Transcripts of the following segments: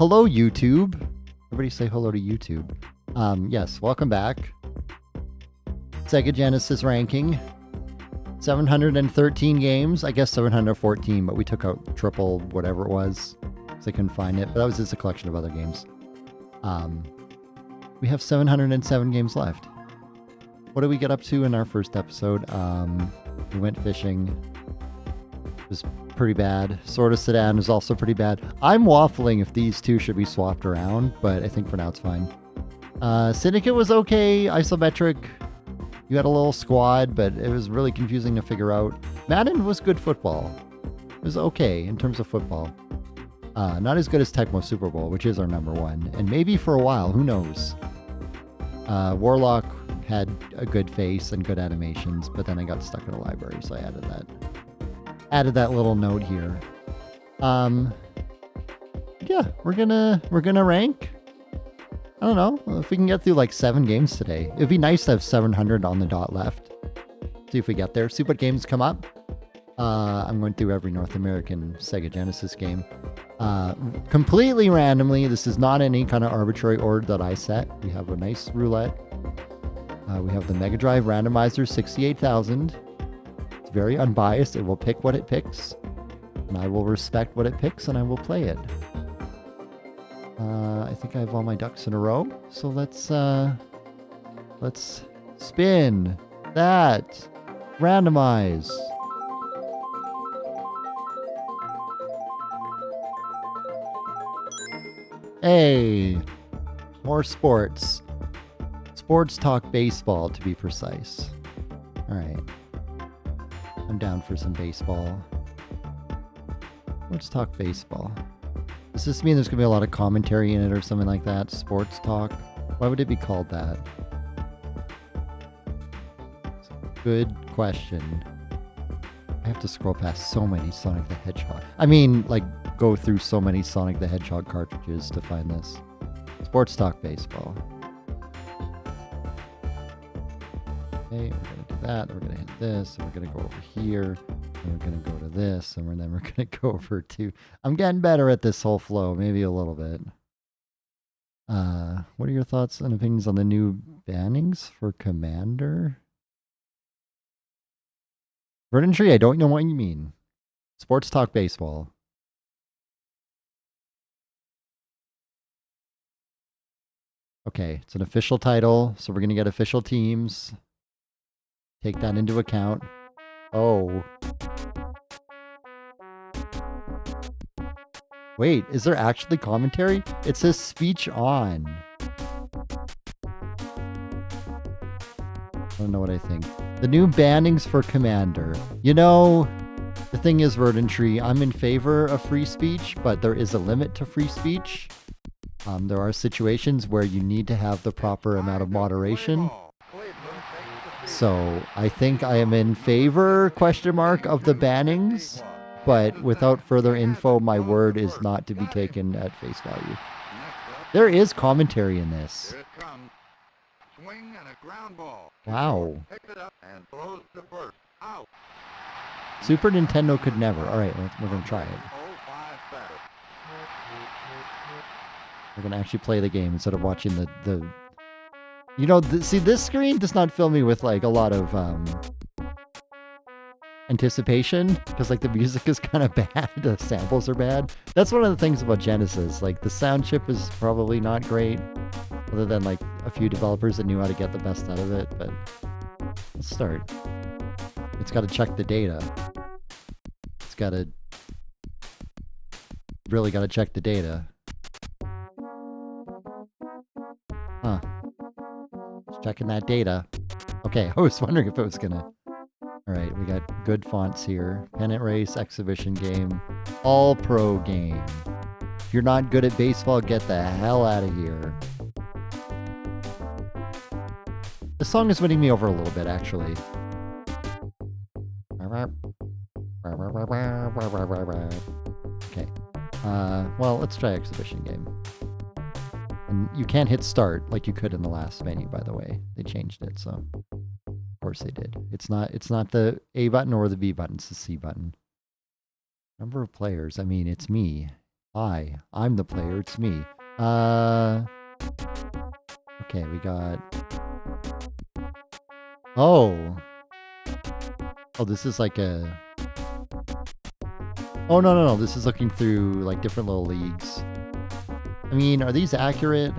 Hello, YouTube. Everybody say hello to YouTube. Yes, welcome back. SEGA Genesis Ranking. 713 games. I guess 714, but we took out triple whatever it was, so I couldn't find it. But that was just a collection of other games. We have 707 games left. What did we get up to in our first episode? We went fishing. It was pretty bad. Sword of Sedan is also pretty bad. I'm waffling if these two should be swapped around, but I think for now it's fine. Syndicate was okay. Isometric. You had a little squad, but it was really confusing to figure out. Madden was good football. It was okay in terms of football. Not as good as Tecmo Super Bowl, which is our number one. And maybe for a while, who knows? Warlock had a good face and good animations, but then I got stuck in a library, so I added that. Added that little note here. Yeah, we're gonna rank. I don't know if we can get through like 7 games today. It'd be nice to have 700 on the dot left. See if we get there. See what games come up. I'm going through every North American Sega Genesis game. Completely randomly. This is not any kind of arbitrary order that I set. We have a nice roulette. We have the Mega Drive Randomizer 68,000. It's very unbiased. It will pick what it picks. And I will respect what it picks and I will play it. I think I have all my ducks in a row. So let's spin that. Randomize. Hey, more sports. Sports talk baseball, to be precise. All right. I'm down for some baseball. Let's talk baseball. Does this mean there's going to be a lot of commentary in it or something like that? Sports talk? Why would it be called that? Good question. I have to scroll past so many Sonic the Hedgehog. I mean, like, go through so many Sonic the Hedgehog cartridges to find this. Sports talk baseball. Okay, we're going to do that. Then we're going to hit this. And we're going to go over here. And we're going to go to this. And then we're going to go over to... I'm getting better at this whole flow. Maybe a little bit. What are your thoughts and opinions on the new bannings for Commander? Verdant Tree, I don't know what you mean. Sports talk baseball. Okay, it's an official title, so we're going to get official teams. Take that into account. Oh. Wait, is there actually commentary? It says speech on. I don't know what I think. The new bannings for Commander. You know, the thing is, Verdant Tree, I'm in favor of free speech, but there is a limit to free speech. There are situations where you need to have the proper amount of moderation. So I think I am in favor, of the bannings, but without further info, my word is not to be taken at face value. There is commentary in this. Swing and a ground ball. Wow. Pick it up and throws to first. Out. Super Nintendo could never. All right, we're going to try it. We're going to actually play the game instead of watching the you know, see, this screen does not fill me with like a lot of anticipation because like the music is kind of bad. The samples are bad. That's one of the things about Genesis. Like the sound chip is probably not great, other than like a few developers that knew how to get the best out of it. But let's start. It's got to check the data. It's got to really got to check the data. Huh. Just checking that data. Okay, I was wondering if it was gonna... Alright, we got good fonts here. Pennant Race, Exhibition Game, All-Pro Game. If you're not good at baseball, get the hell out of here. This song is winning me over a little bit, actually. Okay. Well, let's try Exhibition Game. And you can't hit start like you could in the last menu, by the way. They changed it, so of course they did. It's not the A button or the B button, it's the C button. Number of players, I mean, it's me. I'm the player. It's me. Okay, we got... Oh. Oh, this is like a... Oh, no. This is looking through, like, different little leagues. I mean, are these accurate?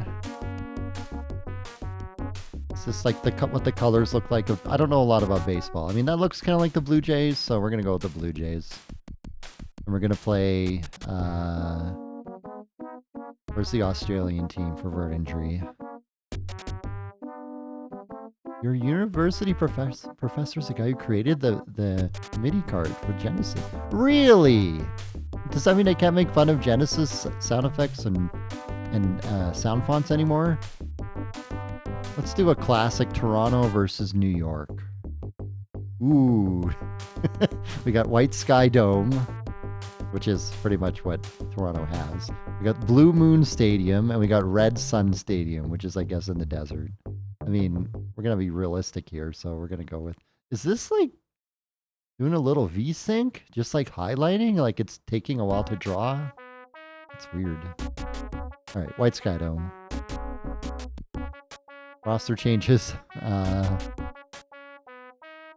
Is this like what the colors look like? I don't know a lot about baseball. I mean, that looks kind of like the Blue Jays, so we're going to go with the Blue Jays. And we're going to play... Where's the Australian team for Verdantry? Your university professor's the guy who created the MIDI card for Genesis. Really? Does that mean I can't make fun of Genesis sound effects and sound fonts anymore? Let's do a classic Toronto versus New York. Ooh. We got White Sky Dome, which is pretty much what Toronto has. We got Blue Moon Stadium, and we got Red Sun Stadium, which is, I guess, in the desert. I mean, we're going to be realistic here, so we're going to go with... Is this, like, doing a little V-sync? Just, like, highlighting? Like, it's taking a while to draw? It's weird. All right, White Sky Dome. Roster changes.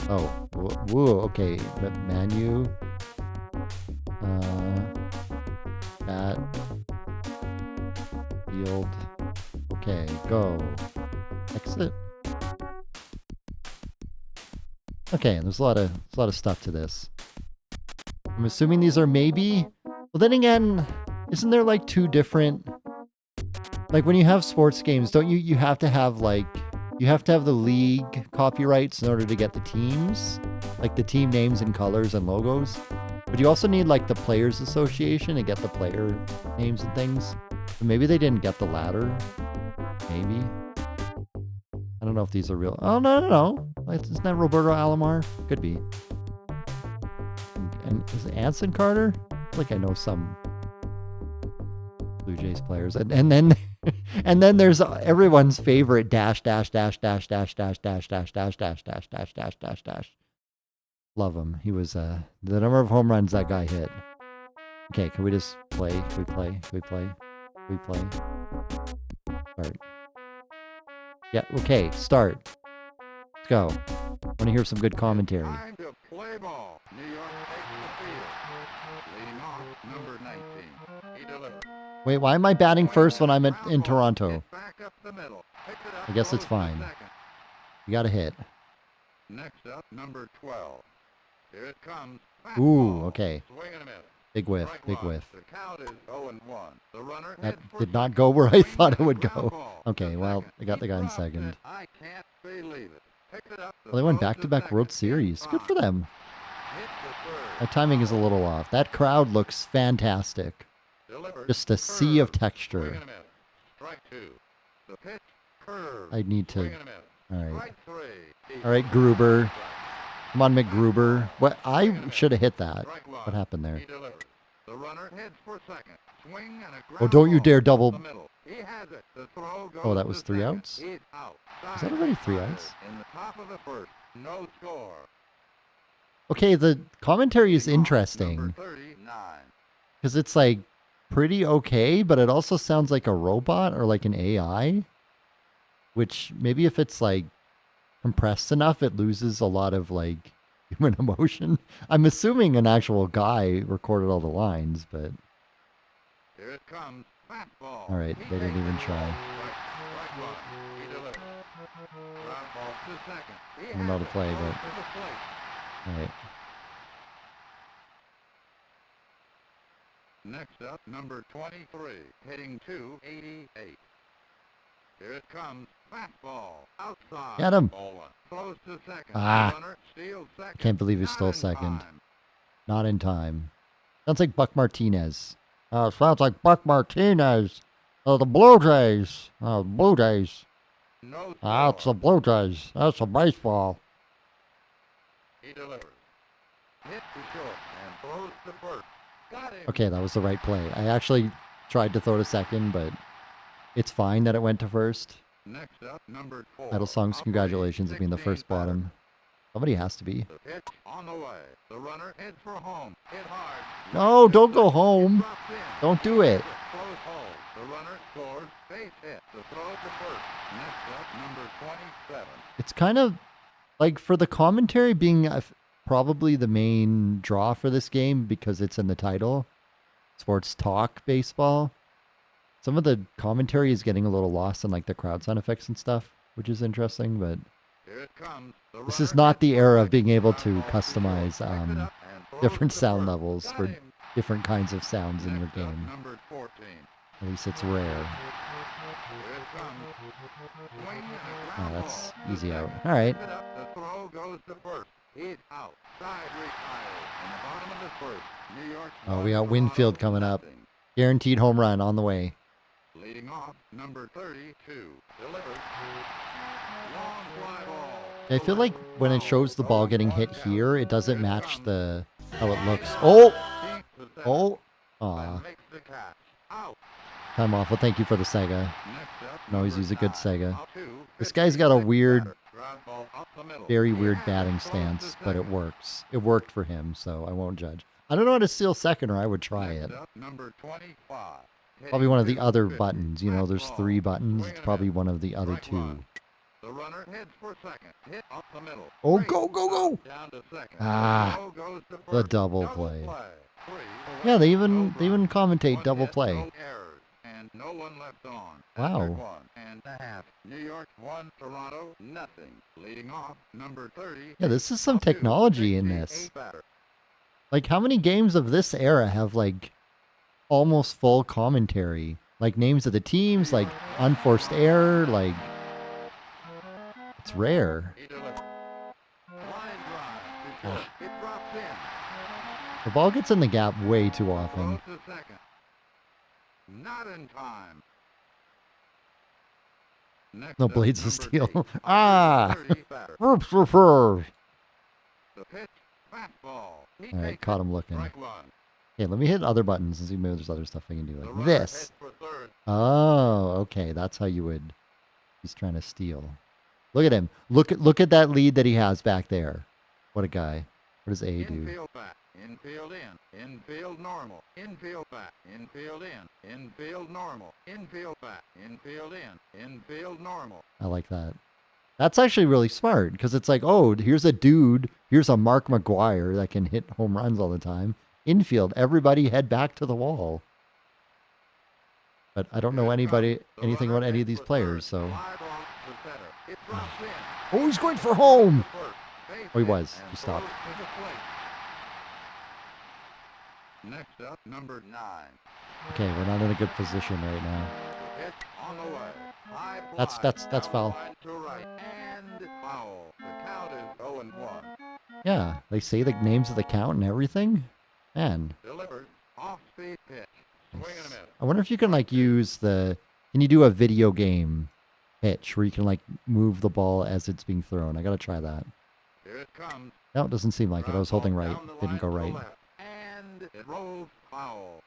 Oh, whoa, okay. Manu. Bat. Field. Okay, go. Exit. Okay, there's a lot of stuff to this. I'm assuming these are maybe. Well, then again, isn't there like two different? Like when you have sports games, don't you have to have like you have to have the league copyrights in order to get the teams, like the team names and colors and logos. But you also need like the Players Association to get the player names and things. So maybe they didn't get the latter. Maybe. I don't know if these are real. Oh, no. Isn't that Roberto Alomar? Could be. And is it Anson Carter? I feel like I know some Blue Jays players. And then and then there's everyone's favorite dash. Love him. He was the number of home runs that guy hit. Okay, can we just play? Can we play? Can we play? Can we play? Start. Yeah, okay, start. Let's go. Want to hear some good commentary. Time to play ball. New York takes the field. Leading off, number 19. He delivers. Wait, why am I batting first when I'm in Toronto? Hit back up the middle. Pick it up I guess it's close to fine. second. You got a hit. Next up, number 12. Here it comes. Ooh, Fastball. okay. Swing and a miss. Big whiff, Strike big one. whiff. The count is 0-1. The runner That heads for did not second. go where I Swing thought it and a would ground go. ball. Okay, To well, second. I got the He guy in drops second. it. I can't believe it. Picked it up. Well, they went Throw to back-to-back second. World Series. Good for them. Hit the third. My timing is a little off. That crowd looks fantastic. Delivered. Just a sea of Curve. Swing texture. and a miss. Strike two. The pitch. Curve. I need Swing to... and a miss. All right. Strike three. All right, Gruber. Come on, McGruber. What? I should have hit that. Strike one. What happened there? He delivers. The runner heads for second. Swing and a ground Oh, don't you ball dare up double- the middle. He has it. The throw goes Oh, that was to 3 second. outs? He's out. Is that already 3 Fired. outs? In the top of the first. No score. Okay, the commentary is Number interesting 39. because it's like pretty okay, but it also sounds like a robot or like an AI, which maybe if it's like compressed enough, it loses a lot of like human emotion. I'm assuming an actual guy recorded all the lines, but Here it comes. Fastball. all right, He they didn't takes even it. try. Strike one. He delivers. Ground ball to second. He I don't know how has to it. play, Goes but to the plate. all right. Next up, number 23, hitting 288. Here it comes. Fastball. Outside. Get him. Ball one. Throws to second. Ah. Runner steals second. Can't believe he's Not still in second. time. Not in time. Sounds like Buck Martinez. Sounds like Buck Martinez. The Blue Jays. Blue Jays. No That's the score. Blue Jays. That's a baseball. He delivers. Hit to short and throws to first. Got him. Okay, that was the right play. I actually tried to throw to second, but it's fine that it went to first. Next up, number 4. Idle Songs, Operating congratulations on being the 16 first bottom. Somebody has to be. The pitch on the way. The runner heads for home. Hit hard. No, don't go home. Drops in. Don't do it. Close hold. The runner scores. Base hit. The throw to first. Next up, number 27. It's kind of like for the commentary being probably the main draw for this game because it's in the title, sports talk baseball. Some of the commentary is getting a little lost in like the crowd sound effects and stuff, which is interesting, but Here it comes. this is not the era of being able to customize different sound levels for different kinds of sounds in your game. Number 14. At least it's rare. Here it comes. Swing and a Oh, ground that's ball. easy out. All right. Pick it up. The throw goes to first. He's out. Side retired. In the bottom of the first. New York. Oh, we got Winfield coming up. nothing. Guaranteed home run on the way. Leading off, number 32. Delivers. Long fly ball. I feel like when it shows the ball getting hit here, it doesn't match the how it looks. Oh! Oh! Aw. Makes the catch. Out. Time off. Well, thank you for the SEGA. Next up, Can always use a good number SEGA. 9. Two, This guy's got a 56 weird, batter. Ground ball up the middle. very He weird has it batting close to stance, but it second. works. It worked for him, so I won't judge. I don't know how to steal second, or I would try it. Next up, number 25. Probably one of the Hitting other 250. buttons. You know, there's 3 buttons. It's probably one of the other 2. The runner heads for second. Hit up the middle. Oh, Straight go, go, go! Down to second. Ah, Throw goes to the first. double play. 3 Yeah, they away. even No commentate One double hit, play. No errors, and no one left on. Wow. After 1.5. New York 1, Toronto nothing. Leading off, number 30. Yeah, this is some technology in this. Like, how many games of this era have, like, almost full commentary? Like, names of the teams, like, unforced error, like... It's rare. He delivers. Line drive to short. It drops in. The ball gets in the gap way too often. Throw to second. Not in time. Next No up, blades of number steel. 8, Ah! 30 batter. All The pitch, fastball. He right, takes caught it. him looking. Strike one. Okay, let me hit other buttons and see maybe there's other stuff I can do. The Like runner this. heads for third. Oh, okay. That's how you would... He's trying to steal. Look at him. Look at that lead that he has back there. What a guy. What does A do? Infield back. Infield in. Infield normal. Infield back. Infield in. Infield normal. Infield back. Infield in. Infield normal. I like that. That's actually really smart because it's like, oh, here's a dude. Here's a Mark McGuire that can hit home runs all the time. Infield, everybody head back to the wall. But I don't know anything about any of these players, so... Fly ball to center. It drops in. Oh, he's going for home! First, base Oh, he hit, was. and He stopped. throws to the plate. Next up, number 9. Okay, we're not in a good position right now. The pitch on the way. High That's- fly, that's down foul. line to right, and foul. The count is 0-1. Yeah, they say the names of the count and everything. Man, Delivers off-speed pitch. Swing and a miss. I wonder if you can like use the... Can you do a video game pitch where you can like move the ball as it's being thrown? I gotta try that. Here it comes. No, it doesn't seem like it. I was Ground holding ball right. down the Didn't go line to right. left, and it rolls foul.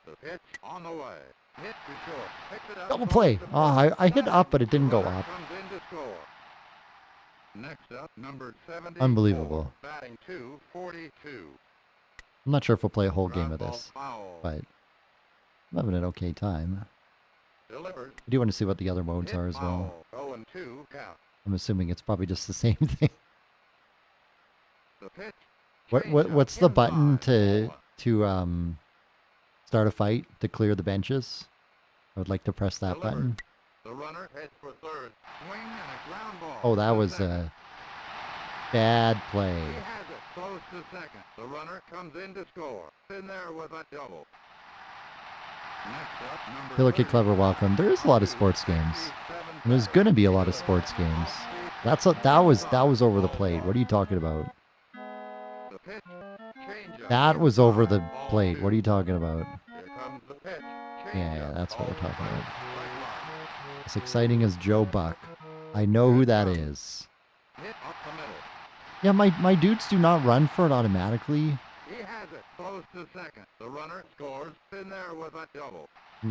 The pitch on the way. Hit to short. Picked it up. Double throws play. to Oh, first. I hit up, but it didn't go Runner up. comes in to score. Next up, number 74. Unbelievable. Batting 242. I'm not sure if we'll play a whole game of Ground ball this, foul. but I'm having an okay time. Delivers. I do want to see what the other modes Hit are as well. foul. 0-2 count. I'm assuming it's probably just the same thing. The pitch. What's the button inside. to start a fight to clear the benches? I would like to press that Delivered. button. The runner heads for third. Swing and a ground ball. Oh, that to was second. a bad play. He has it close to second. The runner comes in to score. In there with a double. Next up, number Hey, look at 30. Clever Welcome. There is a lot of sports games. And there's gonna be a lot of sports games. That was over the plate. What are you talking about? The pitch. Changeup. That was over the Ball plate. two. What are you talking about? Here comes the pitch. Yeah, Changeup. that's what we're Ball talking strike. about. Strike one. As exciting as Joe Buck. I know who that is. Hit up the middle. Yeah, my dudes do not run for it automatically. He has it close to second. The runner scores. In there with a double. I'm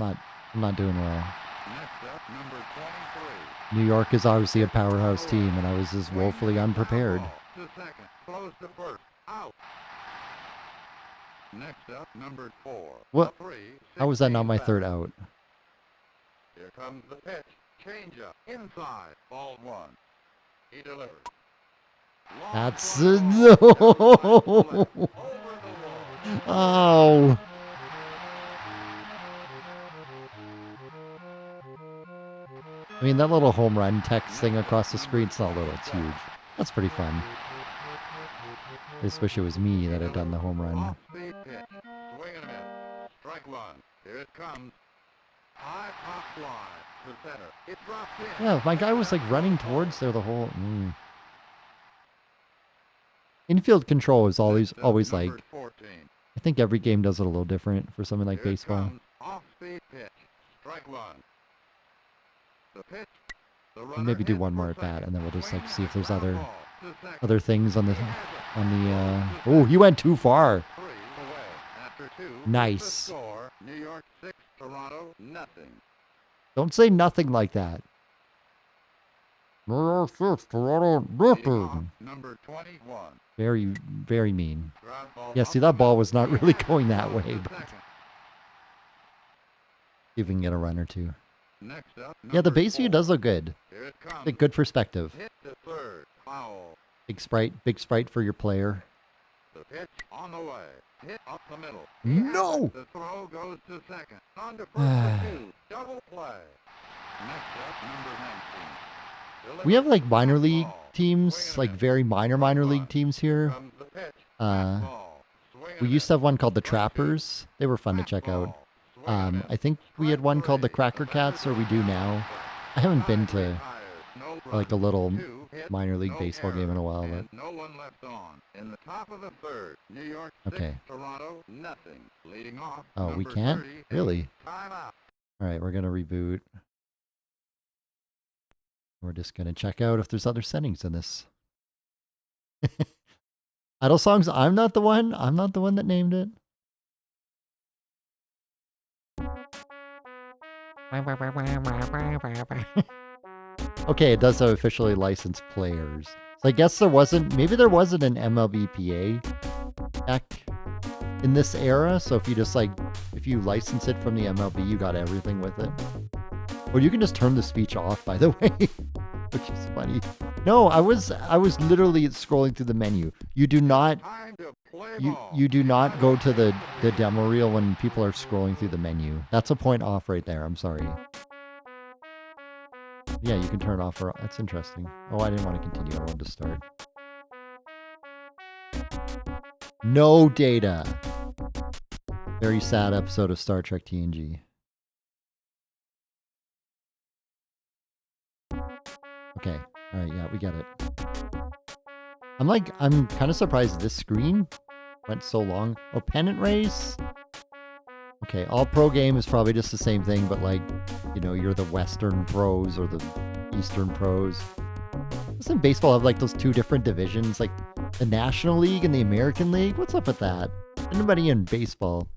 not doing well. Next up, number 23. New York is obviously a powerhouse team, and I was just woefully unprepared. To second, close to first, out. Next up, number 4. What? A 3, How was that not 16 my back. third out? Here comes the pitch. Change up. Inside. Ball 1. He delivers. Long That's fly no. ball. Over the wall. Oh. I mean, that little home run text thing across the screen, it's not little, it's huge. That's pretty fun. I just wish it was me that had done the home run. Off-speed pitch. Swing and a miss. Strike 1. Here it comes. High pop fly to center. It drops in. Yeah, my guy was like running towards there the whole... Infield control is always like... Number 14. I think every game does it a little different for something like Here it baseball. comes. Off-speed pitch. Strike 1. The pitch. The We'll runner maybe do hits one for more at bat, second. and then we'll just like Swing see if there's ground other ball to second. other things on the Oh, he went too far. 3 away. After 2. Nice. The score. New York 6, Toronto nothing. Don't say nothing like that. Toronto Leading off, nothing. number 21. Very, very mean. Ground ball Yeah, up see, the that ball middle. was not really going that way, To but second. see if we can get a run or two. Next up, Yeah, the number base view 4. does look good. Here it comes. Like, good perspective. Hit to third. Foul. Big sprite for your player. The pitch on the way. Hit up the middle. No! The throw goes to second. On to first for 2. Double play. Next up, number 19. We have like minor Delivers. league Ball. teams, Swing and like a miss. very minor league One. teams Here here. comes the pitch. Uh, Ball. Swing We and used a to have one called the miss. Strike 2. Trappers. They were fun to check out. Ball. Swing and a miss. I think we had one called the Cracker Cats, or we do now. I haven't been to like a little minor league baseball game in a while, but no one left on. In the top of the third, New York 6, okay. Toronto nothing. Leading off. Oh, we number can't? 38. Really? Timeout. All right, we're going to reboot. We're just going to check out if there's other settings in this. Idle songs, I'm not the one that named it. Okay, it does have officially licensed players. So I guess maybe there wasn't an MLBPA back in this era. So if you license it from the MLB, you got everything with it. Or you can just turn the speech off, by the way, which is funny. No, I was literally scrolling through the menu. You do not Time to play you ball. you do not go to the demo reel when people are scrolling through the menu. That's a point off right there. I'm sorry. Yeah, you can turn it off. That's interesting. Oh, I didn't want to continue. I wanted to start. No data. Very sad episode of Star Trek TNG. Okay. All right. Yeah, we get it. I'm kind of surprised this screen went so long. Oh, pennant race. Okay, all pro game is probably just the same thing, but like, you're the Western pros or the Eastern pros. Doesn't baseball have like those two different divisions, like the National League and the American League? What's up with that? Anybody in baseball?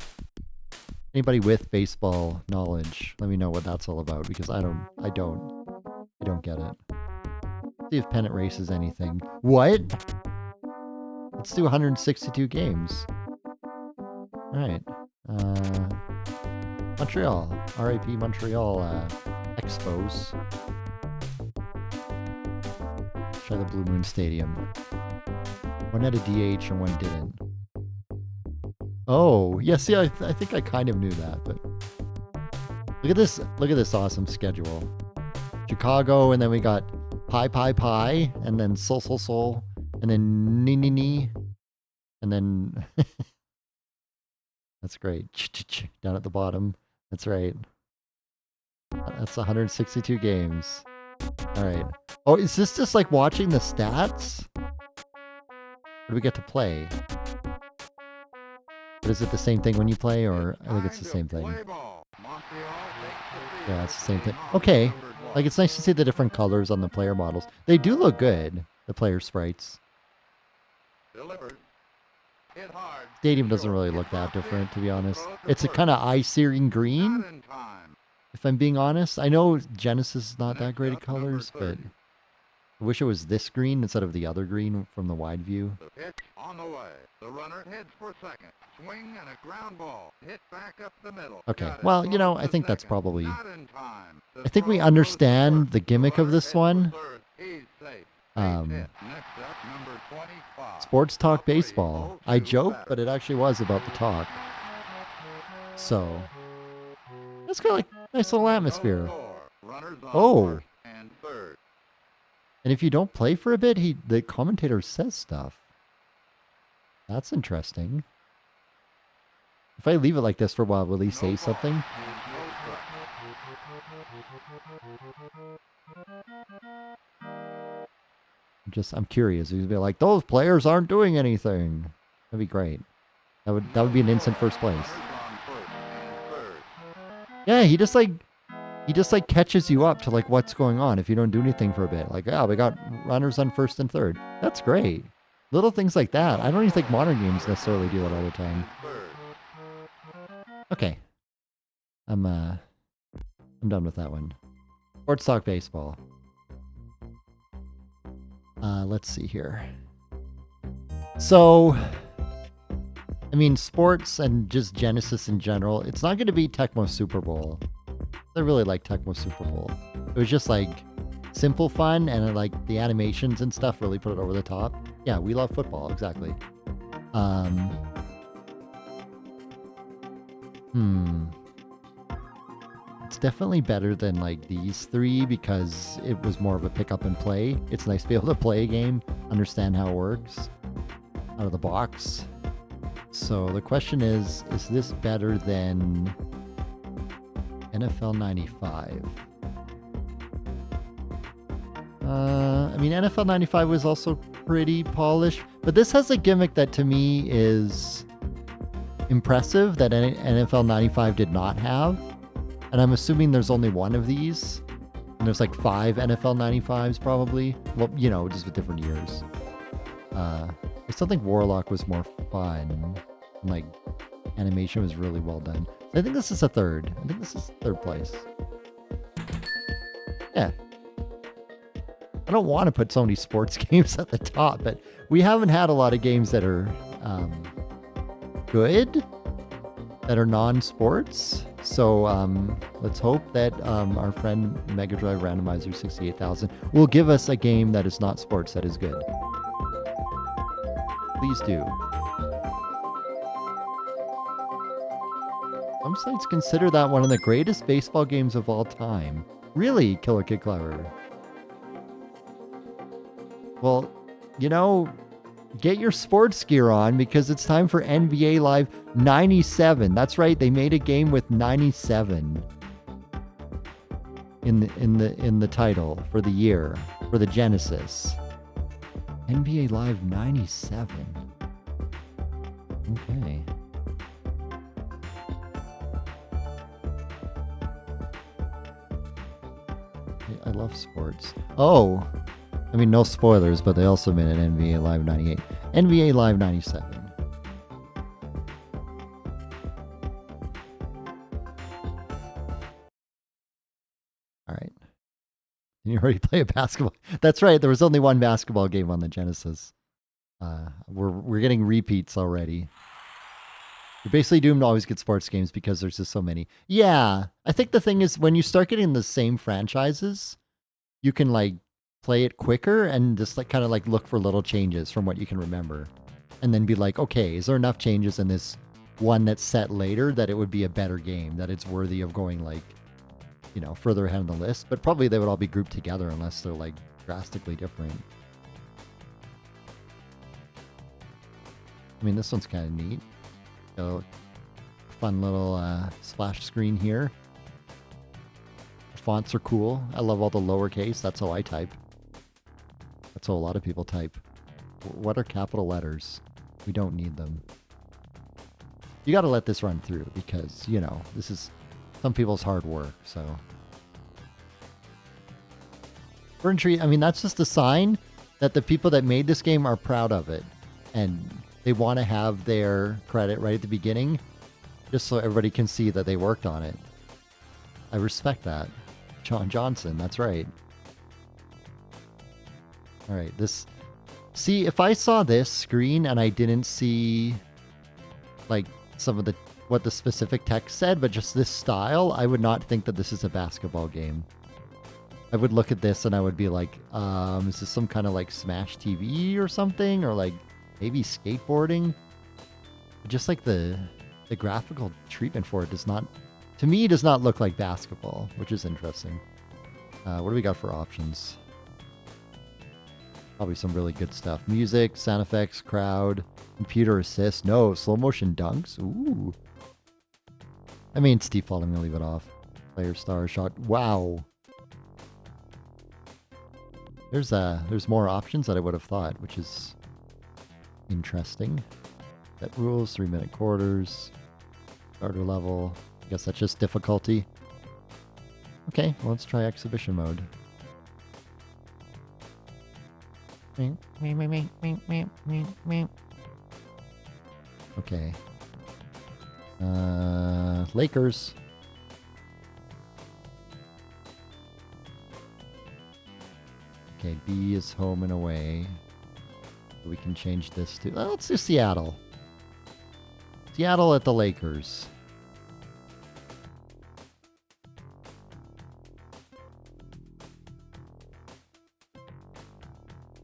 Anybody with baseball knowledge? Let me know what that's all about, because I don't get it. See if pennant race is anything. What? Let's do 162 games. All right. Montreal. RIP Montreal Expos. Try the Blue Moon Stadium. One had a DH and one didn't. Oh, yeah, see, I think I kind of knew that, but look at this awesome schedule. Chicago, and then we got Pie, and then Sol, and then Ni, and then that's great. Down at the bottom. That's right. That's 162 games. All right. Oh, is this just like watching the stats? Or do we get to play? But is it the same thing when you play, or I think it's the same thing. Yeah, it's the same thing. Okay. Like, it's nice to see the different colors on the player models. They do look good, the player sprites. Stadium doesn't really look that different, to be honest. It's a kind of eye-searing green. if I'm being honest. I know Genesis is not that Next great at up, number colors, but 30. I wish it was this green instead of the other green from the wide view. The pitch on the way. The runner heads for second. Swing and a ground ball. Hit back up the middle. Okay, Got it. well, you know, Close I to think that's second. probably... Not in time. The I think we throw goes to understand first. the gimmick of runner this heads for one. third. He's safe. Um, Base hit. Next up, number 25. Sports Talk Top three, Baseball. 0-2 I joke, batter. but it actually was about the talk. So, that's got like nice little No atmosphere. score. Runners on Oh. first and third. And if you don't play for a bit, the commentator says stuff. That's interesting. If I leave it like this for a while, will he say something? No strike. I'm curious. He'd be like, those players aren't doing anything. That'd be great. That would be an instant first place. Runners on first and third. Yeah, he just like catches you up to like what's going on if you don't do anything for a bit. Like, oh, we got runners on first and third. That's great. Little things like that. I don't even think modern games necessarily do that all the time. Okay. I'm done with that one. Sports Talk Baseball. Let's see here. So, I mean, sports and just Genesis in general, it's not going to be Tecmo Super Bowl. I really like Tecmo Super Bowl. It was just like simple fun, and like the animations and stuff really put it over the top. Yeah, we love football, exactly. It's definitely better than like these three because it was more of a pick up and play. It's nice to be able to play a game, understand how it works out of the box. So the question is this better than NFL 95? I mean, NFL 95 was also pretty polished, but this has a gimmick that to me is impressive that NFL 95 did not have. And I'm assuming there's only one of these. And there's like 5 NFL 95s probably. Well, you know, just with different years. I still think Warlock was more fun. And like, animation was really well done. So I think this is a third. I think this is third place. Yeah. I don't want to put so many sports games at the top, but we haven't had a lot of games that are good, that are non-sports. So let's hope that our friend Mega Drive Randomizer 68000 will give us a game that is not sports that is good. Please do. Some sites consider that one of the greatest baseball games of all time. Really, Killer Kid Clever? Well, you know, get your sports gear on because it's time for NBA Live 97. That's right, they made a game with 97 in the title for the year for the Genesis. NBA Live 97. Okay. I love sports. Oh, I mean, no spoilers, but they also made an NBA Live 98. NBA Live 97. All right. You already play a basketball. That's right. There was only one basketball game on the Genesis. We're getting repeats already. You're basically doomed to always get sports games because there's just so many. Yeah. I think the thing is when you start getting the same franchises, you can like play it quicker and just like kind of like look for little changes from what you can remember and then be like, okay, is there enough changes in this one that's set later that it would be a better game, that it's worthy of going like, you know, further ahead on the list? But probably they would all be grouped together unless they're like drastically different. I mean, this one's kind of neat. Got a fun little splash screen here. Fonts are cool. I love all the lowercase. That's how I type. That's how a lot of people type. What are capital letters? We don't need them. You got to let this run through because, you know, this is some people's hard work, so. Fern Tree, I mean, that's just a sign that the people that made this game are proud of it. And they want to have their credit right at the beginning, just so everybody can see that they worked on it. I respect that. John Johnson, that's right. All right, this... See, if I saw this screen and I didn't see, like, some of the... what the specific text said, but just this style, I would not think that this is a basketball game. I would look at this and I would be like, is this some kind of, like, Smash TV or something? Or, like, maybe skateboarding? Just, like, the graphical treatment for it does not... to me, does not look like basketball, which is interesting. What do we got for options? Probably some really good stuff. Music, sound effects, crowd, computer assist. No, slow motion dunks. Ooh. I mean, it's default. I'm going to leave it off. Player star shot. Wow. There's more options that I would have thought, which is interesting. Set rules, 3-minute quarters, starter level. I guess that's just difficulty. Okay, well, let's try exhibition mode. Okay. Lakers. Okay, B is home and away. We can change this to... let's do Seattle. Seattle at the Lakers.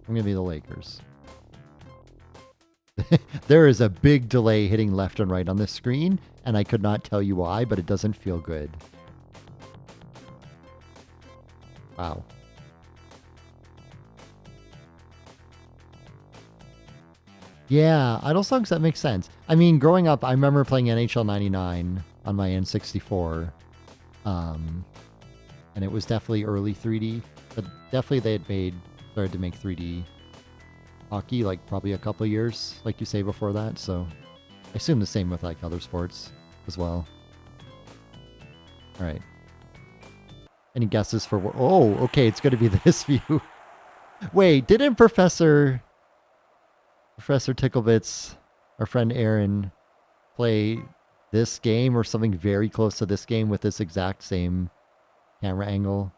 I'm going to be the Lakers. There is a big delay hitting left and right on this screen, and I could not tell you why, but it doesn't feel good. Wow. Yeah, idle songs, that makes sense. I mean, growing up, I remember playing NHL 99 on my N64. And it was definitely early 3D, but definitely they had started to make 3D hockey, like probably a couple of years, like you say, before that. So I assume the same with like other sports as well. All right. Any guesses for what? Oh, okay. It's going to be this view. Wait, didn't Professor Ticklebits, our friend Aaron, play this game or something very close to this game with this exact same camera angle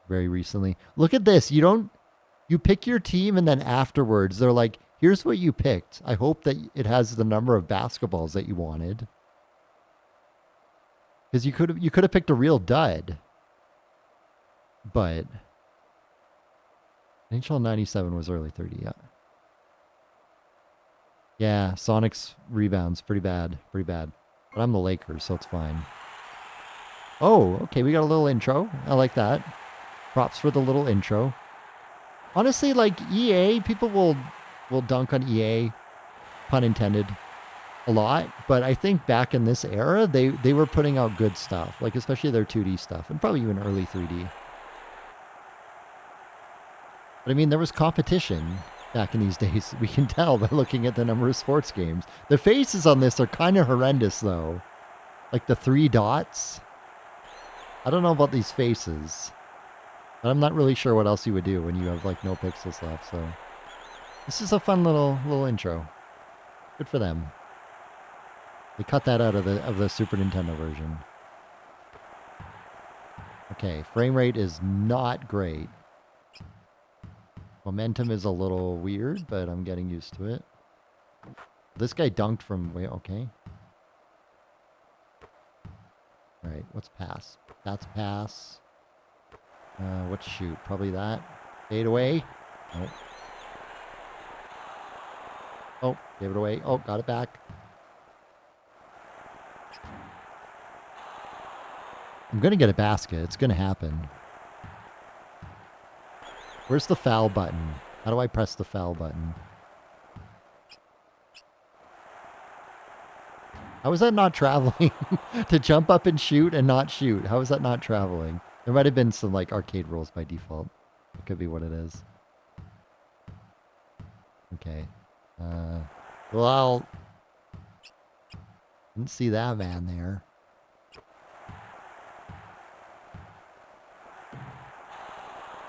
very recently? Look at this. You pick your team and then afterwards they're like, here's what you picked. I hope that it has the number of basketballs that you wanted. Because you could have picked a real dud. But NHL 97 was early 30, yeah. Yeah, Sonic's rebounds, pretty bad. But I'm the Lakers, so it's fine. Oh, okay, we got a little intro. I like that. Props for the little intro. Honestly, like EA, people will dunk on EA, pun intended, a lot. But I think back in this era, they were putting out good stuff, like especially their 2D stuff, and probably even early 3D. But I mean, there was competition back in these days. We can tell by looking at the number of sports games. The faces on this are kind of horrendous, though. Like the 3 dots. I don't know about these faces. But I'm not really sure what else you would do when you have like no pixels left. So this is a fun little intro. Good for them. They cut that out of the Super Nintendo version. Okay, frame rate is not great. Momentum is a little weird, but I'm getting used to it. This guy dunked from way... Okay. Alright, what's pass? That's pass. What's shoot? Probably that. Fade away. Nope. Oh, gave it away. Oh, got it back. I'm going to get a basket. It's going to happen. Where's the foul button? How do I press the foul button? How is that not traveling? To jump up and shoot and not shoot. How is that not traveling? There might have been some like arcade rules by default. It could be what it is. Okay. Well, didn't see that man there.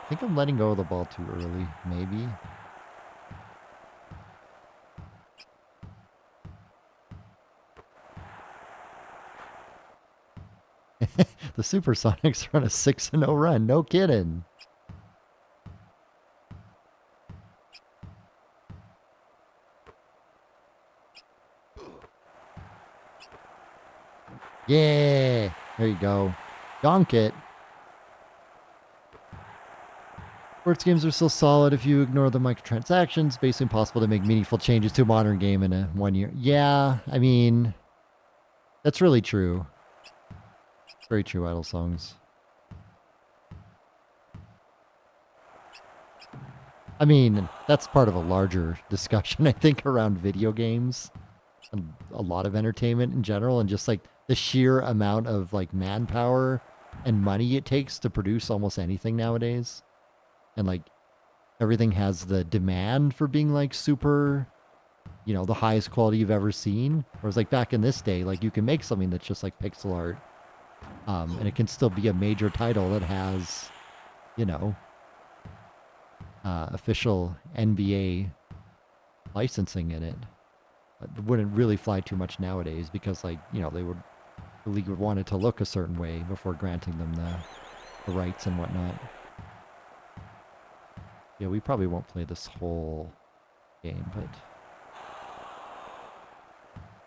I think I'm letting go of the ball too early, maybe. The Supersonics run a 6-0 run. No kidding. Yeah. There you go. Donk it. Sports games are still solid if you ignore the microtransactions. Basically impossible to make meaningful changes to a modern game in 1 year. Yeah, I mean, that's really true. Very true, Idle Songs. I mean, that's part of a larger discussion, I think, around video games and a lot of entertainment in general, and just like the sheer amount of like manpower and money it takes to produce almost anything nowadays. And like everything has the demand for being like super, you know, the highest quality you've ever seen. Whereas like back in this day, like you can make something that's just like pixel art, and it can still be a major title that has, you know, official NBA licensing in it. It wouldn't really fly too much nowadays because, like, you know, the league would want it to look a certain way before granting them the rights and whatnot. Yeah, we probably won't play this whole game, but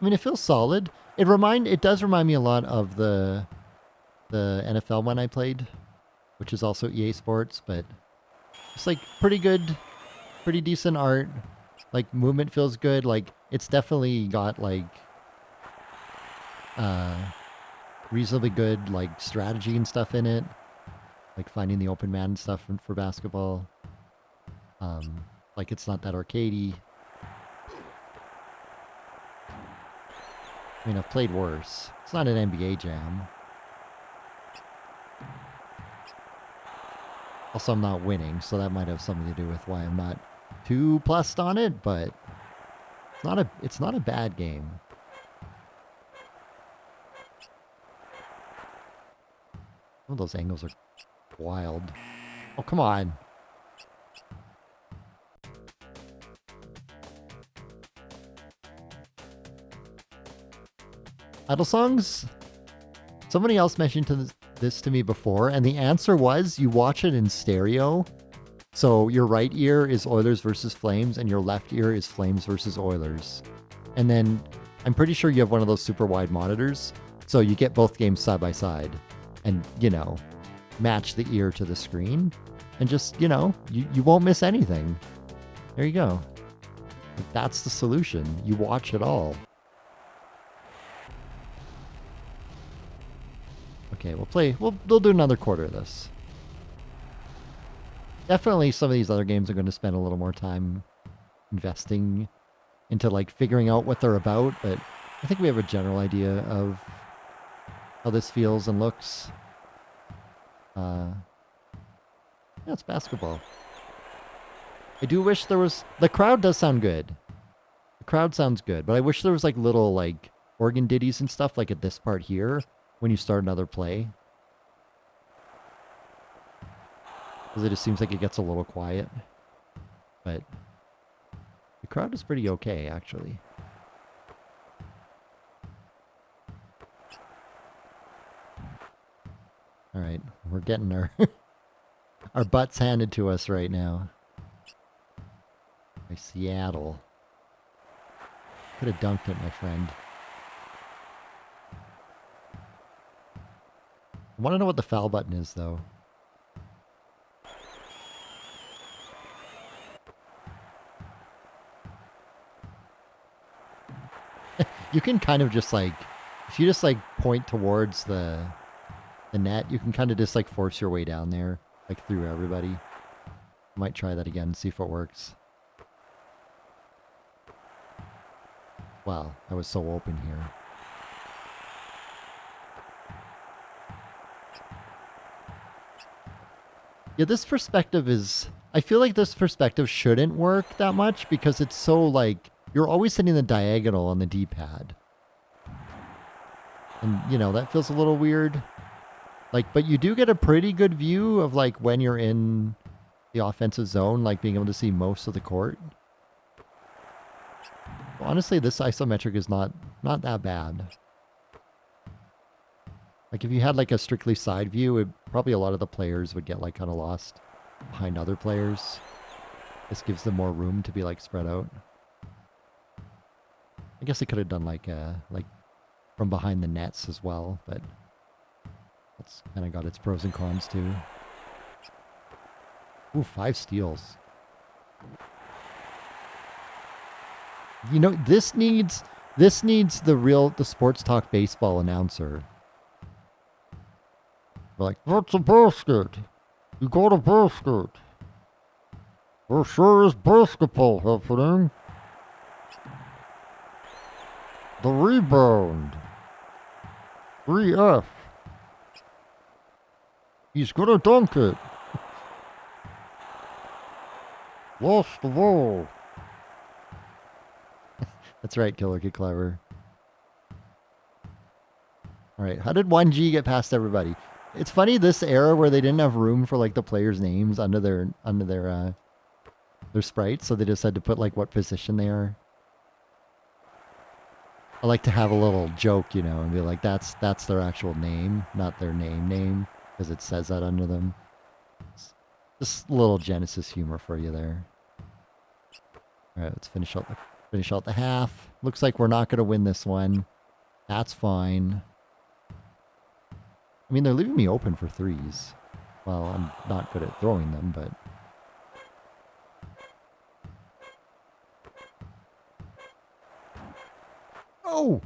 I mean, it feels solid. It does remind me a lot of the NFL one I played, which is also EA Sports, but it's like pretty good, pretty decent art. Like movement feels good. Like it's definitely got like reasonably good like strategy and stuff in it. Like finding the open man and stuff for basketball. Like it's not that arcadey. I mean, I've played worse. It's not an NBA Jam. Also, I'm not winning, so that might have something to do with why I'm not too plussed on it, but it's not a bad game. Some of those angles are wild. Oh, come on. Idle Songs? Somebody else mentioned this to me before, and the answer was you watch it in stereo. So your right ear is Oilers versus Flames, and your left ear is Flames versus Oilers. And then I'm pretty sure you have one of those super wide monitors, so you get both games side by side, and you know, match the ear to the screen, and just you know, you won't miss anything. There you go. That's the solution. You watch it all. Okay, we'll do another quarter of this. Definitely some of these other games are going to spend a little more time investing into like figuring out what they're about, but I think we have a general idea of how this feels and looks. Yeah, it's basketball. I do wish there was... The crowd does sound good. The crowd sounds good, but I wish there was like little like organ ditties and stuff like at this part here when you start another play. Because it just seems like it gets a little quiet. But the crowd is pretty okay, actually. Alright, we're getting our our butts handed to us right now. By Seattle. Could have dunked it, my friend. I want to know what the foul button is, though. You can kind of just like, if you just like point towards the net, you can kind of just like force your way down there, like through everybody. I might try that again and see if it works. Wow, I was so open here. Yeah, this perspective is... I feel like this perspective shouldn't work that much because it's so like... You're always hitting the diagonal on the D-pad. And, you know, that feels a little weird. Like, but you do get a pretty good view of like when you're in the offensive zone, like being able to see most of the court. Well, honestly, this isometric is not that bad. Like if you had like a strictly side view, probably a lot of the players would get like kind of lost behind other players. This gives them more room to be like spread out. I guess they could have done like from behind the nets as well, but that's kind of got its pros and cons too. Ooh, 5 steals. You know, this needs the sports talk baseball announcer. Like, that's a basket. You got a basket. There sure is basketball happening. The rebound. 3F. He's gonna dunk it. Lost the ball. That's right, Killer Get Clever. Alright, how did 1G get past everybody? It's funny, this era where they didn't have room for like the players' names under their sprites, so they just had to put like what position they are. I like to have a little joke, you know, and be like, that's their actual name, not their name, because it says that under them. Just a little Genesis humor for you there. All right, let's finish out the half. Looks like we're not going to win this one. That's fine. I mean, they're leaving me open for threes. Well, I'm not good at throwing them, but... Oh!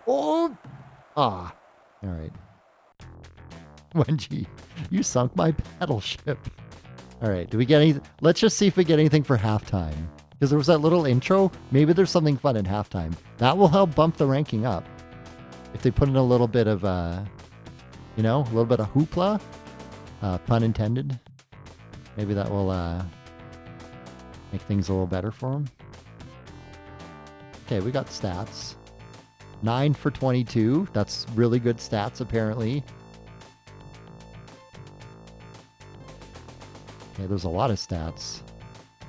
Oh! Ah. Alright. 1G, you sunk my battleship. Alright, do we get any... Let's just see if we get anything for halftime. Because there was that little intro. Maybe there's something fun at halftime. That will help bump the ranking up. If they put in a little bit of, you know, a little bit of hoopla. Pun intended. Maybe that will make things a little better for them. Okay, we got stats. 9 for 22. That's really good stats, apparently. Okay, there's a lot of stats.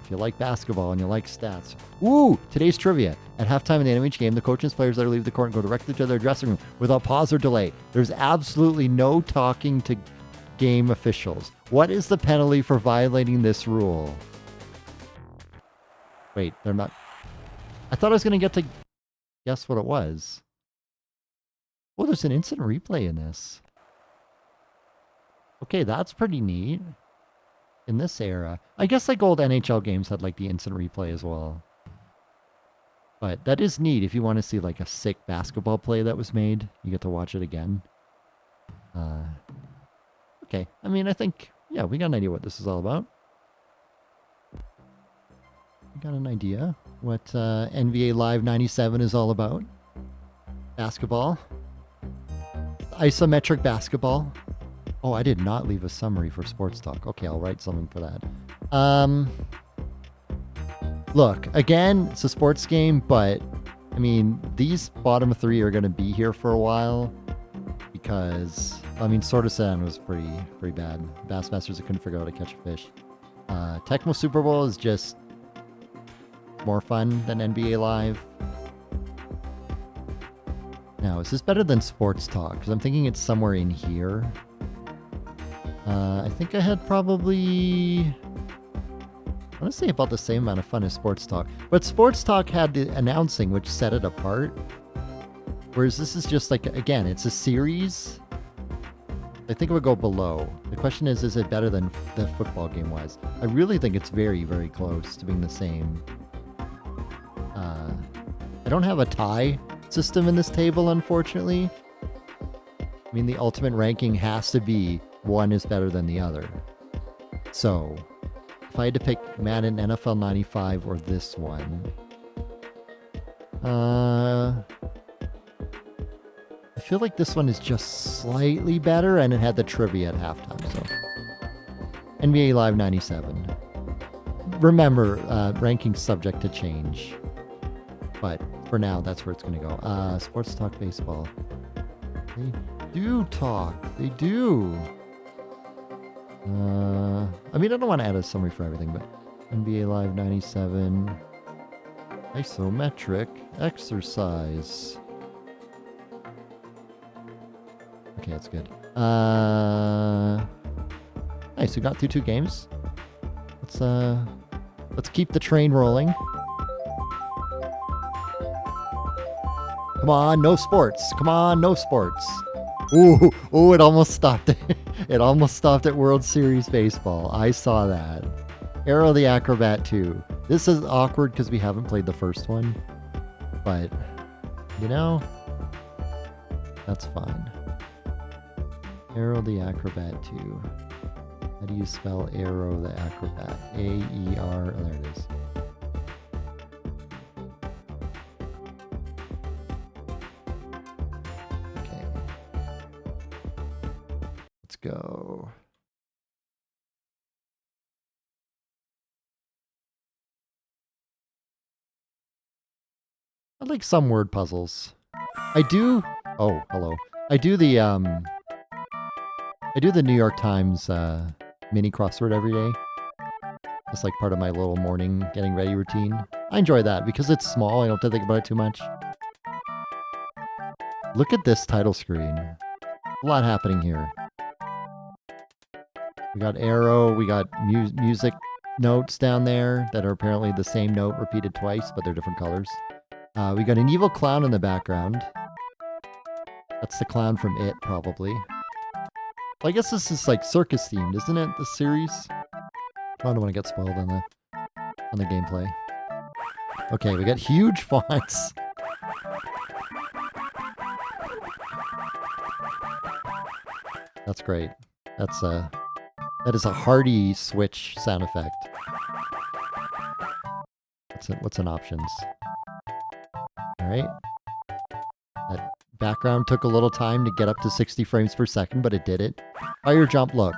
If you like basketball and you like stats. Ooh, today's trivia. At halftime in the end of each game, the coaches and players let her leave the court and go directly to their dressing room without pause or delay. There's absolutely no talking to game officials. What is the penalty for violating this rule? Wait, they're not... I thought I was going to get to guess what it was. Oh, there's an instant replay in this. Okay, that's pretty neat. In this era. I guess like old NHL games had like the instant replay as well. But that is neat if you want to see like a sick basketball play that was made. You get to watch it again. Okay, I mean, I think, yeah, we got an idea what this is all about. We got an idea what NBA Live 97 is all about. Basketball. Isometric basketball. Oh, I did not leave a summary for Sports Talk. Okay, I'll write something for that. Look, again, it's a sports game, but, I mean, these bottom 3 are going to be here for a while because, I mean, Sword of Sand was pretty bad. Bassmasters couldn't figure out how to catch a fish. Tecmo Super Bowl is just more fun than NBA Live. Now, is this better than Sports Talk? Because I'm thinking it's somewhere in here. I think I had probably, I want to say about the same amount of fun as Sports Talk. But Sports Talk had the announcing, which set it apart. Whereas this is just like, again, it's a series. I think it would go below. The question is it better than the football game was? I really think it's very, very close to being the same. I don't have a tie system in this table, unfortunately. I mean, the ultimate ranking has to be one is better than the other. So, if I had to pick Madden NFL 95 or this one, I feel like this one is just slightly better, and it had the trivia at halftime. So, NBA Live 97. Remember, ranking's subject to change, but for now, that's where it's going to go. Sports Talk Baseball. They do talk. They do. I mean, I don't want to add a summary for everything, but NBA Live 97, isometric exercise. Okay, that's good. Nice, we got through 2 games. Let's keep the train rolling. Come on, no sports. Come on, no sports. Ooh, it almost stopped. It almost stopped at World Series Baseball. I saw that. Aero the Acrobat 2. This is awkward because we haven't played the first one. But, you know, that's fine. Aero the Acrobat 2. How do you spell Aero the Acrobat? A-E-R. Oh, there it is. Okay. Let's go. I like some word puzzles. I do. Oh, hello. I do the New York Times mini crossword every day. It's like part of my little morning getting ready routine. I enjoy that because it's small. I don't have to think about it too much. Look at this title screen. A lot happening here. We got arrow. We got music notes down there that are apparently the same note repeated twice, but they're different colors. We got an evil clown in the background. That's the clown from It, probably. Well, I guess this is like circus themed, isn't it? This series. I don't want to get spoiled on the gameplay. Okay, we got huge fonts. That's great. That is a hearty Switch sound effect. What's in options? All right. That background took a little time to get up to 60 frames per second, but it did it. Fire jump look.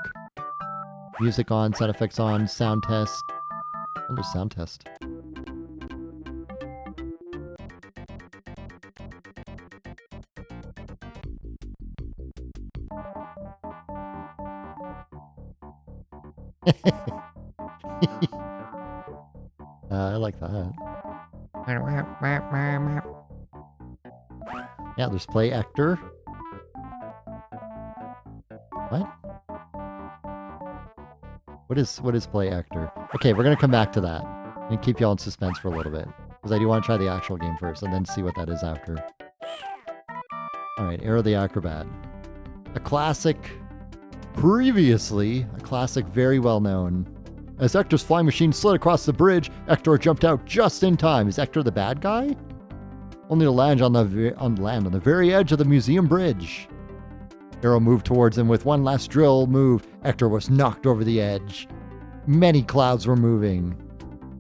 Music on, sound effects on, sound test. I'll do sound test. I like that. Yeah, there's play actor. What? What is play actor? Okay, we're gonna come back to that and keep y'all in suspense for a little bit because I do want to try the actual game first and then see what that is after. All right, Aero the Acrobat, a classic. Previously, a classic very well known. As Ector's flying machine slid across the bridge, Ector jumped out just in time. Is Ector the bad guy? Only to land on the very edge of the museum bridge. Aero moved towards him with one last drill move. Ector was knocked over the edge. Many clouds were moving.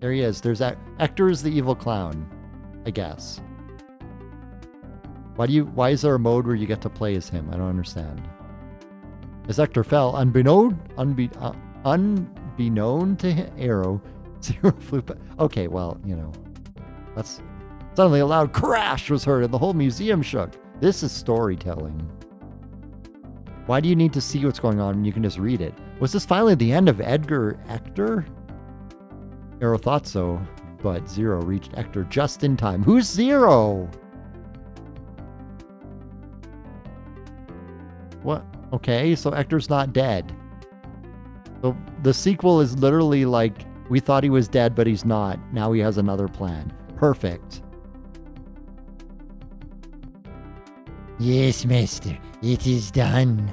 There he is. There's Ector is the evil clown, I guess. Why is there a mode where you get to play as him? I don't understand. As Ector fell, unbeknown to Aero, Zero flew back. Okay, well, you know, that's suddenly a loud crash was heard and the whole museum shook. This is storytelling. Why do you need to see what's going on when you can just read it? Was this finally the end of Edgar Ector? Aero thought so, but Zero reached Ector just in time. Who's Zero? What? Okay, so Ector's not dead. So the sequel is literally like, we thought he was dead, but he's not. Now he has another plan. Perfect. Yes, master. It is done.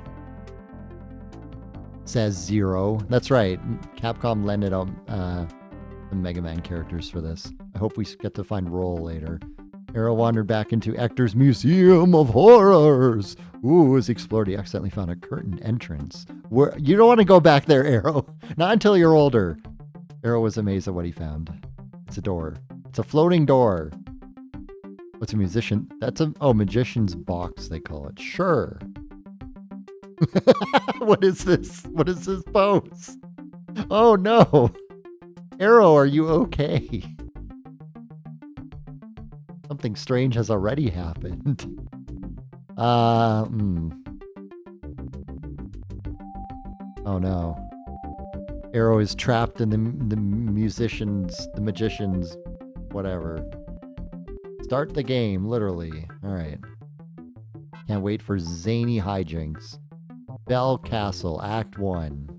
Says Zero. That's right. Capcom lended out the Mega Man characters for this. I hope we get to find Roll later. Aero wandered back into Ector's Museum of Horrors. Ooh, as he explored, he accidentally found a curtained entrance. You don't want to go back there, Aero. Not until you're older. Aero was amazed at what he found. It's a door. It's a floating door. What's a musician? Magician's box, they call it. Sure. What is this? What is this pose? Oh no. Aero, are you okay? Something strange has already happened. Oh no. Aero is trapped in the magician's, whatever. Start the game, literally. All right. Can't wait for zany hijinks. Bell Castle, Act 1.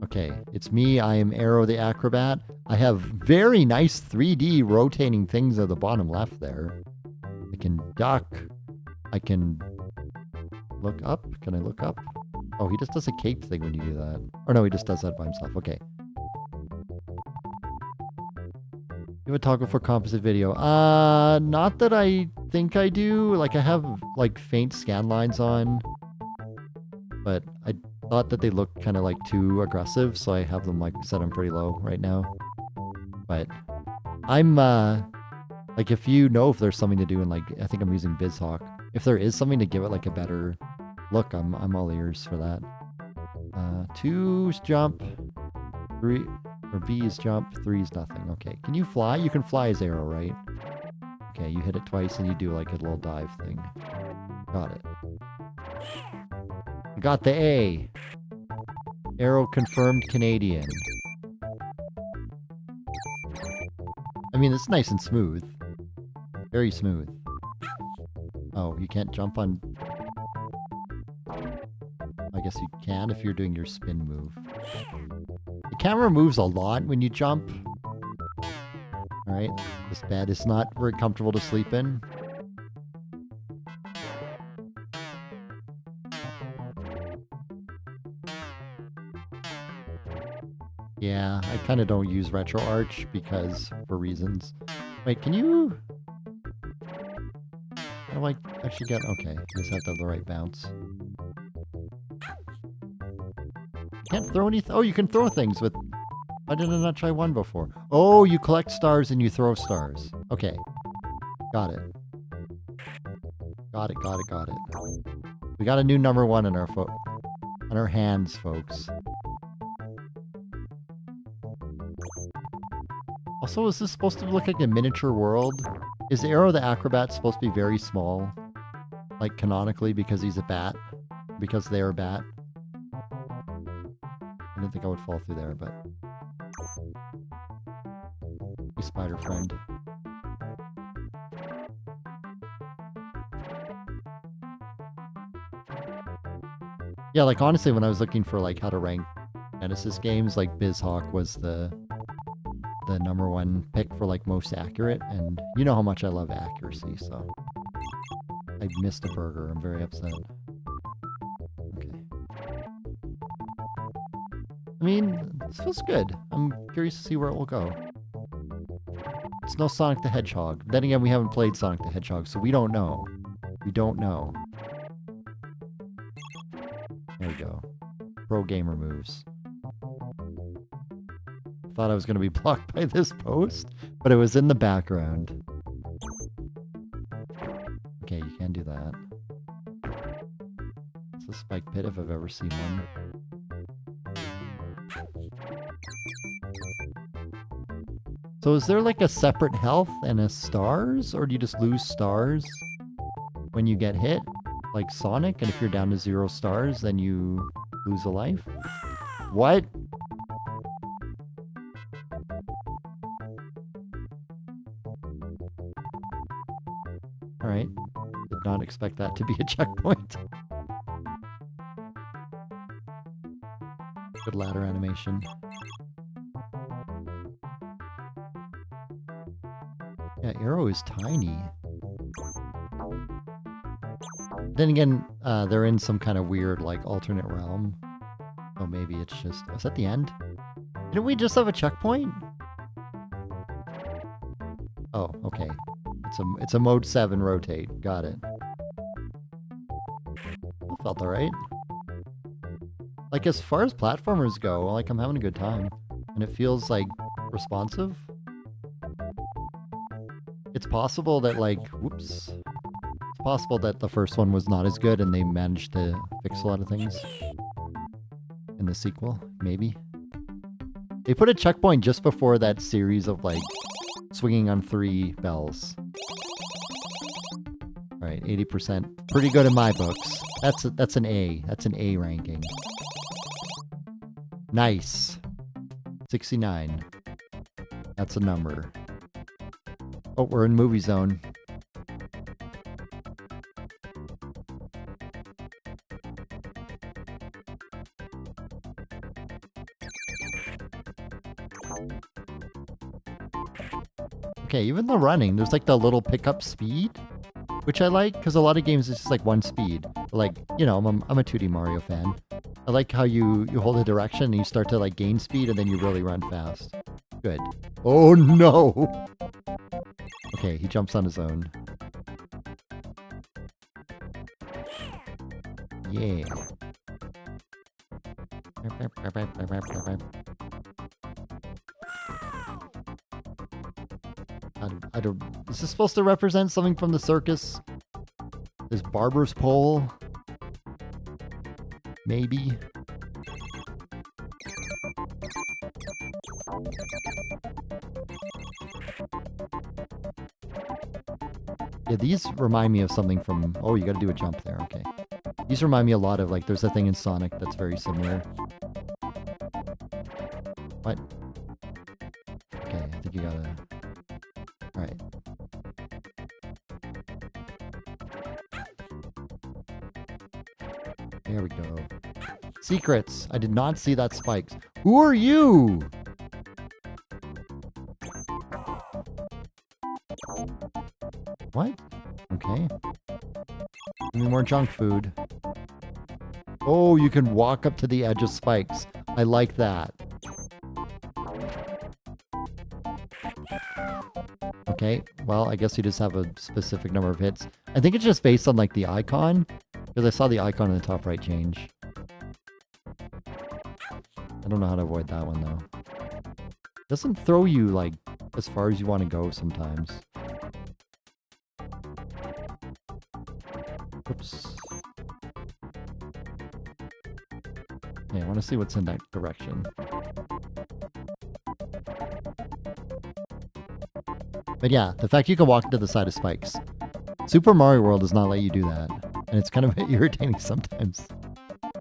Okay, it's me. I am Aero the Acrobat. I have very nice 3D rotating things at the bottom left there. I can duck. I can look up. Can I look up? Oh, he just does a cape thing when you do that. Or no, he just does that by himself. Okay. You have a toggle for composite video. Not that I think I do. Like, I have, like, faint scan lines on. But I thought that they looked kind of, like, too aggressive. So I have them, like, set them pretty low right now. But I'm, like, if you know if there's something to do, and, like, I think I'm using BizHawk. If there is something to give it, like, a better look, I'm all ears for that. 2's jump. 3... Or B is jump, 3 is nothing. Okay. Can you fly? You can fly as Aero, right? Okay, you hit it twice and you do like a little dive thing. Got it. Got the A. Aero confirmed Canadian. I mean, it's nice and smooth. Very smooth. Oh, you can't jump on... I guess you can if you're doing your spin move. The camera moves a lot when you jump. Alright, this bed is not very comfortable to sleep in. Yeah, I kind of don't use RetroArch because, for reasons. Wait, can you... How do I actually get... Okay, I just have to have the right bounce. Can't throw anything. Oh, you can throw things with... Why did I not try 1 before? Oh, you collect stars and you throw stars. Okay. Got it. Got it, got it, got it. We got a new number 1 in our on our hands, folks. Also, is this supposed to look like a miniature world? Is Aero the Acrobat supposed to be very small? Like, canonically, because he's a bat? Because they're a bat? I didn't think I would fall through there, but... Hey, spider friend. Yeah, like, honestly, when I was looking for, like, how to rank Genesis games, like, BizHawk was the number 1 pick for, like, most accurate, and you know how much I love accuracy, so... I missed a burger. I'm very upset. I mean, this feels good. I'm curious to see where it will go. It's no Sonic the Hedgehog. Then again, we haven't played Sonic the Hedgehog, so we don't know. We don't know. There we go. Pro gamer moves. Thought I was going to be blocked by this post, but it was in the background. Okay, you can do that. It's a spike pit if I've ever seen one. So is there like a separate health and a stars, or do you just lose stars when you get hit? Like Sonic, and if you're down to 0 stars, then you lose a life? What? Alright. Did not expect that to be a checkpoint. Good ladder animation. Yeah, Aero is tiny. Then again, they're in some kind of weird, like, alternate realm. Oh, maybe it's just... Was that the end? Didn't we just have a checkpoint? Oh, okay. It's a mode 7 rotate. Got it. That felt alright. Like, as far as platformers go, like, I'm having a good time. And it feels, like, responsive. It's possible that, like, whoops. It's possible that the first one was not as good and they managed to fix a lot of things in the sequel, maybe. They put a checkpoint just before that series of, like, swinging on 3 bells. Alright, 80%. Pretty good in my books. That's an A. That's an A ranking. Nice. 69. That's a number. Oh, we're in movie zone. Okay, even the running, there's like the little pickup speed, which I like, because a lot of games it's just like one speed. Like, you know, I'm a 2D Mario fan. I like how you hold a direction and you start to like gain speed and then you really run fast. Good. Oh no! Okay, he jumps on his own. Yeah. I don't. Is this supposed to represent something from the circus? This barber's pole? Maybe. Yeah, these remind me of something from... Oh, you gotta do a jump there, okay. These remind me a lot of, like, there's a thing in Sonic that's very similar. What? Okay, I think you gotta... Alright. There we go. Secrets! I did not see that spikes. Who are you? What? Okay. Give me more junk food. Oh, you can walk up to the edge of spikes. I like that. Okay, well, I guess you just have a specific number of hits. I think it's just based on, like, the icon. Because I saw the icon in the top right change. I don't know how to avoid that one, though. It doesn't throw you, like, as far as you want to go sometimes. Oops. Yeah, I want to see what's in that direction. But yeah, the fact you can walk to the side of spikes. Super Mario World does not let you do that. And it's kind of irritating sometimes.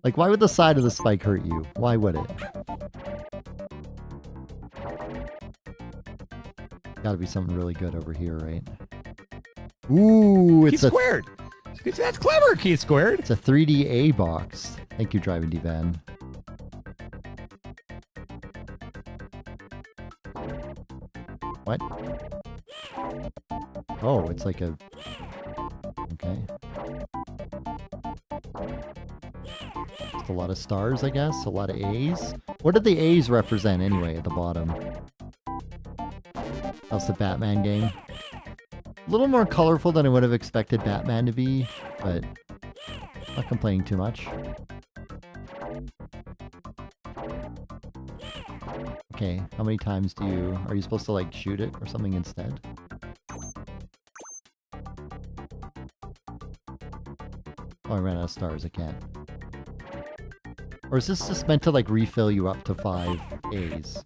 Like, why would the side of the spike hurt you? Why would it? Gotta be something really good over here, right? Ooh, it's Keith Squared. That's clever, Keith Squared. It's a 3D A box. Thank you, Drivin Divan. What? Oh, it's like a... Okay. Just a lot of stars, I guess. A lot of A's. What do the A's represent anyway at the bottom? That's the Batman game. A little more colorful than I would have expected Batman to be, but not complaining too much. Okay, how many times are you supposed to like shoot it or something instead? Oh, I ran out of stars, I can't. Or is this just meant to like refill you up to 5 A's?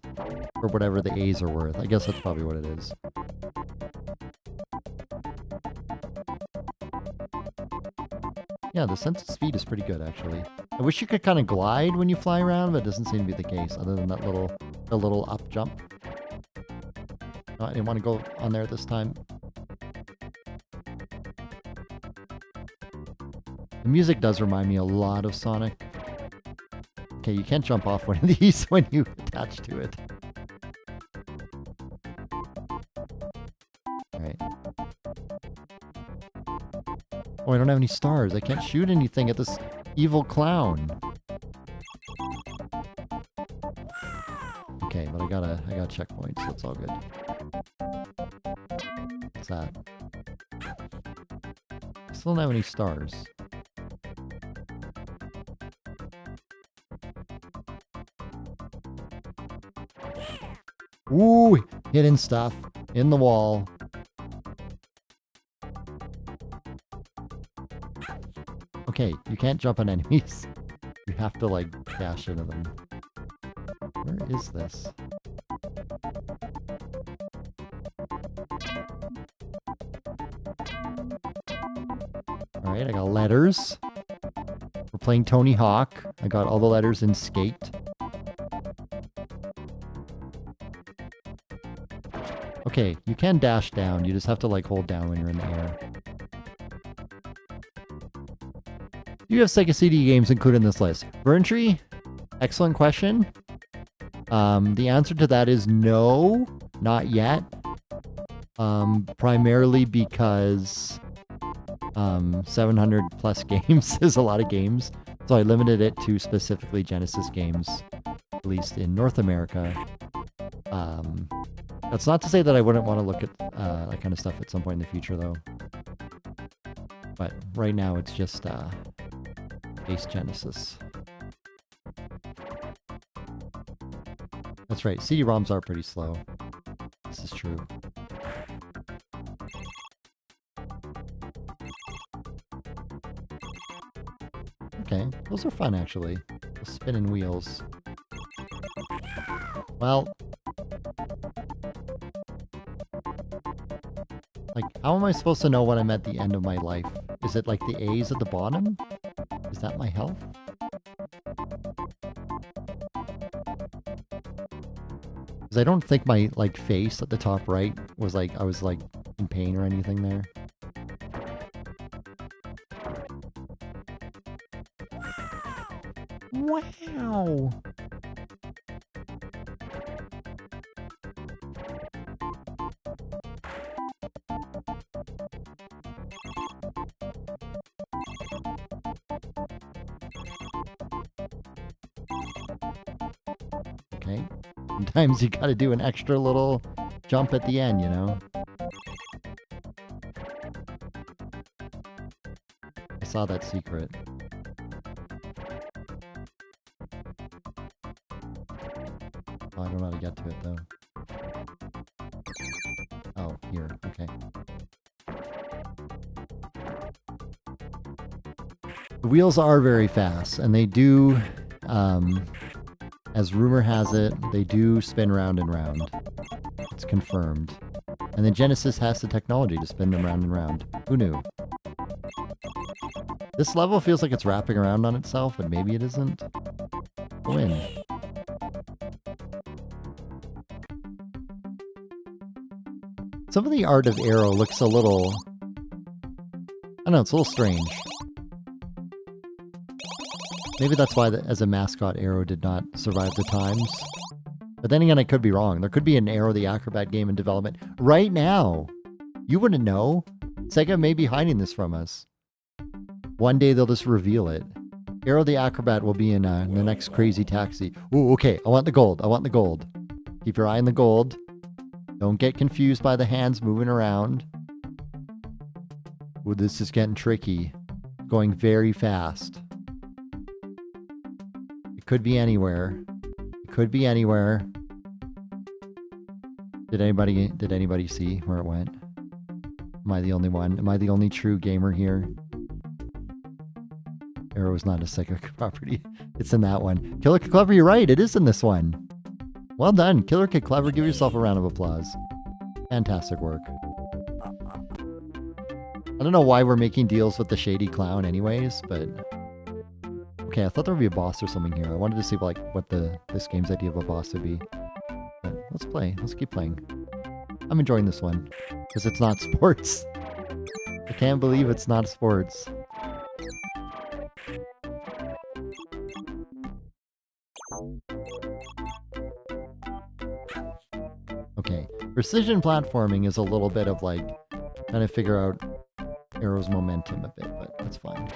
Or whatever the A's are worth. I guess that's probably what it is. Yeah, the sense of speed is pretty good, actually. I wish you could kind of glide when you fly around, but it doesn't seem to be the case, other than that the little up jump. No, I didn't want to go on there this time. The music does remind me a lot of Sonic. Okay, you can't jump off one of these when you attach to it. Alright. Oh, I don't have any stars. I can't shoot anything at this evil clown. Okay, but I got checkpoints, so it's all good. What's that? I still don't have any stars. Ooh, hidden stuff in the wall. Okay, you can't jump on enemies. You have to, like, dash into them. Where is this? Alright, I got letters. We're playing Tony Hawk. I got all the letters in Skate. Okay, you can dash down. You just have to like hold down when you're in the air. Do you have Sega CD games included in this list? Verntree? Excellent question. The answer to that is no, not yet. Primarily because 700 plus games is a lot of games. So I limited it to specifically Genesis games, at least in North America. That's not to say that I wouldn't want to look at that kind of stuff at some point in the future, though. But right now, it's just base Genesis. That's right. CD-ROMs are pretty slow. This is true. Okay, those are fun, actually. The spinning wheels. Well, like, how am I supposed to know when I'm at the end of my life? Is it like the A's at the bottom? Is that my health? Because I don't think my, like, face at the top right was like, I was, like, in pain or anything there. Wow! Okay. Sometimes you gotta do an extra little jump at the end, you know? I saw that secret. Oh, I don't know how to get to it, though. Oh, here. Okay. The wheels are very fast, and they do, as rumor has it, they do spin round and round. It's confirmed. And the Genesis has the technology to spin them round and round. Who knew? This level feels like it's wrapping around on itself, but maybe it isn't. Win. Some of the art of Aero looks a little... I don't know, it's a little strange. Maybe that's why, as a mascot, Aero did not survive the times. But then again, I could be wrong. There could be an Aero the Acrobat game in development right now. You wouldn't know. Sega may be hiding this from us. One day they'll just reveal it. Aero the Acrobat will be in the next Crazy Taxi. Ooh, okay. I want the gold. I want the gold. Keep your eye on the gold. Don't get confused by the hands moving around. Ooh, this is getting tricky. Going very fast. It could be anywhere. It could be anywhere. Did anybody see where it went? Am I the only one? Am I the only true gamer here? Aero is not a Sega property. It's in that one. Killer Kid Clever, you're right. It is in this one. Well done. Killer Kid Clever, give yourself a round of applause. Fantastic work. I don't know why we're making deals with the Shady Clown anyways, but... Okay, I thought there would be a boss or something here. I wanted to see like what this game's idea of a boss would be. But let's play. Let's keep playing. I'm enjoying this one. Because it's not sports. I can't believe it's not sports. Okay. Precision platforming is a little bit of like trying to figure out Aero's momentum a bit, but that's fine.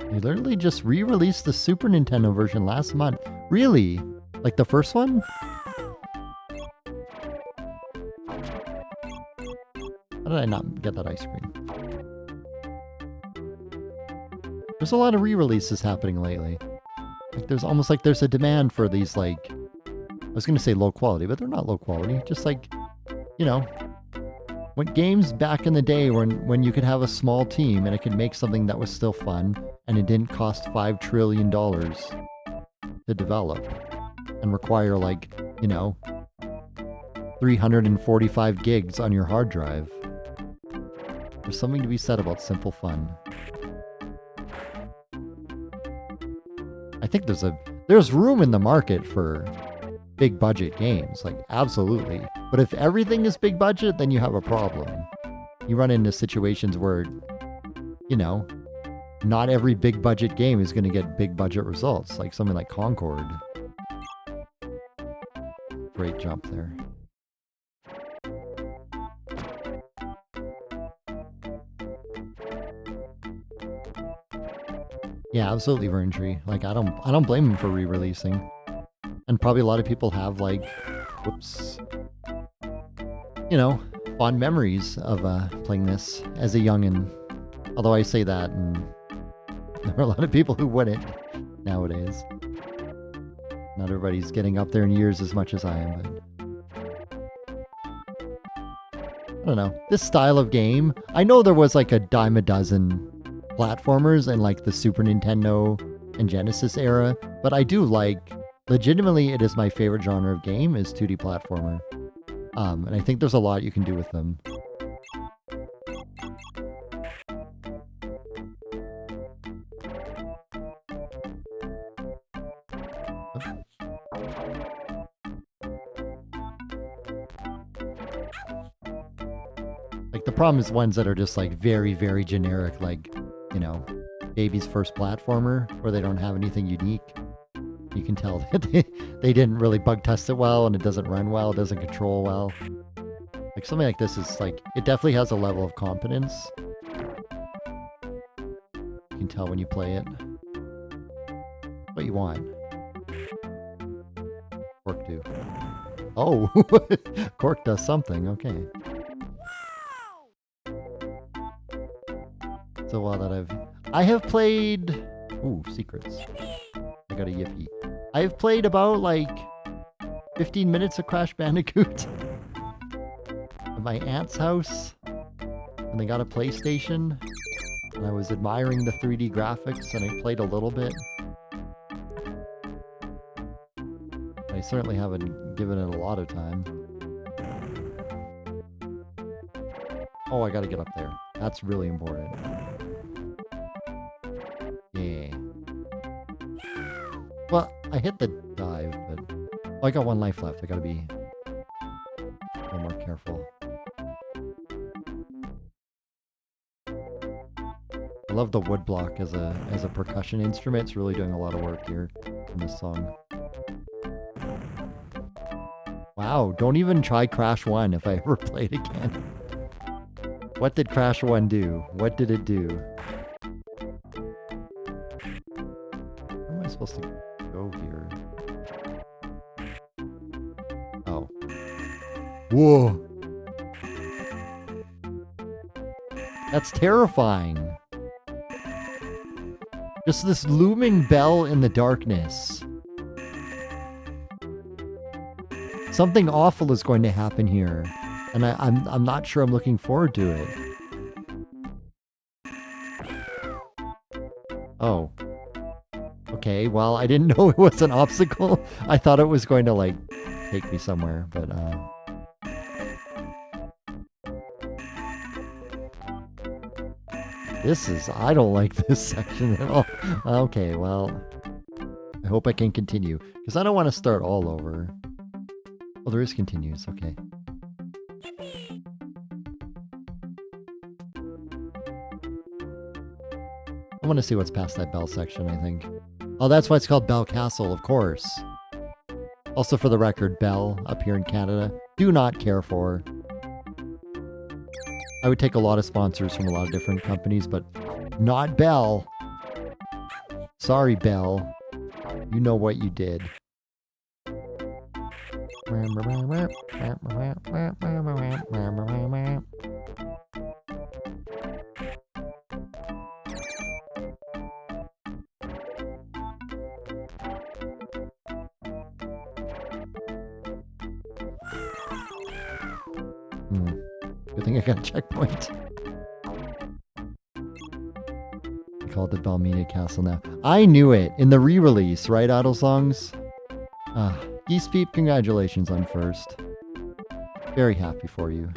They literally just re-released the Super Nintendo version last month. Really? Like the first one? How did I not get that ice cream? There's a lot of re-releases happening lately. Like there's almost like there's a demand for these like... I was going to say low quality, but they're not low quality. Just like, you know... When games back in the day when you could have a small team and it could make something that was still fun and it didn't cost $5 trillion to develop and require like, you know, 345 gigs on your hard drive. There's something to be said about simple fun. I think there's room in the market for big budget games, like absolutely. But if everything is big budget, then you have a problem. You run into situations where, you know, not every big budget game is going to get big budget results, like something like Concord. Great jump there. Yeah, absolutely, Verntree. Like I don't blame him for re-releasing. And probably a lot of people have like, whoops, you know, fond memories of playing this as a youngin'. Although I say that, and there are a lot of people who wouldn't nowadays. Not everybody's getting up there in years as much as I am, but I don't know. This style of game, I know there was like a dime a dozen platformers in like the Super Nintendo and Genesis era, but I do like, legitimately, it is my favorite genre of game is 2D platformer. And I think there's a lot you can do with them. Like the problem is ones that are just like very, very generic, like, you know, baby's first platformer where they don't have anything unique. You can tell that they didn't really bug test it well, and it doesn't run well, it doesn't control well. Like something like this is like, it definitely has a level of competence. You can tell when you play it. What you want. Cork do. Oh, Cork does something, okay. So while that I have played, ooh, secrets. I got a yippee. I've played about like 15 minutes of Crash Bandicoot at my aunt's house, and they got a PlayStation, and I was admiring the 3D graphics, and I played a little bit. I certainly haven't given it a lot of time. Oh, I gotta get up there. That's really important. Yeah. Well, I hit the dive, but oh, I got one life left. I gotta be a little more careful. I love the woodblock as a percussion instrument. It's really doing a lot of work here in this song. Wow, don't even try Crash 1 if I ever play it again. What did Crash 1 do? What did it do? Where am I supposed to go here? Oh. Whoa. That's terrifying. Just this looming bell in the darkness. Something awful is going to happen here, and I'm not sure I'm looking forward to it. Oh. Okay, well, I didn't know it was an obstacle. I thought it was going to, like, take me somewhere, but, I don't like this section at all. Okay, well, I hope I can continue, because I don't want to start all over. Oh, there is continues, okay. I want to see what's past that bell section, I think. Oh, that's why it's called Bell Castle, of course. Also, for the record, Bell, up here in Canada, do not care for. I would take a lot of sponsors from a lot of different companies, but not Bell. Sorry, Bell. You know what you did. Good thing I got a checkpoint. I called it Balmina Castle now. I knew it in the re-release, right, Idle Songs? Geese Peep, congratulations on first. Very happy for you.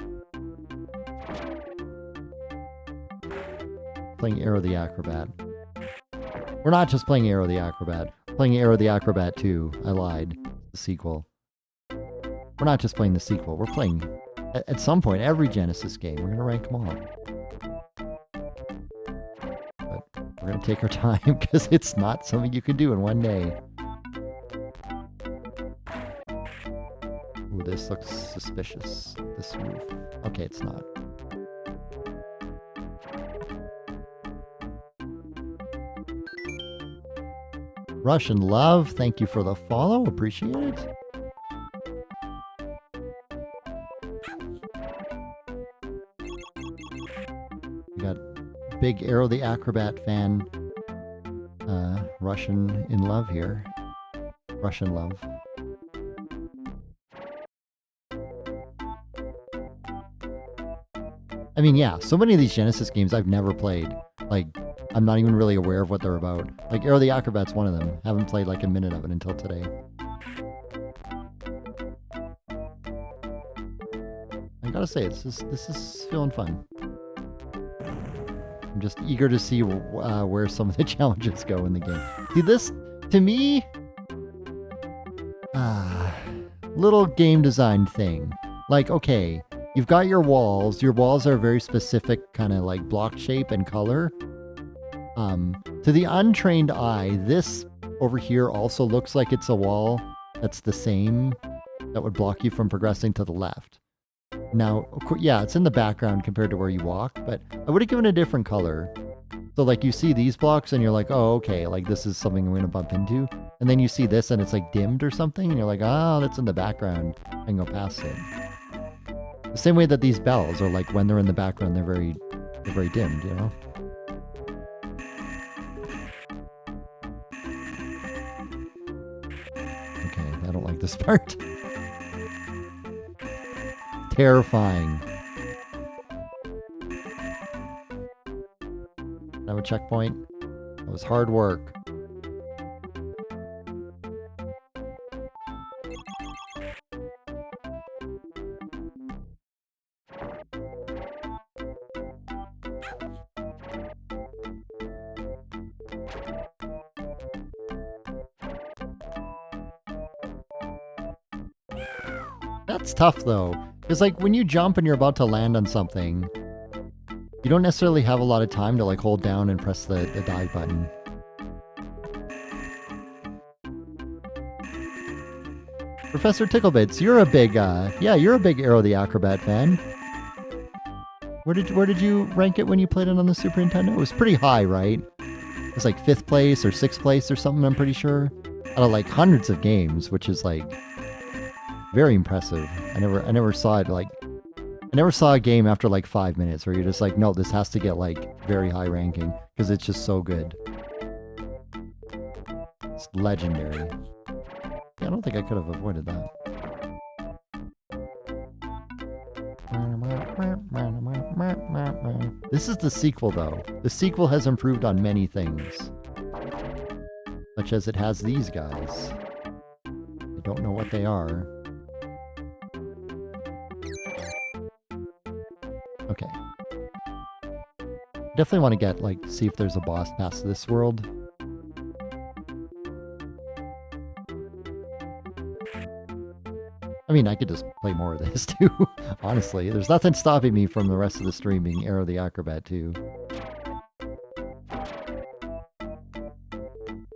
playing Aero the Acrobat. We're not just playing Aero the Acrobat. We're playing Aero the Acrobat 2. I lied. The sequel. We're not just playing the sequel. We're playing, at some point, every Genesis game. We're going to rank them all. But we're going to take our time because it's not something you can do in one day. Ooh, this looks suspicious. This roof. Okay, it's not. Russian Love, thank you for the follow. Appreciate it. We got big Aero the Acrobat fan, Russian in love here. Russian Love. I mean, yeah, so many of these Genesis games I've never played. Like, I'm not even really aware of what they're about. Like, Aero the Acrobat's one of them. Haven't played like a minute of it until today. I gotta say, this is feeling fun. I'm just eager to see where some of the challenges go in the game. See, this, to me, little game design thing. Like, okay, you've got your walls. Your walls are a very specific kind of like block shape and color. To the untrained eye, this over here also looks like it's a wall that's the same, that would block you from progressing to the left. Now, yeah, it's in the background compared to where you walk, but I would have given a different color. So like you see these blocks and you're like, oh, okay, like this is something we're going to bump into. And then you see this and it's like dimmed or something and you're like, oh, that's in the background. I can go past it. The same way that these bells are like when they're in the background, they're very dimmed, you know? Okay, I don't like this part. Terrifying. Have a checkpoint. That was hard work. That's tough though, because like when you jump and you're about to land on something, you don't necessarily have a lot of time to like hold down and press the dive button. Professor Ticklebits, you're a big you're a big Aero the Acrobat fan. Where did you rank it when you played it on the Super Nintendo? It was pretty high, right? It was like 5th place or 6th place or something, I'm pretty sure. Out of like hundreds of games, which is like very impressive. I never saw it like, I never saw a game after like 5 minutes where you're just like, no, this has to get like very high ranking because it's just so good. It's legendary. Yeah, I don't think I could have avoided that. This is the sequel though. The sequel has improved on many things. Such as it has these guys. I don't know what they are. Okay. Definitely want to get, like, see if there's a boss past this world. I mean, I could just play more of this too, honestly. There's nothing stopping me from the rest of the stream being Aero the Acrobat too.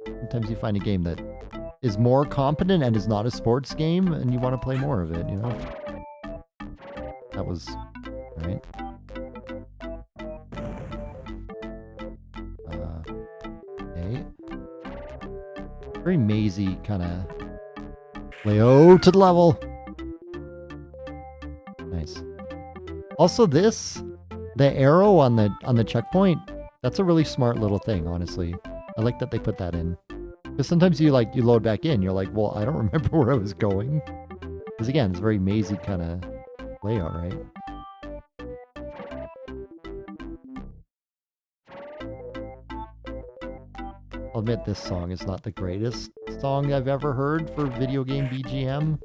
Sometimes you find a game that is more competent and is not a sports game and you want to play more of it, you know? That was... right? Okay. Very mazy kind of layout to the level. Nice. Also this, the arrow on the checkpoint, that's a really smart little thing, honestly. I like that they put that in. Because sometimes you load back in, you're like, well, I don't remember where I was going. Because again, it's a very mazy kind of layout, right? I'll admit this song is not the greatest song I've ever heard for video game BGM.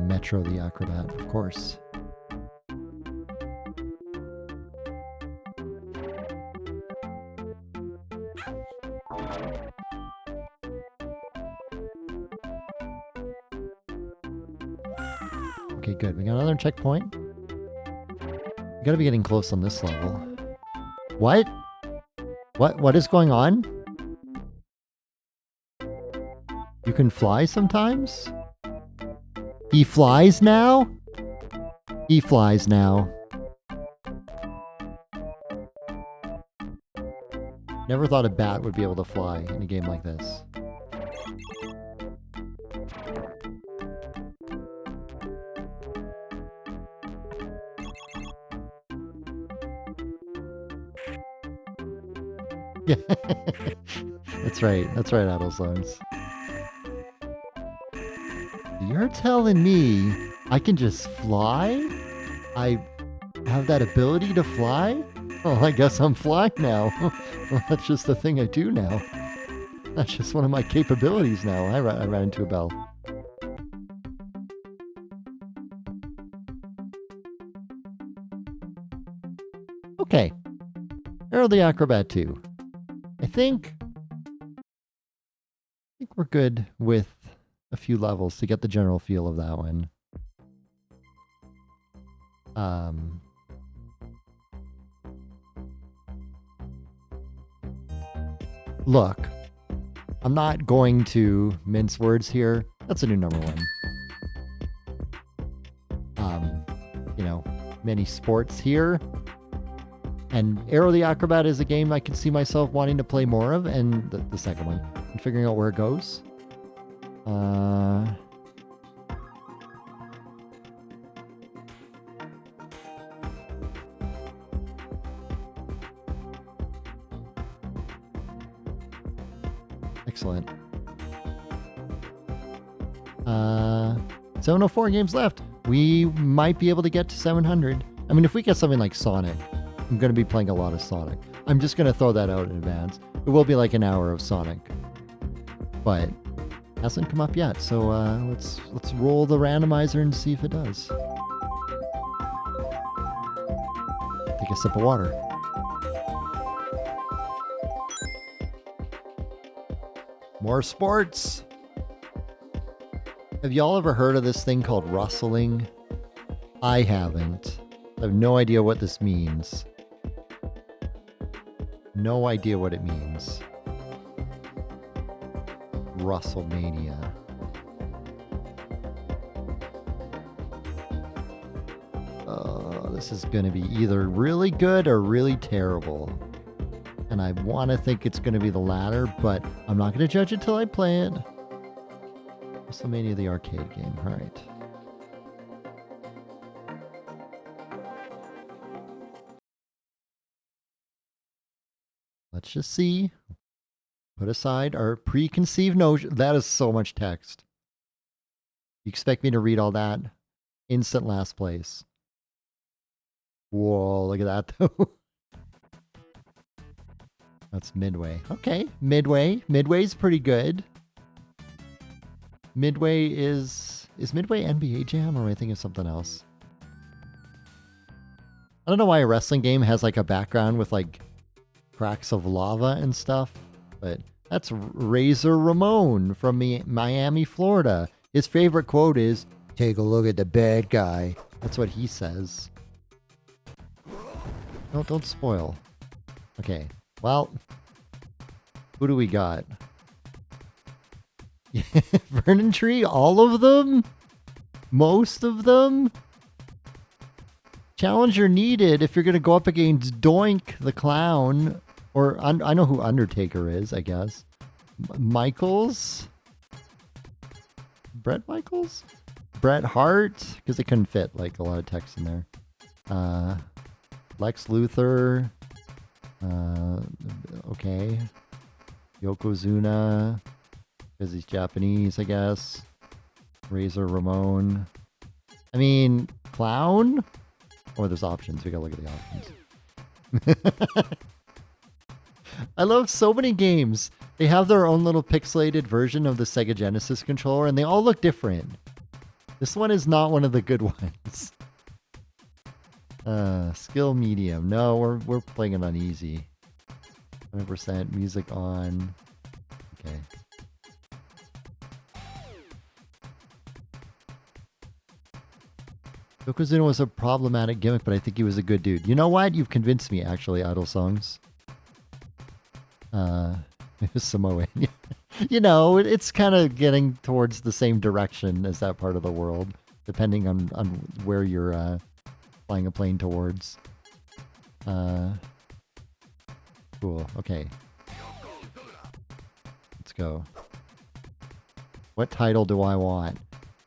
Metro the Acrobat, of course. Okay, good. We got another checkpoint. We gotta be getting close on this level. What? What is going on? You can fly sometimes? He flies now? He flies now. Never thought a bat would be able to fly in a game like this. Yeah, that's right, Addlesongs. You're telling me I can just fly? I have that ability to fly? Well, I guess I'm flying now. Well, that's just the thing I do now. That's just one of my capabilities now. I ran into a bell. Okay. Aero the Acrobat 2. I think we're good with a few levels to get the general feel of that one. Look, I'm not going to mince words here. That's a new number one. You know, many sports here. And Aero the Acrobat is a game I can see myself wanting to play more of, and the second one, and figuring out where it goes. Excellent. 704 games left. We might be able to get to 700. I mean, if we get something like Sonic, I'm going to be playing a lot of Sonic. I'm just going to throw that out in advance. It will be like an hour of Sonic. But it hasn't come up yet, so let's roll the randomizer and see if it does. Take a sip of water. More sports. Have y'all ever heard of this thing called rustling? I haven't. I have no idea what this means. No idea what it means. Wrestlemania. This is going to be either really good or really terrible. And I want to think it's going to be the latter, but I'm not going to judge it till I play it. WrestleMania, the arcade game. All right. Let's just see. Put aside our preconceived notion. That is so much text. You expect me to read all that? Instant last place. Whoa, look at that though. That's Midway. Okay, Midway. Midway's pretty good. Midway is Midway NBA Jam, or am I thinking of something else? I don't know why a wrestling game has like a background with like cracks of lava and stuff, but that's Razor Ramon from Miami, Florida. His favorite quote is, "Take a look at the bad guy." That's what he says. No, don't spoil. Okay, well, who do we got? Vernon Tree, all of them? Most of them? Challenger needed if you're going to go up against Doink the Clown. Or, I know who Undertaker is, I guess. Michaels? Bret Michaels? Bret Hart? Because it couldn't fit, like, a lot of text in there. Lex Luthor. Okay. Yokozuna. Because he's Japanese, I guess. Razor Ramon. I mean, Clown? Oh, there's options. We gotta look at the options. I love so many games. They have their own little pixelated version of the SEGA Genesis controller, and they all look different. This one is not one of the good ones. Skill medium. No, we're playing it on easy. 100% music on. Okay. Yokozuna was a problematic gimmick, but I think he was a good dude. You know what? You've convinced me, actually, Idol Songs. Samoan. You know, it's kind of getting towards the same direction as that part of the world, depending on where you're flying a plane towards. Cool. Okay. Let's go. What title do I want?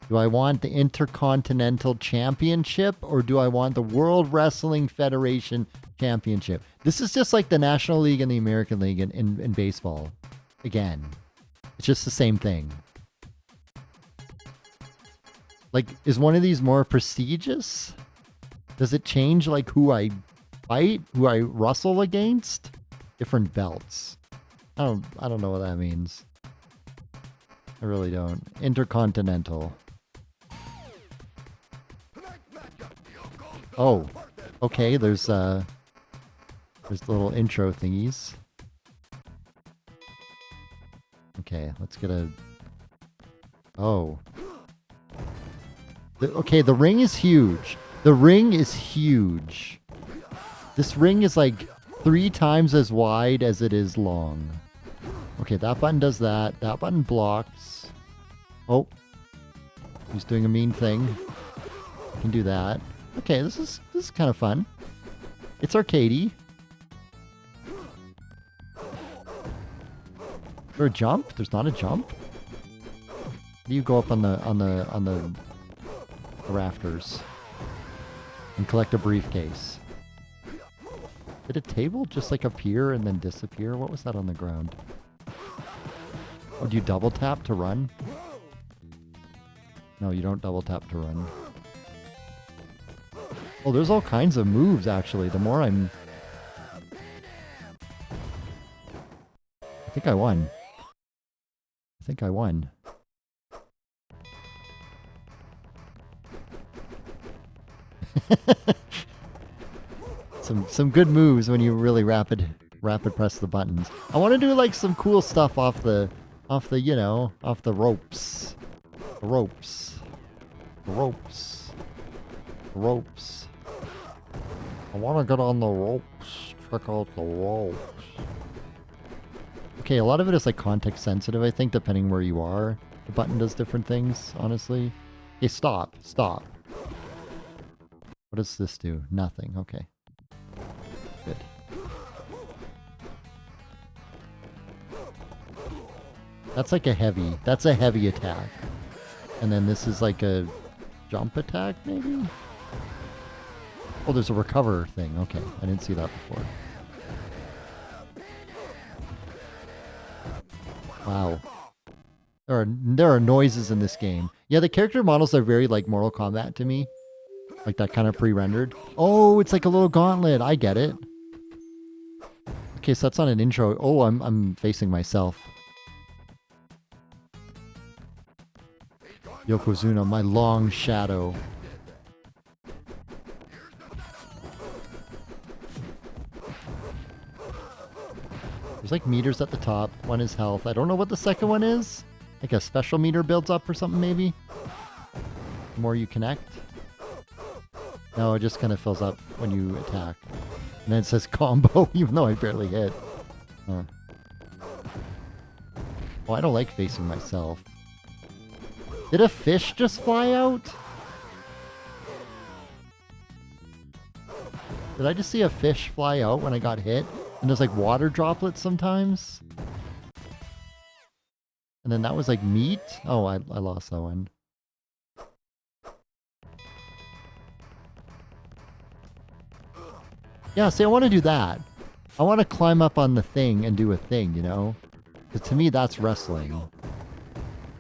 Do I want the Intercontinental Championship or do I want the World Wrestling Federation Championship? This is just like the National League and the American League in baseball. Again, it's just the same thing. Like, is one of these more prestigious? Does it change like who I fight, who I wrestle against? Different belts. I don't know what that means. I really don't. Intercontinental. Oh, okay. There's little intro thingies. Okay, let's get a. Oh. Okay, the ring is huge. The ring is huge. This ring is like 3 times as wide as it is long. Okay, that button does that. That button blocks. Oh. He's doing a mean thing. Can do that. Okay, this is kind of fun. It's arcadey. Is there a jump? There's not a jump. How do you go up on the rafters and collect a briefcase? Did a table just like appear and then disappear? What was that on the ground? Oh, do you double tap to run? No, you don't double tap to run. Oh, there's all kinds of moves, actually. The more I'm... I think I won. I think I won. Some good moves when you really rapid press the buttons. I want to do like some cool stuff off the you know, off the ropes. The ropes. The ropes. The ropes. I want to get on the ropes. Check out the ropes. Okay, a lot of it is like context sensitive, I think, depending where you are. The button does different things, honestly. Okay, stop. Stop. What does this do? Nothing. Okay. Good. That's like a heavy. That's a heavy attack. And then this is like a jump attack, maybe? Oh, there's a recover thing. Okay, I didn't see that before. Wow. There are noises in this game. Yeah, the character models are very like Mortal Kombat to me. Like that kind of pre-rendered. Oh, it's like a little gauntlet. I get it. Okay, so that's not an intro. Oh, I'm facing myself. Yokozuna, my long shadow. There's like meters at the top. One is health. I don't know what the second one is. Like a special meter builds up or something maybe. The more you connect. No, it just kind of fills up when you attack. And then it says combo, even though I barely hit. Huh. Oh, I don't like facing myself. Did a fish just fly out? Did I just see a fish fly out when I got hit? And there's like water droplets sometimes? And then that was like meat? Oh, I lost that one. Yeah, see, I want to do that. I want to climb up on the thing and do a thing, you know? Because to me, that's wrestling.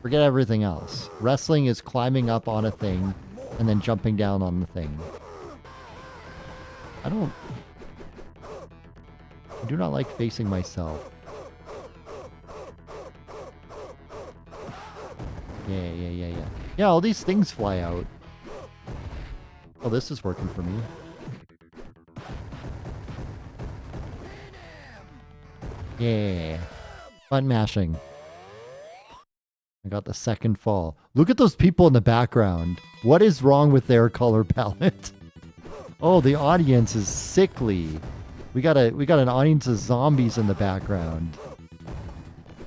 Forget everything else. Wrestling is climbing up on a thing and then jumping down on the thing. I do not like facing myself. Yeah. Yeah, all these things fly out. Oh, this is working for me. Yeah. Button mashing. I got the second fall. Look at those people in the background. What is wrong with their color palette? Oh, the audience is sickly. We got an audience of zombies in the background.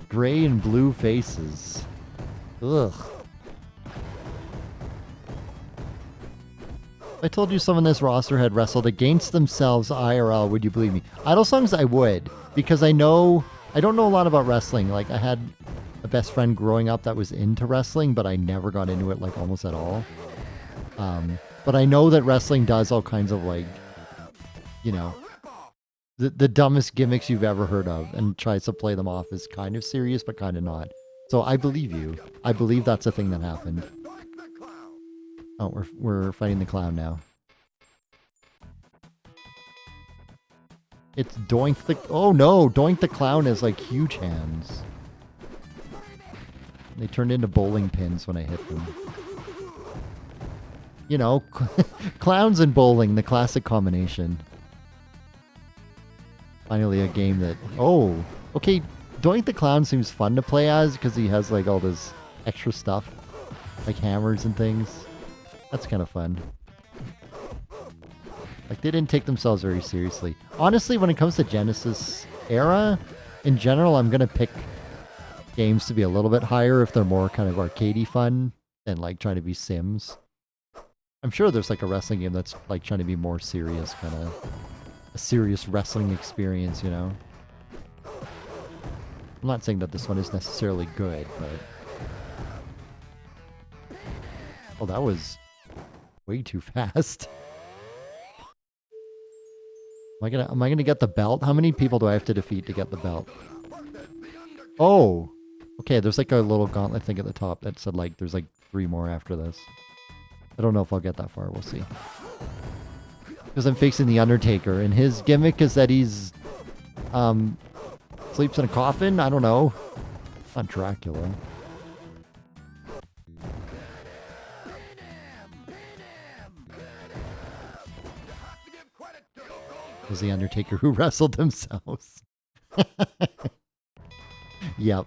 Gray and blue faces. Ugh. If I told you someone in this roster had wrestled against themselves IRL, would you believe me? Idol Songs, I would, because I don't know a lot about wrestling. Like, I had a best friend growing up that was into wrestling, but I never got into it, like, almost at all. But I know that wrestling does all kinds of, like, you know, the dumbest gimmicks you've ever heard of, and tries to play them off as kind of serious, but kind of not. So I believe you. I believe that's a thing that happened. Oh, we're fighting the clown now. It's Doink the... Oh no! Doink the Clown has, like, huge hands. They turned into bowling pins when I hit them. You know, clowns and bowling, the classic combination. Finally a game that... Oh! Okay, Doink the Clown seems fun to play as, because he has, like, all this extra stuff. Like hammers and things. That's kind of fun. Like, they didn't take themselves very seriously. Honestly, when it comes to Genesis era, in general, I'm going to pick games to be a little bit higher if they're more kind of arcadey fun than, like, trying to be Sims. I'm sure there's, like, a wrestling game that's, like, trying to be more serious, kind of a serious wrestling experience, you know? I'm not saying that this one is necessarily good, but... Oh, that was way too fast. Am I gonna get the belt? How many people do I have to defeat to get the belt? Oh! Okay, there's like a little gauntlet thing at the top that said, like, there's like 3 more after this. I don't know if I'll get that far, we'll see. Because I'm facing the Undertaker, and his gimmick is that he's, sleeps in a coffin? I don't know. Not Dracula. It was the Undertaker who wrestled themselves. Yep.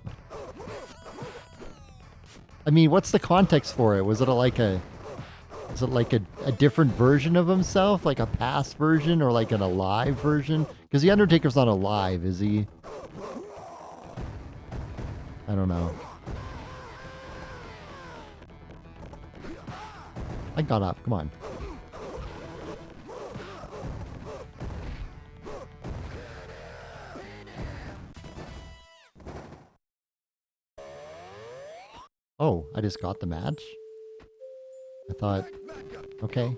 I mean, what's the context for it? Was it is it like a different version of himself? Like a past version or like an alive version? Because the Undertaker's not alive, is he? I don't know. I got up. Come on. Oh, I just got the match? I thought, okay.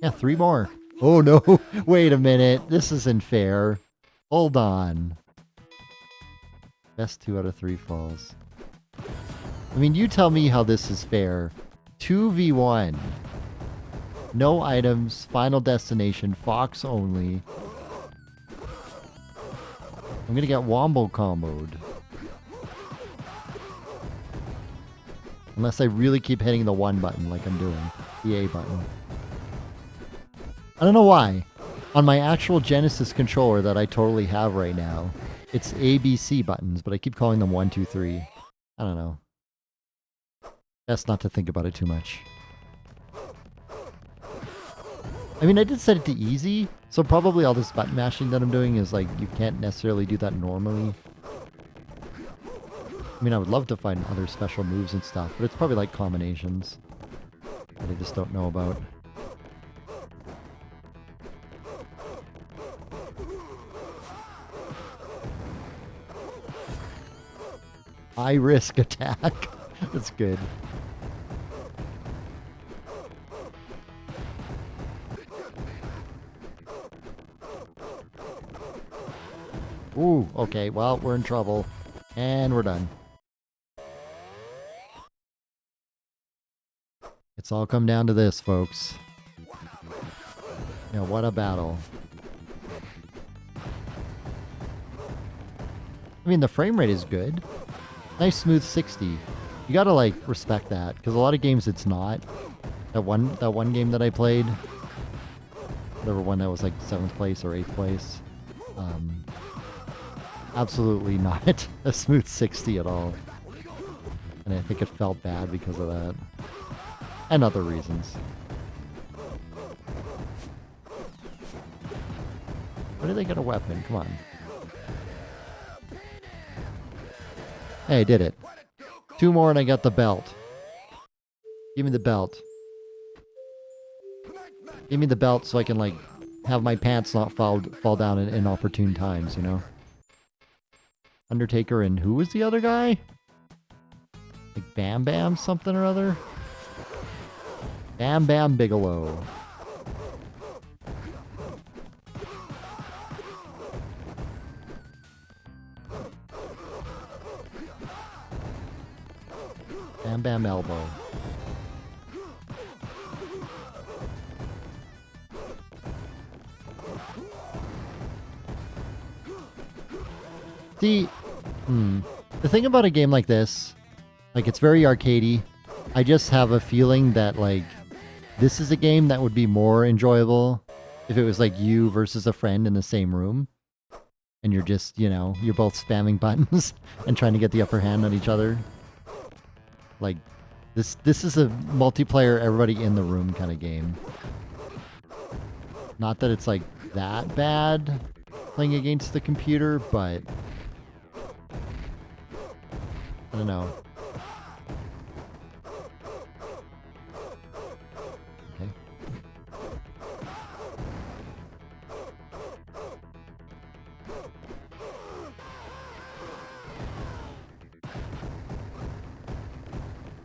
Yeah, 3 more. Oh no, wait a minute. This isn't fair. Hold on. Best 2 out of 3 falls. I mean, you tell me how this is fair. 2v1. No items, final destination, Fox only. I'm gonna get wombo comboed. Unless I really keep hitting the 1 button like I'm doing. The A button. I don't know why. On my actual Genesis controller that I totally have right now, it's A, B, C buttons, but I keep calling them 1, 2, 3. I don't know. Best not to think about it too much. I mean, I did set it to easy, so probably all this button mashing that I'm doing is like, you can't necessarily do that normally. I mean, I would love to find other special moves and stuff, but it's probably like combinations that I just don't know about. High risk attack. That's good. Ooh, okay, well, we're in trouble. And we're done. It's all come down to this, folks. Yeah, what a battle. I mean, the frame rate is good. Nice smooth 60. You gotta like respect that, because a lot of games it's not. That one game that I played, whatever one that was like 7th place or 8th place, absolutely not a smooth 60 at all. And I think it felt bad because of that. And other reasons. Where do they get a weapon? Come on. Hey, I did it. 2 more and I got the belt. Give me the belt. Give me the belt so I can, like, have my pants not fall down in inopportune times, you know? Undertaker and who was the other guy? Like Bam Bam something or other? Bam Bam Bigelow. Bam Bam Elbow. See, the thing about a game like this, like, it's very arcadey. I just have a feeling that, like, this is a game that would be more enjoyable if it was like you versus a friend in the same room. And you're just, you know, you're both spamming buttons and trying to get the upper hand on each other. Like, this is a multiplayer, everybody in the room kind of game. Not that it's like that bad playing against the computer, but I don't know. Okay.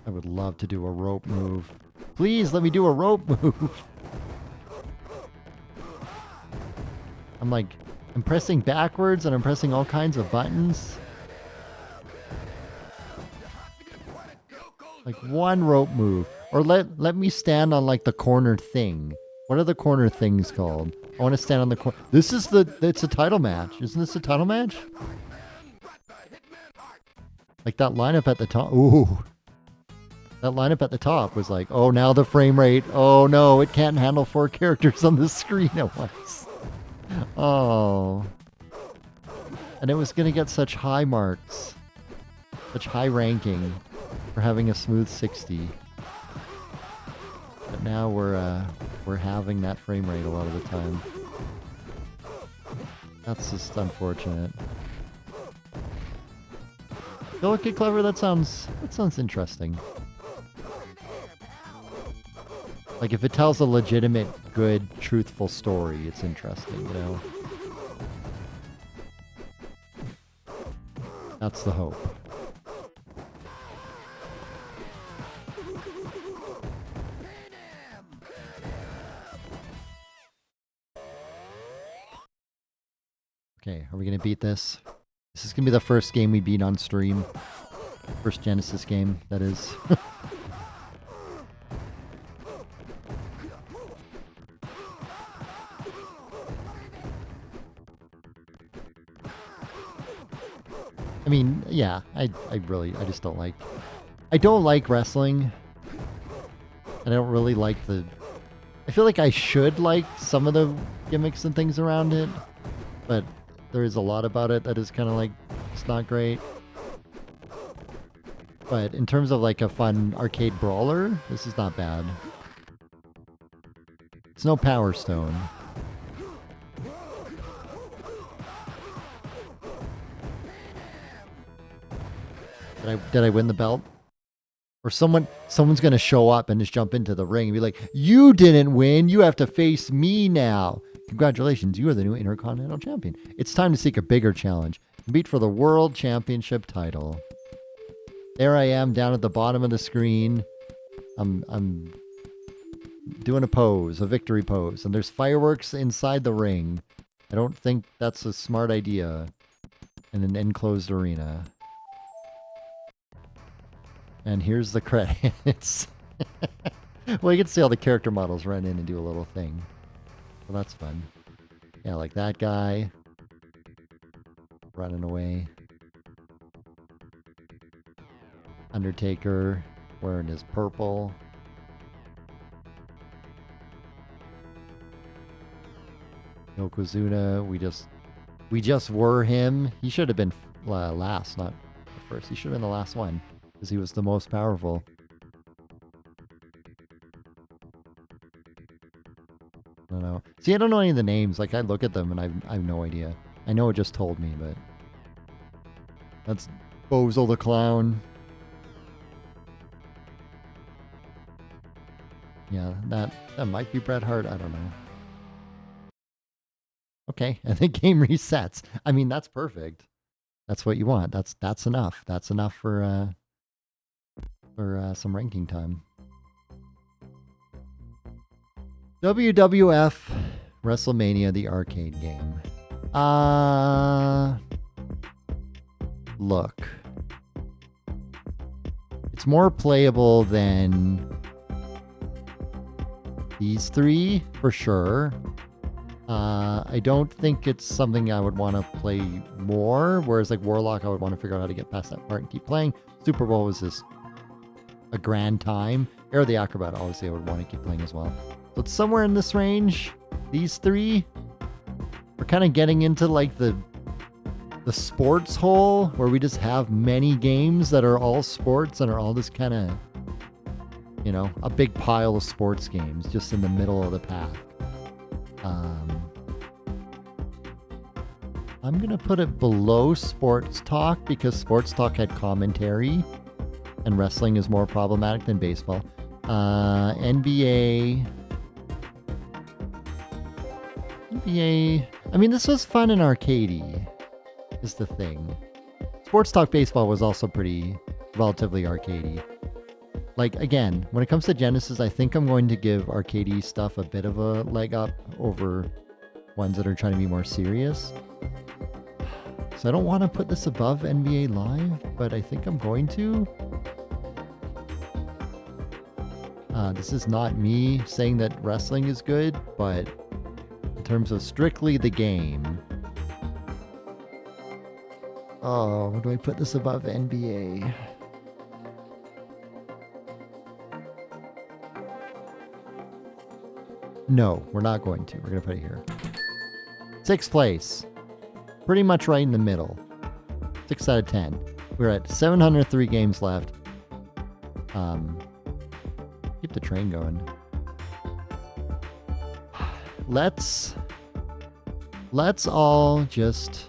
I would love to do a rope move. Please let me do a rope move. I'm pressing backwards and I'm pressing all kinds of buttons. Like one rope move. Or let me stand on like the corner thing. What are the corner things called? I want to stand on the corner. It's a title match. Isn't this a title match? Like that lineup at the top. Ooh. That lineup at the top was like, oh, now the frame rate. Oh no, it can't handle 4 characters on the screen at once. Oh. And it was going to get such high marks. Such high ranking for having a smooth 60. But now we're having that frame rate a lot of the time. That's just unfortunate. Go look at Clever, that sounds interesting. Like, if it tells a legitimate, good, truthful story, it's interesting, you know? That's the hope. Okay, are we gonna beat this? This is gonna be the first game we beat on stream. First Genesis game, that is. I mean, yeah, I just don't like... I don't like wrestling. And I don't really like the... I feel like I should like some of the gimmicks and things around it. But there is a lot about it that is kind of like, it's not great. But in terms of like a fun arcade brawler, this is not bad. It's no Power Stone. Did I win the belt? Or someone's gonna show up and just jump into the ring and be like, "You didn't win. You have to face me now. Congratulations, you are the new Intercontinental Champion. It's time to seek a bigger challenge. Compete for the World Championship title." There I am down at the bottom of the screen. I'm doing a pose, a victory pose, and there's fireworks inside the ring. I don't think that's a smart idea in an enclosed arena. And here's the credits. Well, you can see all the character models run in and do a little thing. Well, that's fun. Yeah, like that guy. Running away. Undertaker wearing his purple. Yokozuna, we just were him. He should have been last, not first. He should have been the last one because he was the most powerful. I don't know. See, I don't know any of the names. Like, I look at them and I have no idea. I know it just told me, but that's Bozo the Clown. Yeah, that might be Bret Hart. I don't know. Okay, and the game resets. I mean, that's perfect. That's what you want. That's enough. That's enough for some ranking time. WWF WrestleMania, the arcade game. Look. It's more playable than these three, for sure. I don't think it's something I would want to play more, whereas like Warlock, I would want to figure out how to get past that part and keep playing. Super Bowl was just a grand time. Aero the Acrobat, obviously, I would want to keep playing as well. So it's somewhere in this range. These three, we're kind of getting into like the sports hole where we just have many games that are all sports and are all just kind of, you know, a big pile of sports games just in the middle of the pack. I'm going to put it below Sports Talk because Sports Talk had commentary and wrestling is more problematic than baseball. NBA, I mean, this was fun and arcadey is the thing. Sports Talk Baseball was also pretty relatively arcadey. Like, again, when it comes to Genesis, I think I'm going to give arcadey stuff a bit of a leg up over ones that are trying to be more serious. So I don't want to put this above NBA Live, but I think I'm going to. This is not me saying that wrestling is good, but in terms of strictly the game. Oh, do I put this above NBA? No, we're not going to. We're going to put it here. 6th place. Pretty much right in the middle. 6 out of 10. We're at 703 games left. Keep the train going. Let's all just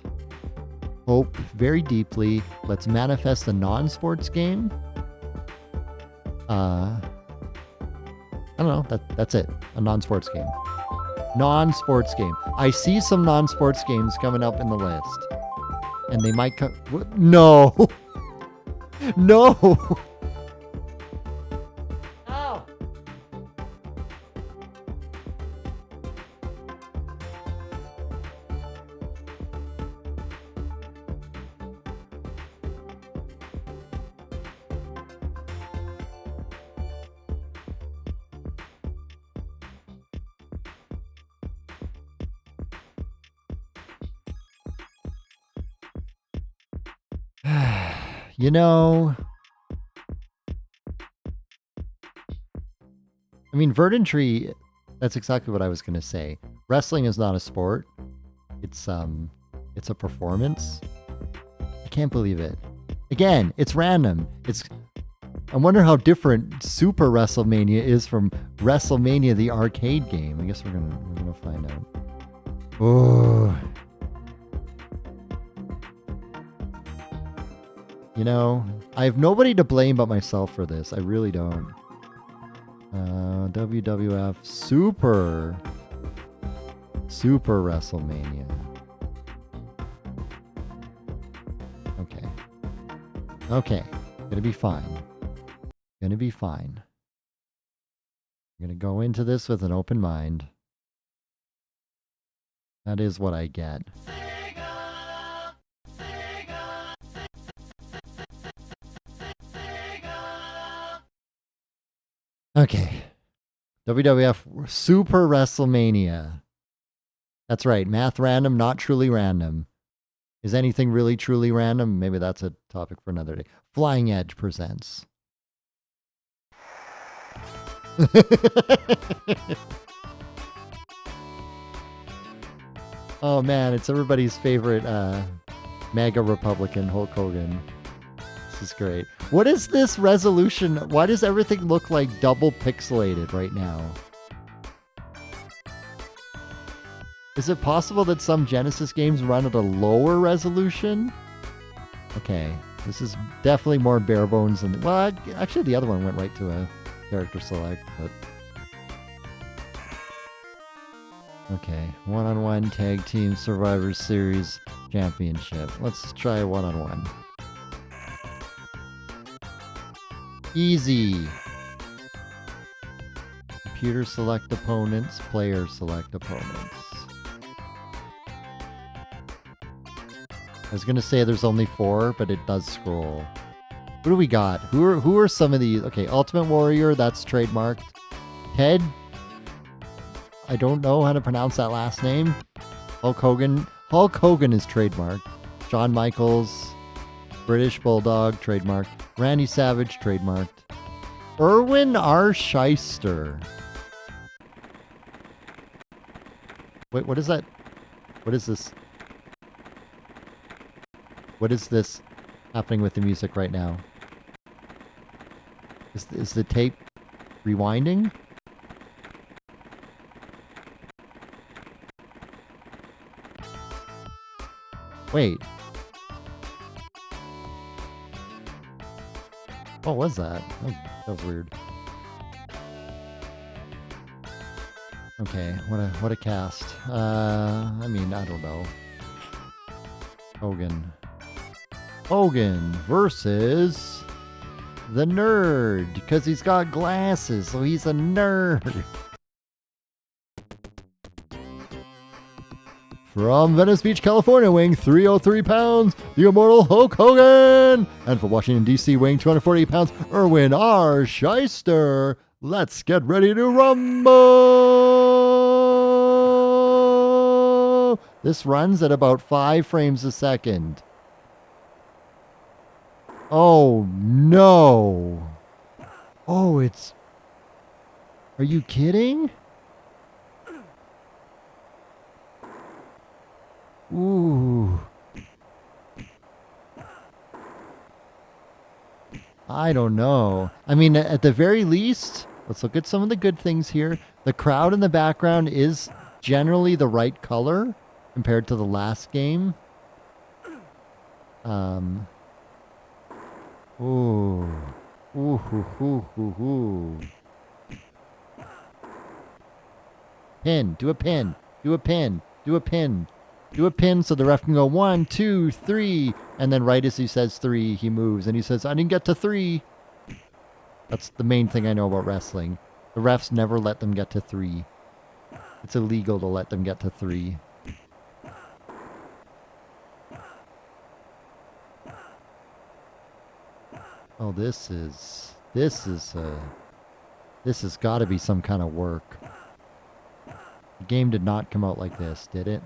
hope very deeply. Let's manifest a non-sports game. I don't know. That's it. A non-sports game. Non-sports game. I see some non-sports games coming up in the list. And they might come... No! No! Ow! You know, I mean, Verdant Tree, that's exactly what I was going to say. Wrestling is not a sport. It's a performance. I can't believe it. Again, it's random. I wonder how different Super Wrestlemania is from WrestleMania, the arcade game. I guess we're gonna find out. Oh. You know, I have nobody to blame but myself for this. I really don't. WWF Super WrestleMania. Okay. Gonna be fine. I'm gonna go into this with an open mind. That is what I get. Okay. WWF Super WrestleMania. That's right. Math random, not truly random. Is anything really truly random? Maybe that's a topic for another day. Flying Edge presents. Oh man, it's everybody's favorite MAGA Republican, Hulk Hogan. This is great. What is this resolution? Why does everything look like double pixelated right now? Is it possible that some Genesis games run at a lower resolution? Okay, this is definitely more bare bones than... Well, actually the other one went right to a character select, but... Okay, one-on-one tag team Survivor Series championship. Let's try a one-on-one. Easy. Computer select opponents, player select opponents. I was gonna say there's only 4, but it does scroll. What do we got? Who are some of these? Okay, Ultimate Warrior, that's trademarked. Ted, I don't know how to pronounce that last name. Hulk Hogan. Hulk Hogan is trademarked. Shawn Michaels, British Bulldog, trademarked. Randy Savage, trademarked. Erwin R. Shyster. Wait, what is that? What is this? What is this happening with the music right now? Is the tape rewinding? Wait. What was that? That was weird. Okay, what a cast. I mean, I don't know. Hogan versus the nerd, because he's got glasses, so he's a nerd. From Venice Beach, California, weighing 303 pounds, the immortal Hulk Hogan. And from Washington, D.C., weighing 248 pounds, Erwin R. Shyster. Let's get ready to rumble. This runs at about 5 frames a second. Oh, no. Oh, it's... Are you kidding? Ooh. I don't know. I mean, at the very least, let's look at some of the good things here. The crowd in the background is generally the right color compared to the last game. Ooh. Ooh, hoo, hoo, hoo, hoo. Pin. Do a pin. Do a pin. Do a pin. Do a pin so the ref can go 1, 2, 3. And then right as he says 3, he moves. And he says, I didn't get to 3. That's the main thing I know about wrestling. The refs never let them get to 3. It's illegal to let them get to 3. Oh, this has got to be some kind of work. The game did not come out like this, did it?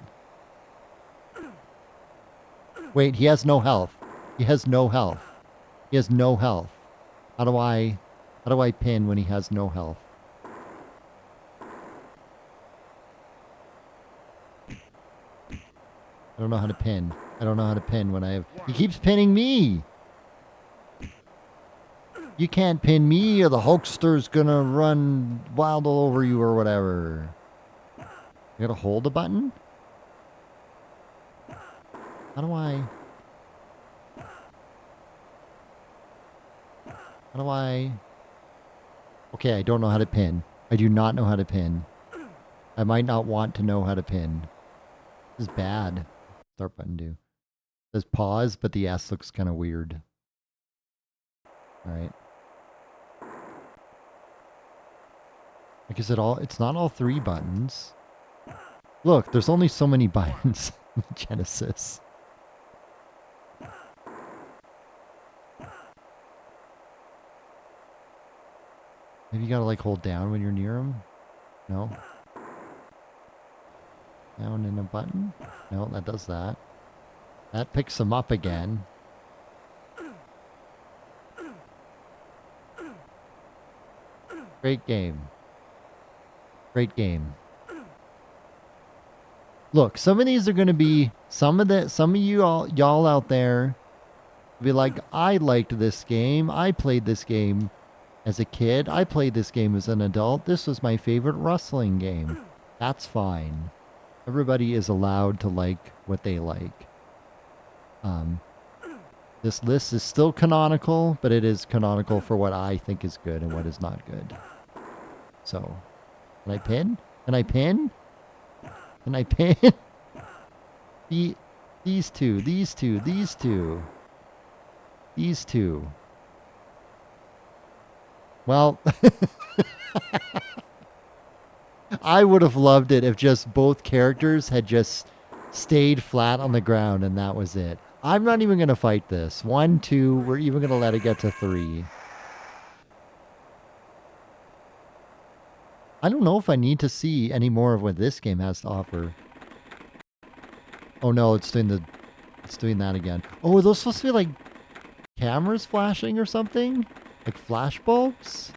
Wait, he has no health. He has no health. He has no health. How do I pin when he has no health? I don't know how to pin. I don't know how to pin when I have... He keeps pinning me! You can't pin me or the Hulkster's gonna run wild all over you or whatever. You gotta hold the button? How do I... Okay, I don't know how to pin. I do not know how to pin. I might not want to know how to pin. This is bad. Start button do. It says pause, but the S looks kind of weird. Alright. Like, is it all... It's not all 3 buttons. Look, there's only so many buttons in Genesis. Maybe you gotta, like, hold down when you're near him? No? Down in a button? No, that does that. That picks him up again. Great game. Great game. Look, some of these are going to be some of you y'all out there be like, I liked this game. I played this game as a kid. I played this game as an adult. This was my favorite wrestling game. That's fine. Everybody is allowed to like what they like. This list is still canonical, but it is canonical for what I think is good and what is not good. So, can I pin? Can I pin? Can I pin? These two. Well, I would have loved it if just both characters had just stayed flat on the ground and that was it. I'm not even going to fight this. 1, 2, we're even going to let it get to 3. I don't know if I need to see any more of what this game has to offer. Oh no, it's doing that again. Oh, are those supposed to be like cameras flashing or something? Like flash bulbs?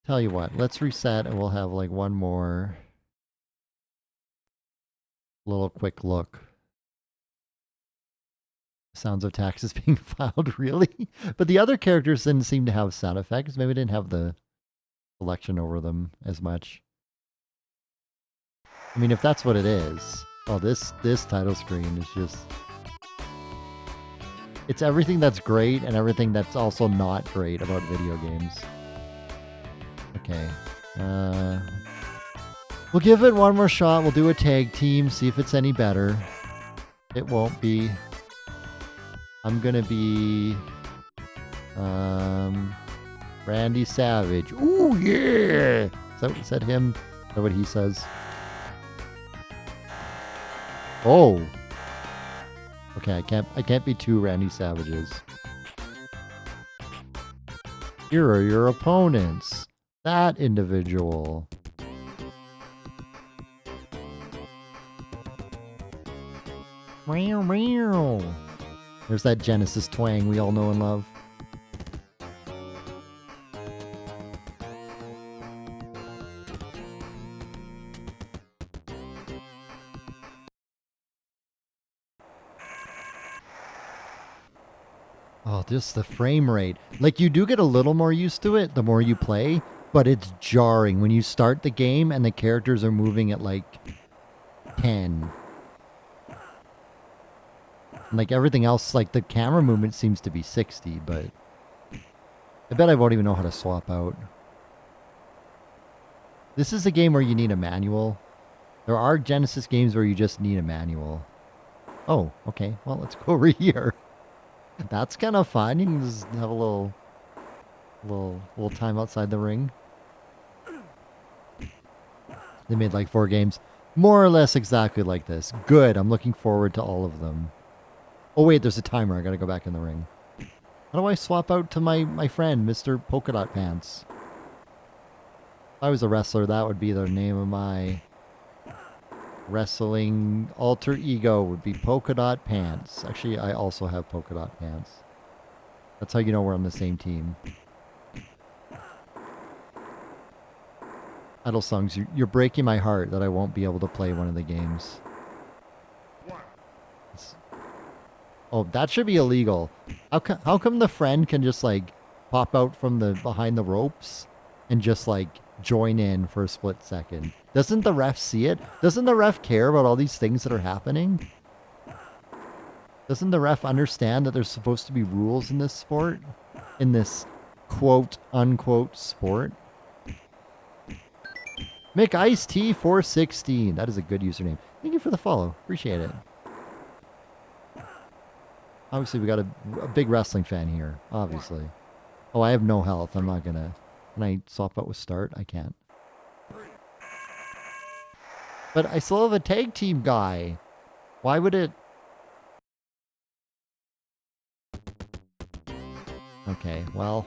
Tell you what, let's reset and we'll have like one more little quick look. Sounds of taxes being filed, really? But the other characters didn't seem to have sound effects. Maybe didn't have the selection over them as much. I mean, if that's what it is. Oh, this title screen is just... It's everything that's great and everything that's also not great about video games. Okay. We'll give it one more shot. We'll do a tag team, see if it's any better. It won't be. I'm gonna be Randy Savage. Ooh yeah! Is that him? Is that what he says? Oh. Okay, I can't be two Randy Savages. Here are your opponents. That individual. Meow meow. There's that Genesis twang we all know and love. Oh, just the frame rate. Like, you do get a little more used to it the more you play, but it's jarring when you start the game and the characters are moving at like 10. And like everything else, like the camera movement seems to be 60, but I bet I won't even know how to swap out. This is a game where you need a manual. There are Genesis games where you just need a manual. Oh, okay. Well, let's go over here. That's kind of fun. You can just have a little time outside the ring. They made like 4 games, more or less exactly like this. Good. I'm looking forward to all of them. Oh wait, there's a timer. I gotta go back in the ring. How do I swap out to my friend, Mr. Polka Dot Pants? If I was a wrestler, that would be the name of my wrestling alter ego, would be Polka Dot Pants. Actually, I also have Polka Dot Pants. That's how you know we're on the same team. Idle Songs, you're breaking my heart that I won't be able to play one of the games. Oh, that should be illegal. How come the friend can just like pop out from the behind the ropes and just like join in for a split second? Doesn't the ref see it? Doesn't the ref care about all these things that are happening? Doesn't the ref understand that there's supposed to be rules in this sport? In this quote unquote sport? McIceT416. That is a good username. Thank you for the follow. Appreciate it. Obviously, we got a big wrestling fan here. Obviously. Oh, I have no health. I'm not gonna... Can I swap out with start? I can't. But I still have a tag team guy. Why would it... Okay, well...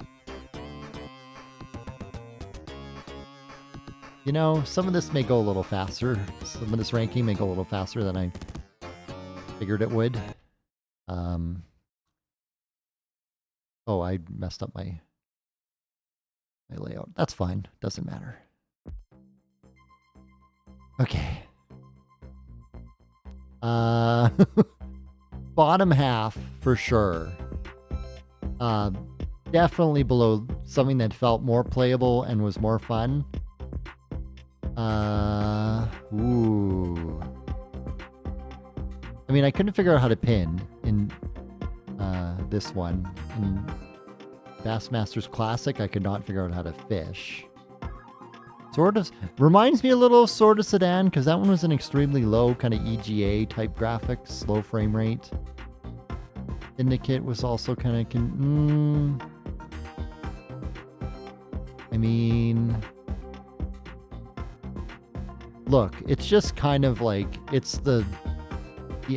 You know, some of this may go a little faster. Some of this ranking may go a little faster than I figured it would. Oh, I messed up my layout. That's fine. Doesn't matter. Okay. Bottom half for sure. Definitely below something that felt more playable and was more fun. Ooh. I mean, I couldn't figure out how to pin in this one. In Bassmasters Classic, I could not figure out how to fish. Sort of reminds me a little of Sword of Sedan, because that one was an extremely low kind of EGA type graphics, low frame rate. Syndicate was also kind of I mean, look, it's just kind of like it's the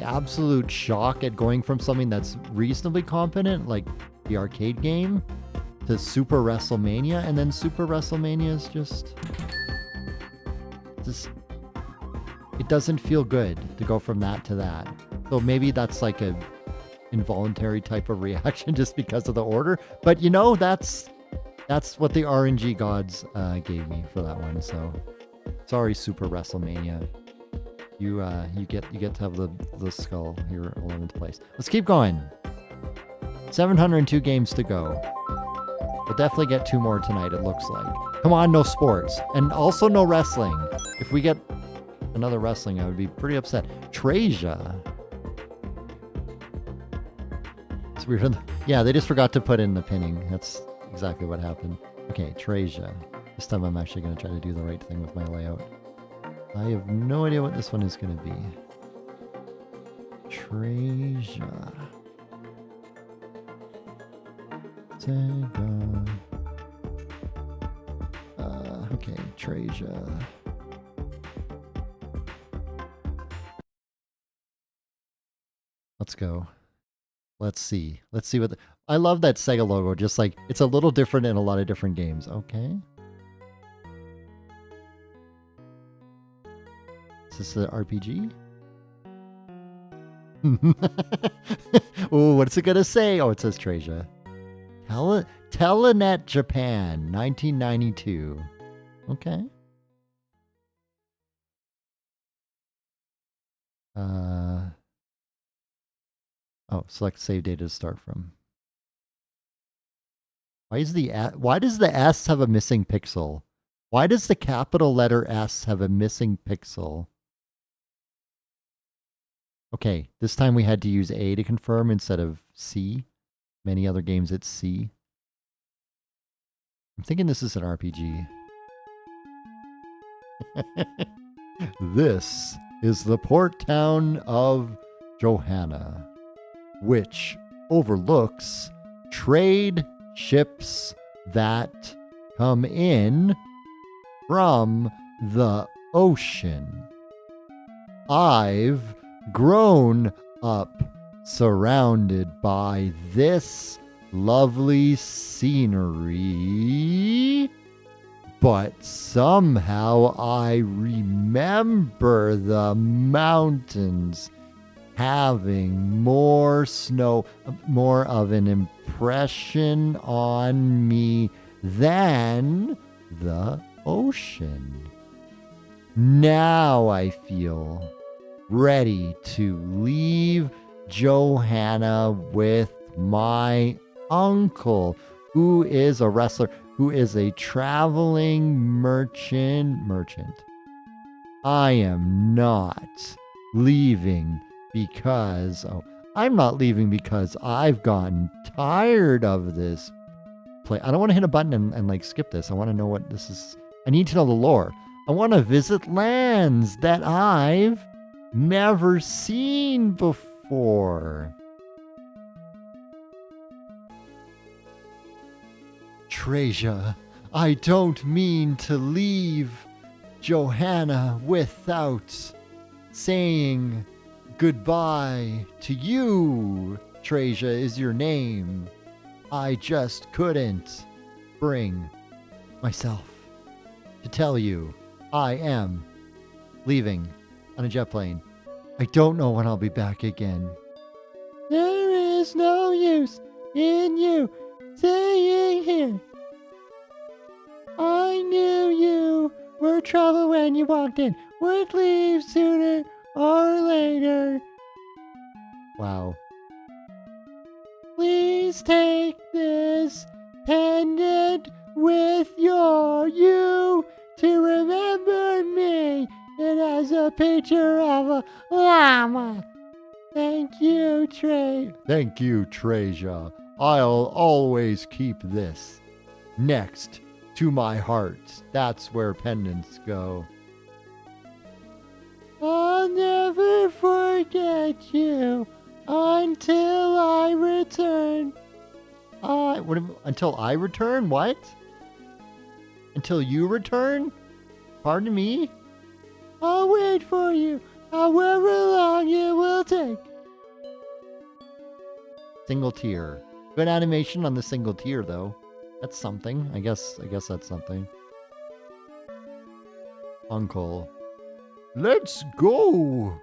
absolute shock at going from something that's reasonably competent, like the arcade game, to Super Wrestlemania, and then Super Wrestlemania is just it doesn't feel good to go from that to that. So maybe that's like a involuntary type of reaction just because of the order. But you know, that's what the RNG gods gave me for that one. So sorry, Super Wrestlemania. You get to have the skull here, 11th place. Let's keep going. 702 games to go. We'll definitely get 2 more tonight, it looks like. Come on, no sports. And also no wrestling. If we get another wrestling, I would be pretty upset. Traysia. It's weird. Yeah, they just forgot to put in the pinning. That's exactly what happened. Okay, Traysia. This time I'm actually going to try to do the right thing with my layout. I have no idea what this one is going to be. Traysia. SEGA. Okay, Traysia. Let's go. Let's see. Let's see what I love that Sega logo. Just like, it's a little different in a lot of different games. Okay. Is this an RPG? Oh, what's it gonna say? Oh, it says Traysia. Telenet Japan, 1992. Okay. Oh, select save data to start from. Why does the S have a missing pixel? Why does the capital letter S have a missing pixel? Okay, this time we had to use A to confirm instead of C. Many other games it's C. I'm thinking this is an RPG. This is the port town of Johanna, which overlooks trade ships that come in from the ocean. I've grown up surrounded by this lovely scenery, but somehow I remember the mountains having more snow, more of an impression on me than the ocean. Now I feel ready to leave Johanna with my uncle, who is a wrestler, who is a traveling merchant. I am not leaving because, I'm not leaving because I've gotten tired of this place. I don't want to hit a button and like skip this. I want to know what this is. I need to know the lore. I want to visit lands that I've never seen before. Traysia, I don't mean to leave Johanna without saying goodbye to you. Traysia is your name. I just couldn't bring myself to tell you I am leaving on a jet plane. I don't know when I'll be back again. There is no use in you staying here. I knew you were trouble when you walked in. Would leave sooner or later. Wow. Please take this pendant with you to remember me. It has a picture of a llama. Thank you, Thank you, Traysia. I'll always keep this next to my heart. That's where pendants go. I'll never forget you until I return. Until I return? What? Until you return? Pardon me? I'll wait for you, however long it will take. Single tear. Good animation on the single tear, though. That's something. I guess that's something. Uncle. Let's go!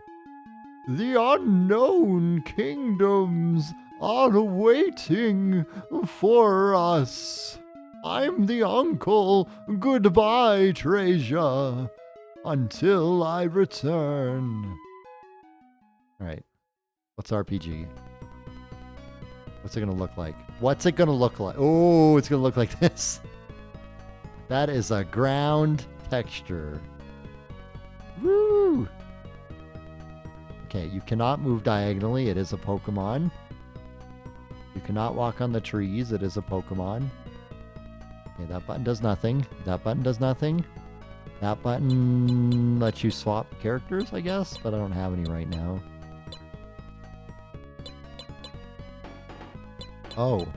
The unknown kingdoms are waiting for us. I'm the uncle. Goodbye, Traysia. Until I return. Alright. What's RPG? What's it gonna look like? What's it gonna look like? Oh, it's gonna look like this. That is a ground texture. Woo! Okay, you cannot move diagonally. It is a Pokemon. You cannot walk on the trees. It is a Pokemon. Okay, that button does nothing. That button does nothing. That button lets you swap characters, I guess, but I don't have any right now. Oh.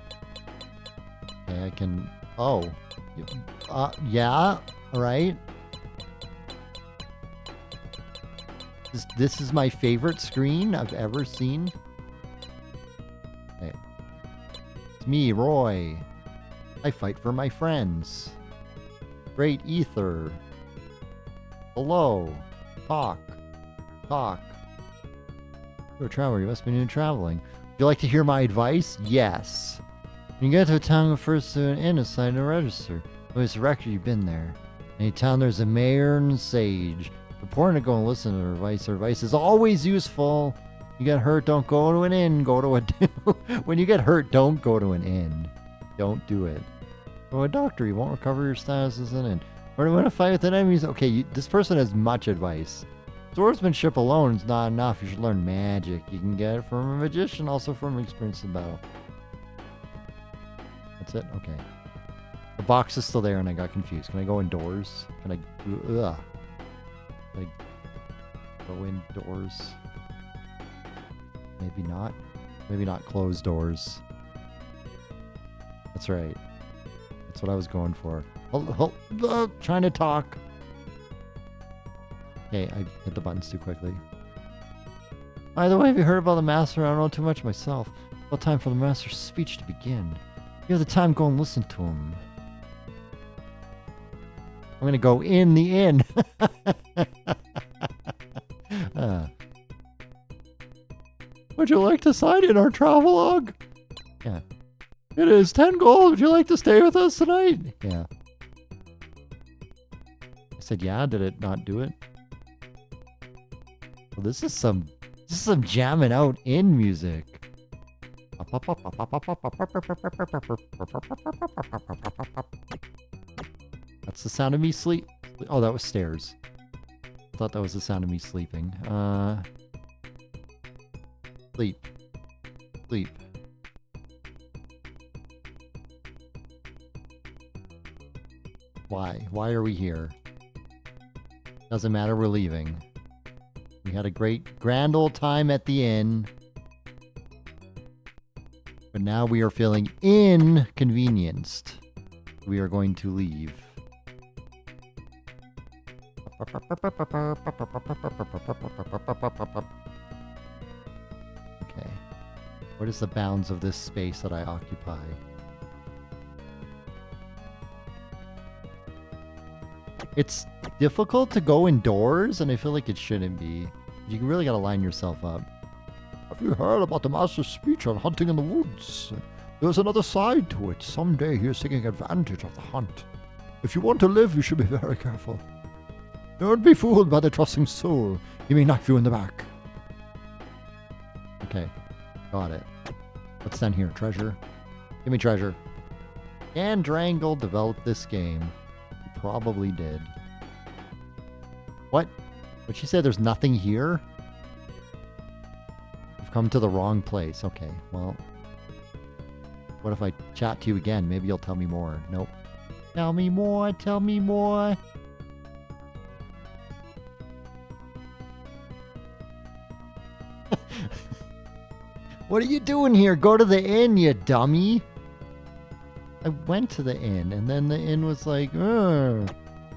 Okay, I can... Oh. Yeah, alright. This is my favorite screen I've ever seen. Okay. It's me, Roy. I fight for my friends. Great Ether. Hello. Talk. You're a traveler. You must be new traveling. Would you like to hear my advice? Yes. When you get to a town, go first to an inn and sign a register. Always a record you've been there. Any town there's a mayor and sage. It's important to go and listen to their advice. Their advice is always useful. You get hurt, don't go to an inn. Go to a... When you get hurt, don't go to an inn. Don't do it. Go to a doctor. You won't recover your status as an inn. Or to win a fight with enemies. Okay, this person has much advice. Swordsmanship alone is not enough. You should learn magic. You can get it from a magician, also from experience in battle. That's it? Okay. The box is still there and I got confused. Can I go indoors? Can I... Ugh. Can I go indoors? Maybe not. Maybe not close doors. That's right. That's what I was going for. Trying to talk. Okay, I hit the buttons too quickly. By the way, have you heard about the master? I don't know too much myself. Well, time for the master's speech to begin. You have the time, go and listen to him. I'm gonna go in the inn. Would you like to sign in our travelogue? Yeah. It is 10 gold. Would you like to stay with us tonight? Yeah. I said yeah. Did it not do it? Well, this is some jamming out in music. That's the sound of me sleep. Oh, that was stairs. I thought that was the sound of me sleeping. Sleep. Sleep. Why? Why are we here? Doesn't matter, we're leaving. We had a grand old time at the inn. But now we are feeling inconvenienced. We are going to leave. Okay. What is the bounds of this space that I occupy? difficult to go indoors, and I feel like it shouldn't be. You really got to line yourself up. Have you heard about the master's speech on hunting in the woods? There's another side to it. Someday he is taking advantage of the hunt. If you want to live, you should be very careful. Don't be fooled by the trusting soul. He may knife you in the back. Okay, got it. What's down here? Treasure? Give me treasure. Can Drangle develop this game? He probably did. What? But she said there's nothing here? You've come to the wrong place. Okay, well. What if I chat to you again? Maybe you'll tell me more. Nope. Tell me more, tell me more. What are you doing here? Go to the inn, you dummy. I went to the inn, and then the inn was like,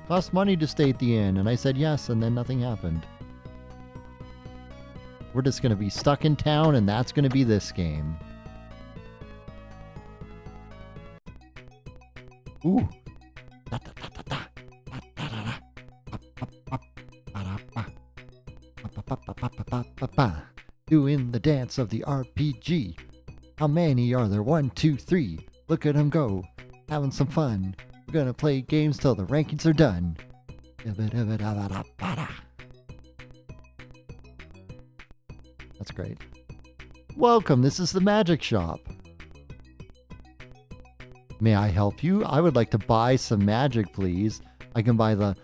cost money to stay at the inn. And I said yes, and then nothing happened. We're just going to be stuck in town, and that's going to be this game. Ooh. Doing the dance of the RPG. How many are there? 1, 2, 3. Look at them go. Having some fun. We're gonna play games till the rankings are done. That's great. Welcome, this is the Magic Shop. May I help you? I would like to buy some magic, please. I can buy the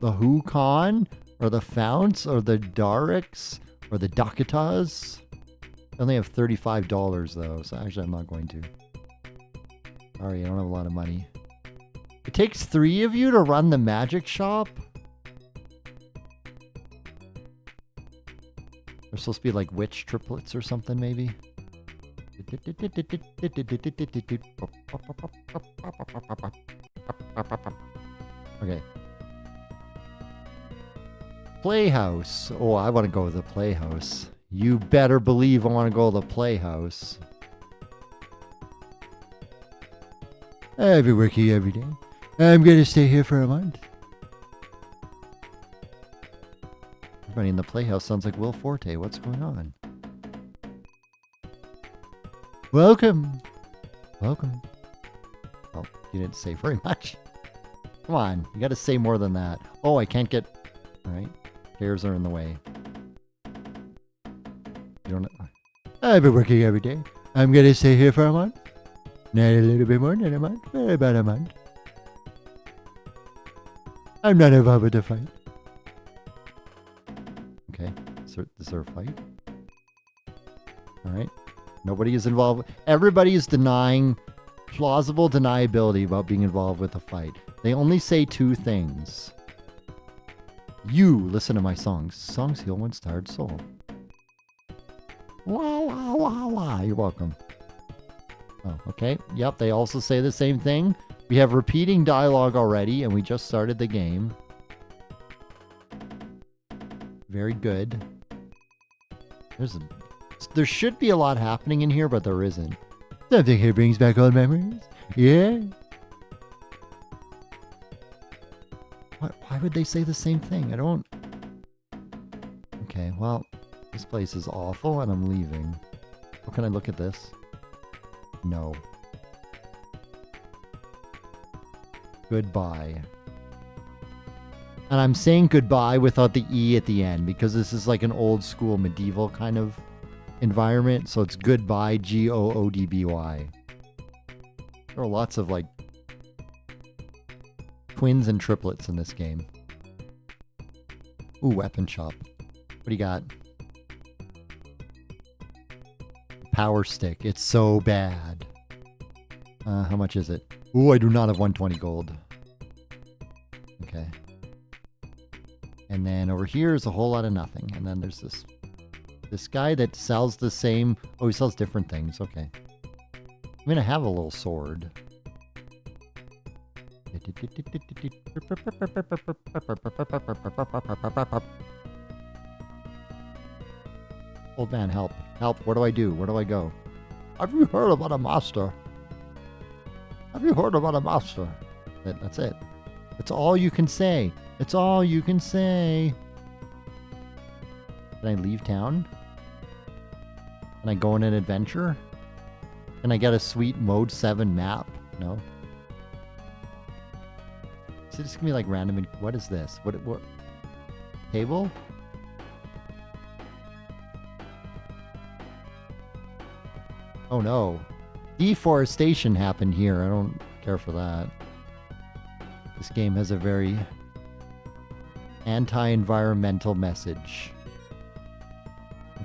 Hukon, or the Founts, or the Darix, or the Dakitas. I only have $35 though, so actually I'm not going to. Sorry, I don't have a lot of money. It takes 3 of you to run the magic shop? They're supposed to be like witch triplets or something, maybe? Okay. Playhouse. Oh, I want to go to the Playhouse. You better believe I want to go to the Playhouse. I've been working every day. I'm going to stay here for a month. Everybody in the Playhouse sounds like Will Forte. What's going on? Welcome. Welcome. Oh, you didn't say very much. Come on. You got to say more than that. Oh, I can't get... All right. Chairs are in the way. You don't... I've been working every day. I'm going to stay here for a month. Not a little bit more than a month. About a month. I'm not involved with the fight. Okay. Is there a fight? Alright. Nobody is involved. Everybody is denying plausible deniability about being involved with a fight. They only say 2 things. You listen to my songs. Songs heal one's tired soul. La la la la. You're welcome. Oh, okay. Yep, they also say the same thing. We have repeating dialogue already, and we just started the game. Very good. There should be a lot happening in here, but there isn't. Something here brings back old memories. Yeah. Why would they say the same thing? I don't... Okay, well, this place is awful, and I'm leaving. Oh, can I look at this? No. Goodbye. And I'm saying goodbye without the E at the end because this is like an old school medieval kind of environment. So it's goodbye, Goodby. There are lots of like twins and triplets in this game. Ooh, weapon shop. What do you got? Power stick. It's so bad. How much is it? Ooh, I do not have 120 gold. Okay. And then over here is a whole lot of nothing. And then there's this guy that sells the same... Oh, he sells different things. Okay. I mean, I have a little sword. Old man, help. Help. What do I do? Where do I go? Have you heard about a master? Have you heard about a master? That's it. That's all you can say. It's all you can say. Can I leave town? Can I go on an adventure? Can I get a sweet Mode 7 map? No. Is it just gonna be like random? What is this? What? Table? Oh no. Deforestation happened here. I don't care for that. This game has a very anti-environmental message.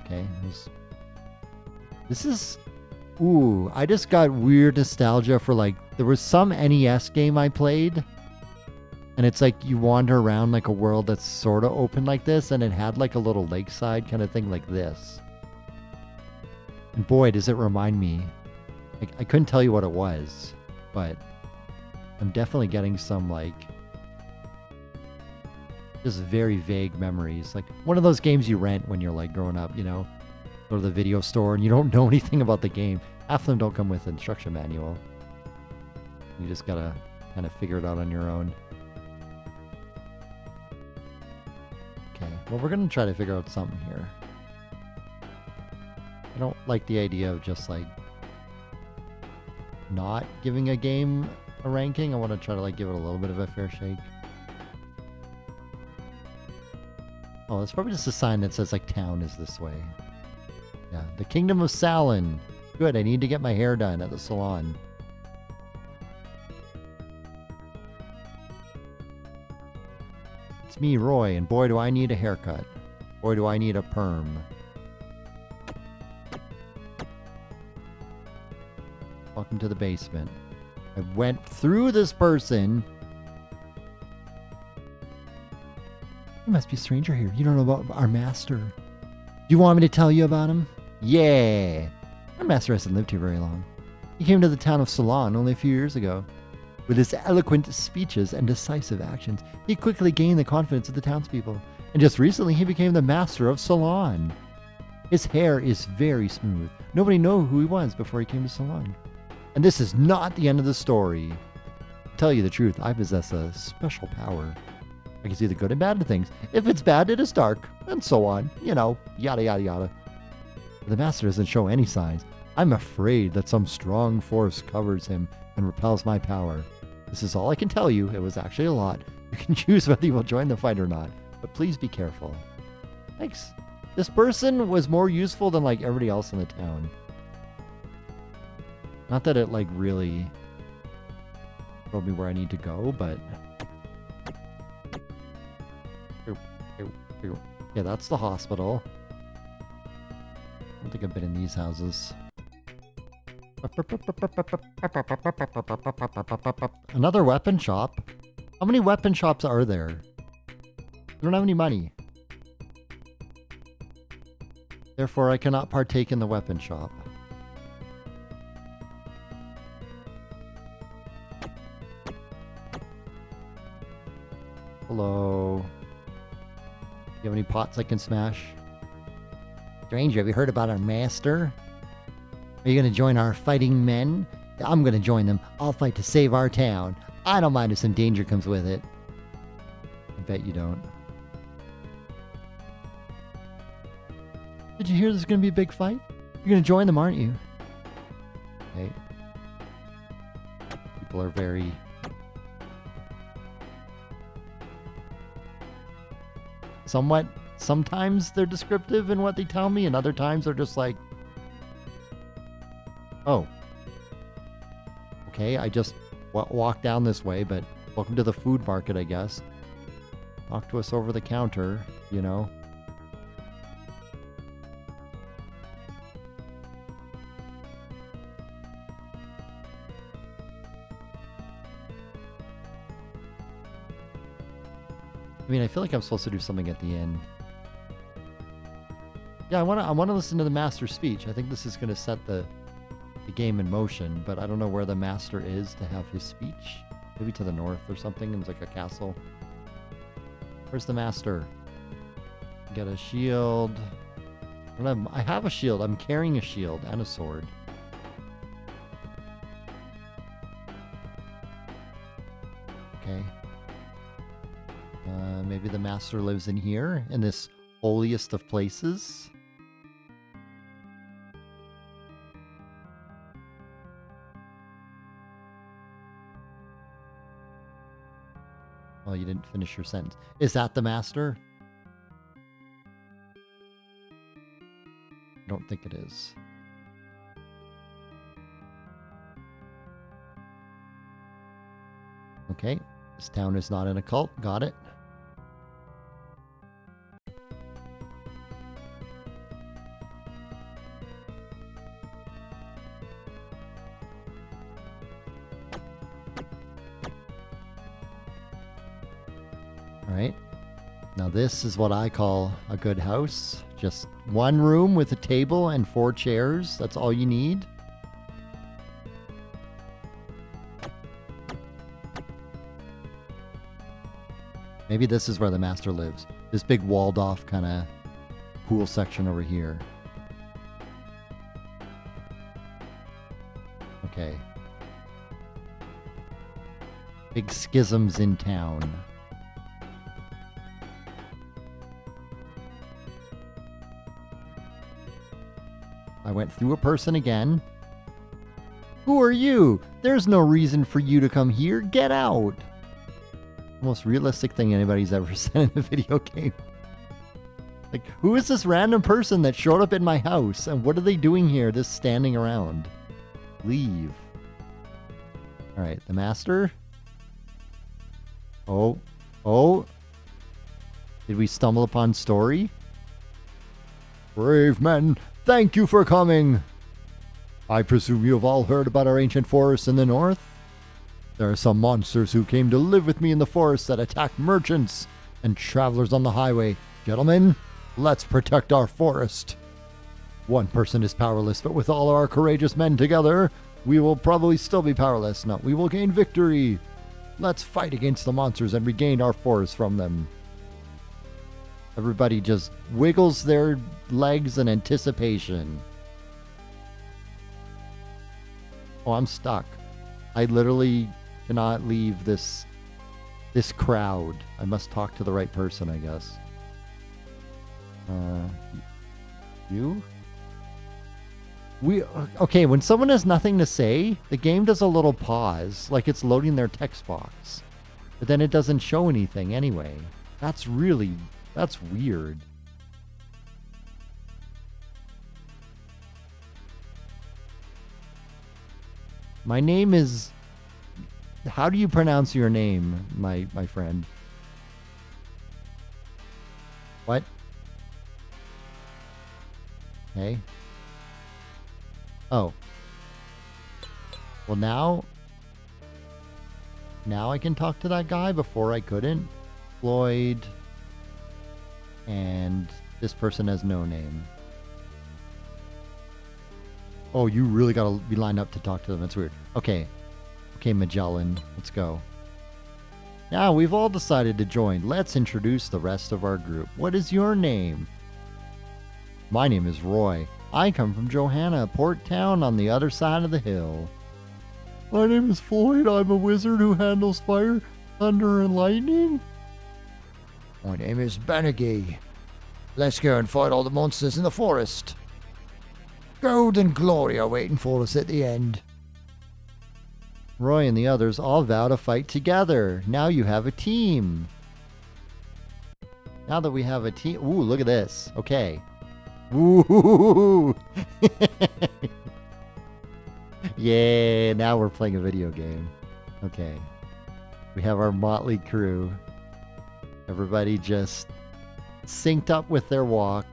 Okay. This is... Ooh, I just got weird nostalgia for like... There was some NES game I played. And it's like you wander around like a world that's sort of open like this. And it had like a little lakeside kind of thing like this. And boy, does it remind me. Like, I couldn't tell you what it was. But I'm definitely getting some like... just very vague memories. Like one of those games you rent when you're like growing up, you know? Go to the video store and you don't know anything about the game. Half of them don't come with an instruction manual. You just gotta kind of figure it out on your own. Okay, well we're gonna try to figure out something here. I don't like the idea of just like not giving a game a ranking. I want to try to like give it a little bit of a fair shake. Oh, it's probably just a sign that says like town is this way. Yeah, the Kingdom of Salon. Good, I need to get my hair done at the salon. It's me, Roy, and boy do I need a haircut. Boy do I need a perm. Welcome to the basement. I went through this person. You must be a stranger here. You don't know about our master. Do you want me to tell you about him? Yeah. Our master hasn't lived here very long. He came to the town of Ceylon only a few years ago. With his eloquent speeches and decisive actions, he quickly gained the confidence of the townspeople. And just recently, he became the master of Ceylon. His hair is very smooth. Nobody knew who he was before he came to Ceylon. And this is not the end of the story. To tell you the truth, I possess a special power. I can see the good and bad of things. If it's bad, it is dark, and so on. You know, yada yada yada. But the master doesn't show any signs. I'm afraid that some strong force covers him and repels my power. This is all I can tell you. It was actually a lot. You can choose whether you will join the fight or not. But please be careful. Thanks. This person was more useful than like everybody else in the town. Not that it like really told me where I need to go, but... Yeah, that's the hospital. I don't think I've been in these houses. Another weapon shop? How many weapon shops are there? I don't have any money. Therefore, I cannot partake in the weapon shop. Hello. Do you have any pots I can smash? Stranger, have you heard about our master? Are you going to join our fighting men? I'm going to join them. I'll fight to save our town. I don't mind if some danger comes with it. I bet you don't. Did you hear there's going to be a big fight? You're going to join them, aren't you? Okay. People are very... sometimes they're descriptive in what they tell me, and other times they're just like, oh, okay, I just walked down this way, but welcome to the food market, I guess. Talk to us over the counter, you know. I mean, I feel like I'm supposed to do something at the end. Yeah, I want to listen to the master's speech. I think this is going to set the game in motion, but I don't know where the master is to have his speech. Maybe to the north or something. It's like a castle. Where's the master? Get a shield. I have a shield. I'm carrying a shield and a sword. Okay. master lives in here, in this holiest of places. Oh, you didn't finish your sentence. Is that the master? I don't think it is. Okay, this town is not in a cult. Got it. All right. Now this is what I call a good house. Just one room with a table and 4 chairs. That's all you need. Maybe this is where the master lives. This big walled off kind of pool section over here. Okay. Big schisms in town. I went through a person again. Who are you? There's no reason for you to come here. Get out. Most realistic thing anybody's ever said in a video game. Like, who is this random person that showed up in my house? And what are they doing here just standing around? Leave. Alright, the master. Oh. Did we stumble upon story? Brave men, thank you for coming. I presume you have all heard about our ancient forests in the north? There are some monsters who came to live with me in the forest that attack merchants and travelers on the highway. Gentlemen, let's protect our forest. One person is powerless, but with all our courageous men together, we will probably still be powerless. No, we will gain victory. Let's fight against the monsters and regain our forest from them. Everybody just wiggles their legs in anticipation. Oh, I'm stuck. I literally cannot leave this crowd. I must talk to the right person, I guess. You? Okay, when someone has nothing to say, the game does a little pause, like it's loading their text box. But then it doesn't show anything anyway. That's weird. My name is... How do you pronounce your name, my friend? What? Okay. Oh. Well, now I can talk to that guy. Before I couldn't. Floyd. And this person has no name. Oh, you really gotta be lined up to talk to them. That's weird. Okay. Okay, Magellan. Let's go. Now, we've all decided to join. Let's introduce the rest of our group. What is your name? My name is Roy. I come from Johanna, a port town on the other side of the hill. My name is Floyd. I'm a wizard who handles fire, thunder, and lightning. My name is Benegay. Let's go and fight all the monsters in the forest. Gold and glory are waiting for us at the end. Roy and the others all vow to fight together. Now you have a team. Now that we have a team... Ooh, look at this. Okay. Ooh. Yeah, now we're playing a video game. Okay. We have our motley crew. Everybody just synced up with their walk.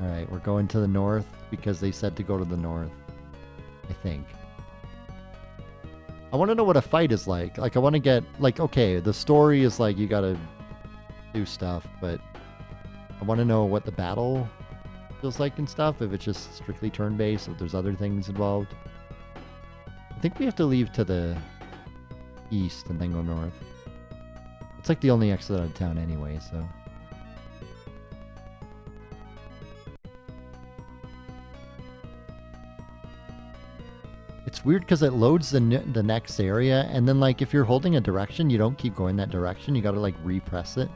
Alright, we're going to the north because they said to go to the north. I think. I want to know what a fight is like. Like, I want to get... Like, okay, the story is like you gotta do stuff, but I want to know what the battle feels like and stuff. If it's just strictly turn-based, if there's other things involved. I think we have to leave to the east and then go north. It's like the only exit out of town anyway, so... It's weird because it loads the next area, and then like if you're holding a direction, you don't keep going that direction. You got to like repress it.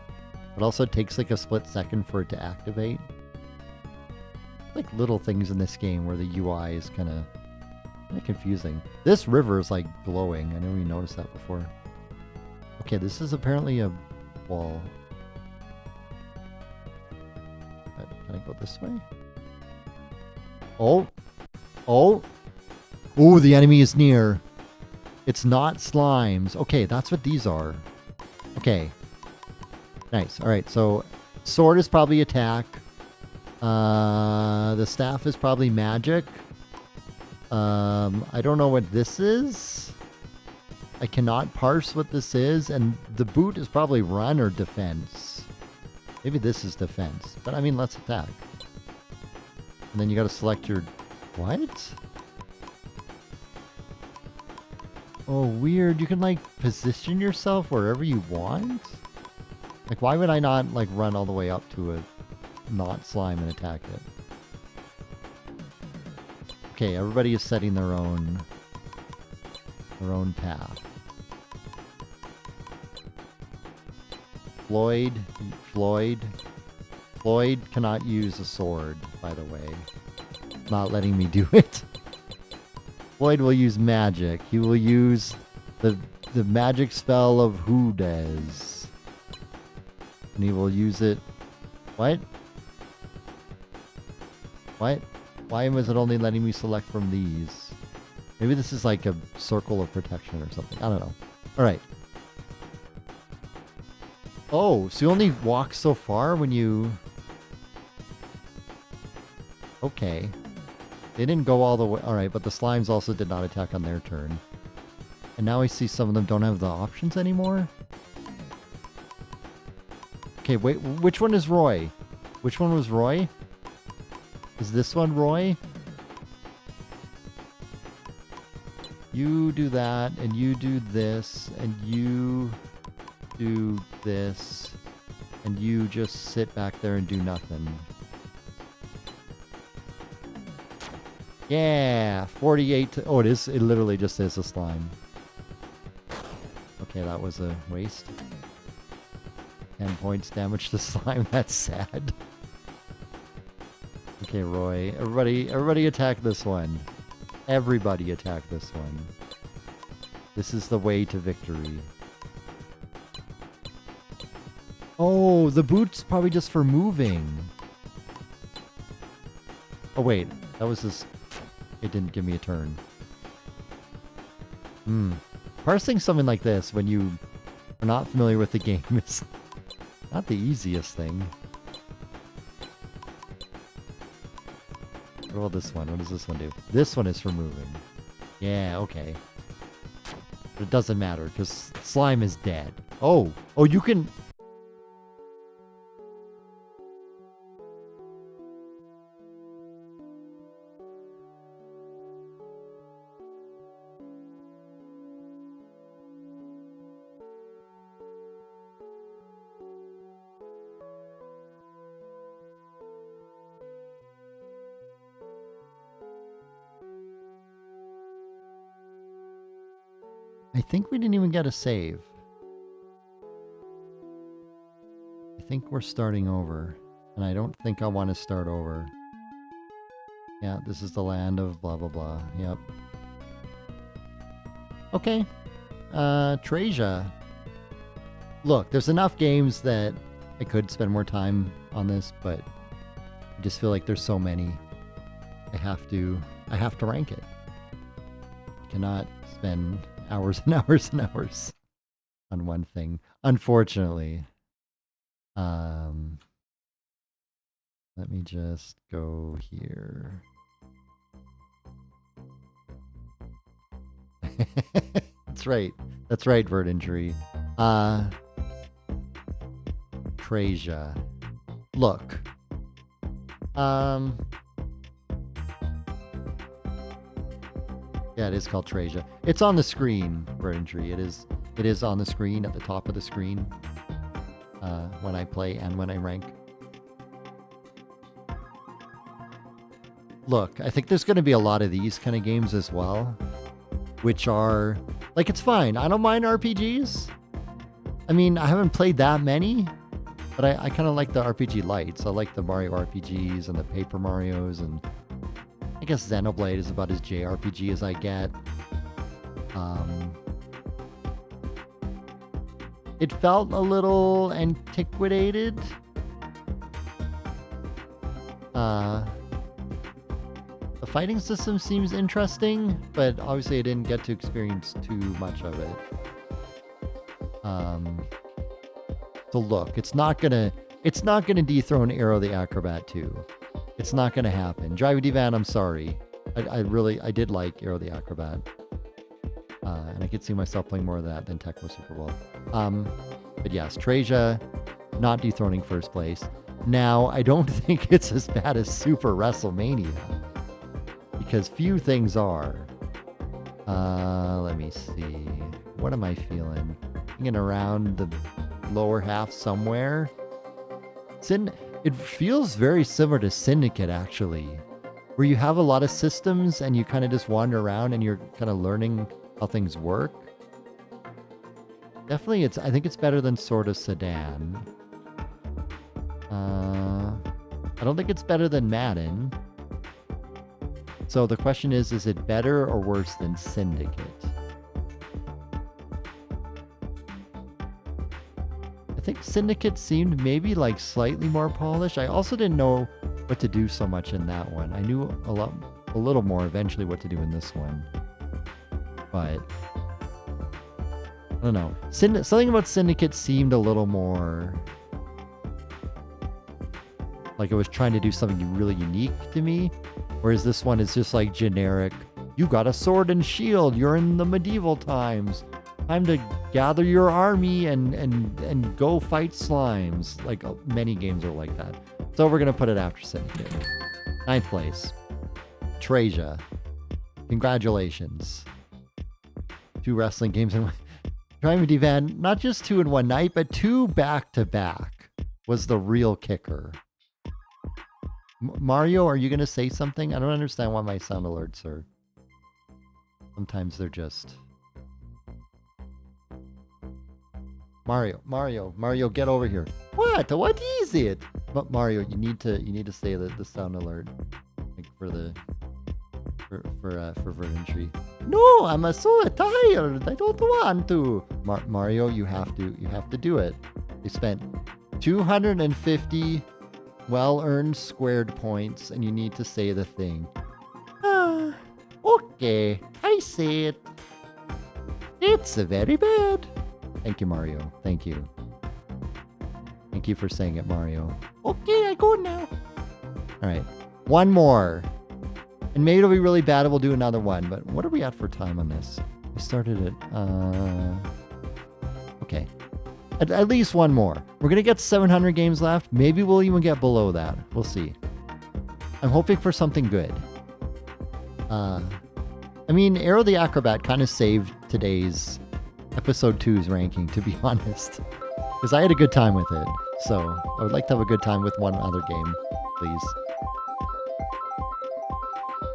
It also takes like a split second for it to activate. Like little things in this game where the UI is kind of confusing. This river is like glowing. I never even noticed that before. Okay, this is apparently a wall. Can I go this way? Oh. Oh. Oh, the enemy is near. It's not slimes. Okay, that's what these are. Okay. Nice. All right, so sword is probably attack. The staff is probably magic. I don't know what this is. I cannot parse what this is. And the boot is probably run or defense. Maybe this is defense. But I mean, let's attack. And then you got to select your... What? Oh, weird. You can, like, position yourself wherever you want? Like, why would I not, like, run all the way up to a not slime and attack it? Okay, everybody is setting their own path. Floyd cannot use a sword, by the way. Not letting me do it. Floyd will use magic. He will use the magic spell of Hoodes. And he will use it... What? What? Why was it only letting me select from these? Maybe this is like a circle of protection or something. I don't know. Alright. Oh, so you only walk so far when you... Okay. They didn't go all the way. Alright, but the slimes also did not attack on their turn. And now I see some of them don't have the options anymore. Okay, wait. Which one is Roy? Which one was Roy? Is this one Roy? You do that, and you do this, and you do this, and you just sit back there and do nothing. Yeah, 48 to... Oh, it is. It literally just is a slime. Okay, that was a waste. 10 points damage to slime. That's sad. Okay, Roy. Everybody attack this one. Everybody attack this one. This is the way to victory. Oh, the boot's probably just for moving. Oh, wait. That was just... It didn't give me a turn. Parsing something like this when you are not familiar with the game is not the easiest thing. What about this one? What does this one do? This one is for moving. Yeah, okay. But it doesn't matter because slime is dead. Oh, you can... I think we didn't even get a save. I think we're starting over. And I don't think I want to start over. Yeah, this is the land of blah blah blah. Yep. Okay. Traysia. Look, there's enough games that I could spend more time on this, but I just feel like there's so many. I have to rank it. I cannot spend hours and hours and hours on one thing, unfortunately. Let me just go here. That's right, Verdant Tree. Traysia. Look. Yeah, it is called Traysia. It's on the screen, Verdant Tree. It is on the screen, at the top of the screen, when I play and when I rank. Look, I think there's going to be a lot of these kind of games as well. which are like, it's fine. I don't mind RPGs. I mean, I haven't played that many, but I kind of like the RPG lights. I like the Mario RPGs and the Paper Marios, and I guess Xenoblade is about as JRPG as I get. It felt a little antiquated. The fighting system seems interesting, but obviously I didn't get to experience too much of it. So look, it's not gonna dethrone Aero the Acrobat 2. It's not gonna happen. Drivin, I'm sorry. I did like Aero the Acrobat. And I could see myself playing more of that than Tecmo Super Bowl. But yes, Traysia, not dethroning first place. Now, I don't think it's as bad as Super Wrestlemania, because few things are. Let me see. What am I feeling? Thinking around the lower half somewhere. It feels very similar to Syndicate, actually, where you have a lot of systems and you kind of just wander around and you're kind of learning how things work. Definitely, I think it's better than Sort of Sedan. I don't think it's better than Madden. So the question is it better or worse than Syndicate? I think Syndicate seemed maybe like slightly more polished. I also didn't know what to do so much in that one. I knew a little more eventually what to do in this one. But I don't know. Something about Syndicate seemed a little more like it was trying to do something really unique to me. Whereas this one is just like generic. You got a sword and shield. You're in the medieval times. Time to gather your army and go fight slimes. Like many games are like that. So we're going to put it after Syndicate. 9th place. Traysia. Congratulations. 2 wrestling games in Drivin Divan, not just 2 in one night, but 2 back-to-back was the real kicker. Mario, are you going to say something? I don't understand why my sound alerts are... Sometimes they're just... Mario, get over here. What is it? But Mario, you need to say the sound alert, like for Verdantry. No, I'm so tired. I don't want to. Mario, you have to do it. They spent 250 well-earned squared points, and you need to say the thing. Okay, I say it. It's very bad. Thank you, Mario. Thank you. Thank you for saying it, Mario. Okay, I go now. All right, one more. And maybe it'll be really bad and we'll do another one. But what are we at for time on this? We started at... Okay. At least one more. We're going to get 700 games left. Maybe we'll even get below that. We'll see. I'm hoping for something good. I mean, Aero the Acrobat kind of saved today's episode 2's ranking, to be honest. Because I had a good time with it. So I would like to have a good time with one other game, please.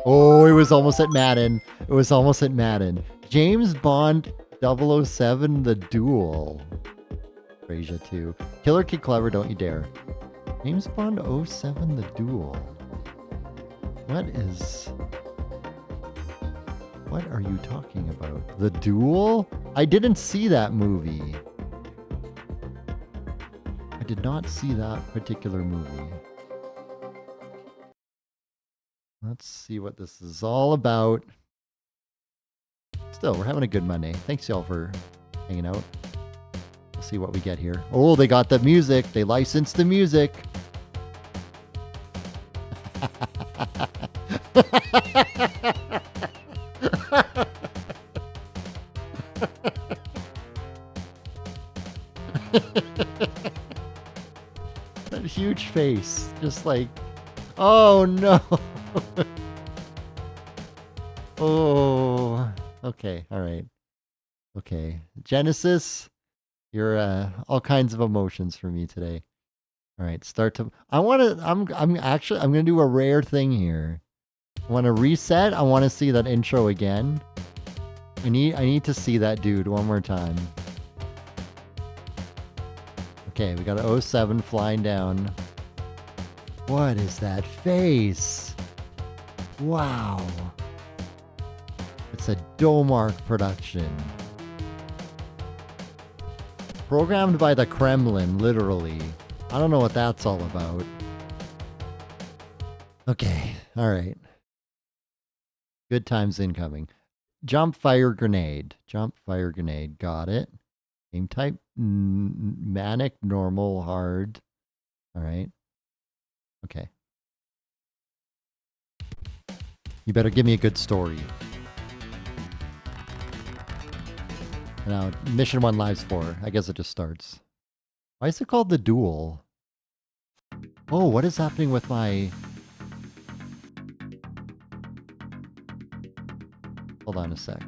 Oh, it was almost at Madden. It was almost at Madden. James Bond 007, The Duel. Traysia 2. Killer Kid Clever, don't you dare. James Bond 07, The Duel. What are you talking about? The Duel? I didn't see that movie. I did not see that particular movie. Let's see what this is all about. Still, we're having a good Monday. Thanks, y'all, for hanging out. We'll see what we get here. Oh, they got the music. They licensed the music. That huge face. Just like, oh no. Oh, okay, all right, okay. Genesis, you're all kinds of emotions for me today. All right, I'm gonna do a rare thing here. I want to reset. I want to see that intro again. I need to see that dude one more time. Okay, we got a 07 flying down. What is that face? Wow. It's a Domark production. Programmed by the Kremlin, literally. I don't know what that's all about. Okay, alright. Good times incoming. Jump, fire, grenade. Jump, fire, grenade. Got it. Game type, manic, normal, hard. Alright. Okay. You better give me a good story. Now, mission 1 lives 4. I guess it just starts. Why is it called the Duel? Oh, what is happening with my... Hold on a sec.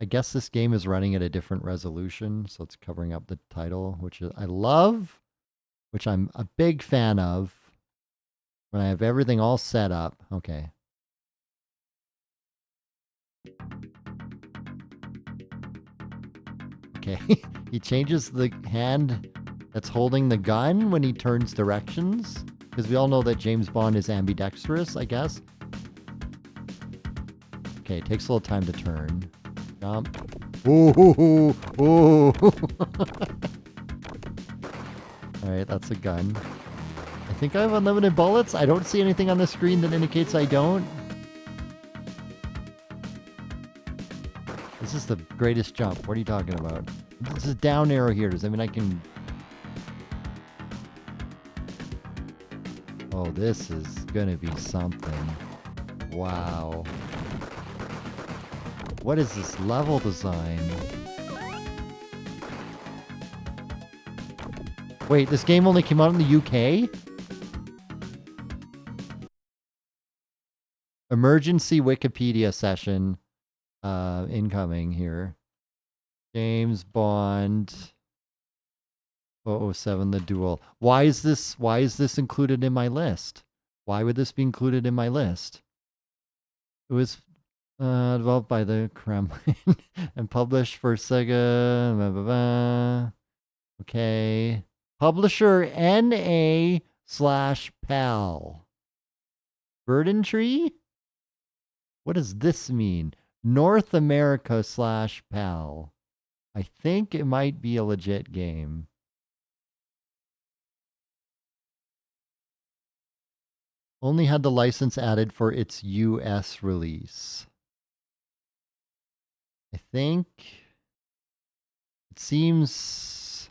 I guess this game is running at a different resolution, so it's covering up the title, which I love, which I'm a big fan of. When I have everything all set up. Okay. Okay. He changes the hand that's holding the gun when he turns directions. Because we all know that James Bond is ambidextrous, I guess. Okay, it takes a little time to turn. Jump. Ooh, ooh. Alright, that's a gun. I think I have unlimited bullets. I don't see anything on the screen that indicates I don't. This is the greatest jump. What are you talking about? This is down arrow here. Does that mean I can... Oh, this is gonna be something. Wow. What is this level design? Wait, this game only came out in the UK? Emergency Wikipedia session incoming here. James Bond 007 The Duel. Why is this included in my list? Why would this be included in my list? It was developed by the Kremlin and published for SEGA. Blah, blah, blah. Okay. Publisher NA/PAL. Burden Tree? What does this mean? North America/PAL. I think it might be a legit game. Only had the license added for its US release. I think it seems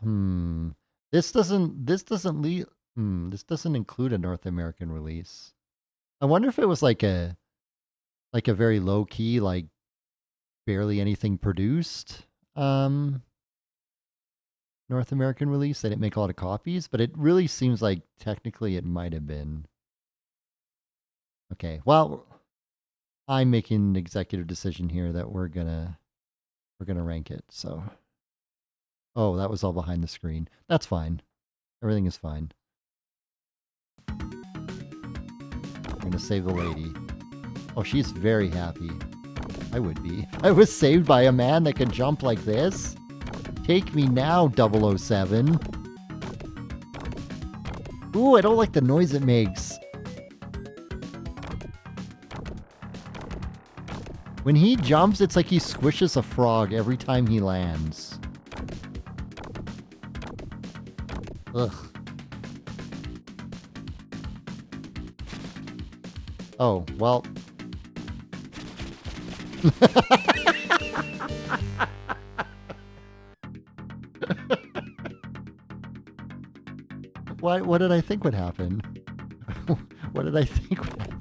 this doesn't include a North American release. I wonder if it was like a very low key, like barely anything produced North American release. They didn't make a lot of copies, but it really seems like technically it might have been. Okay, well, I'm making an executive decision here that we're gonna rank it. So, oh, that was all behind the screen. That's fine. Everything is fine. I'm gonna save the lady. Oh, she's very happy. I would be. I was saved by a man that could jump like this. Take me now, 007. Ooh, I don't like the noise it makes. When he jumps, it's like he squishes a frog every time he lands. Ugh. Oh, well. What did I think would happen? What did I think would happen?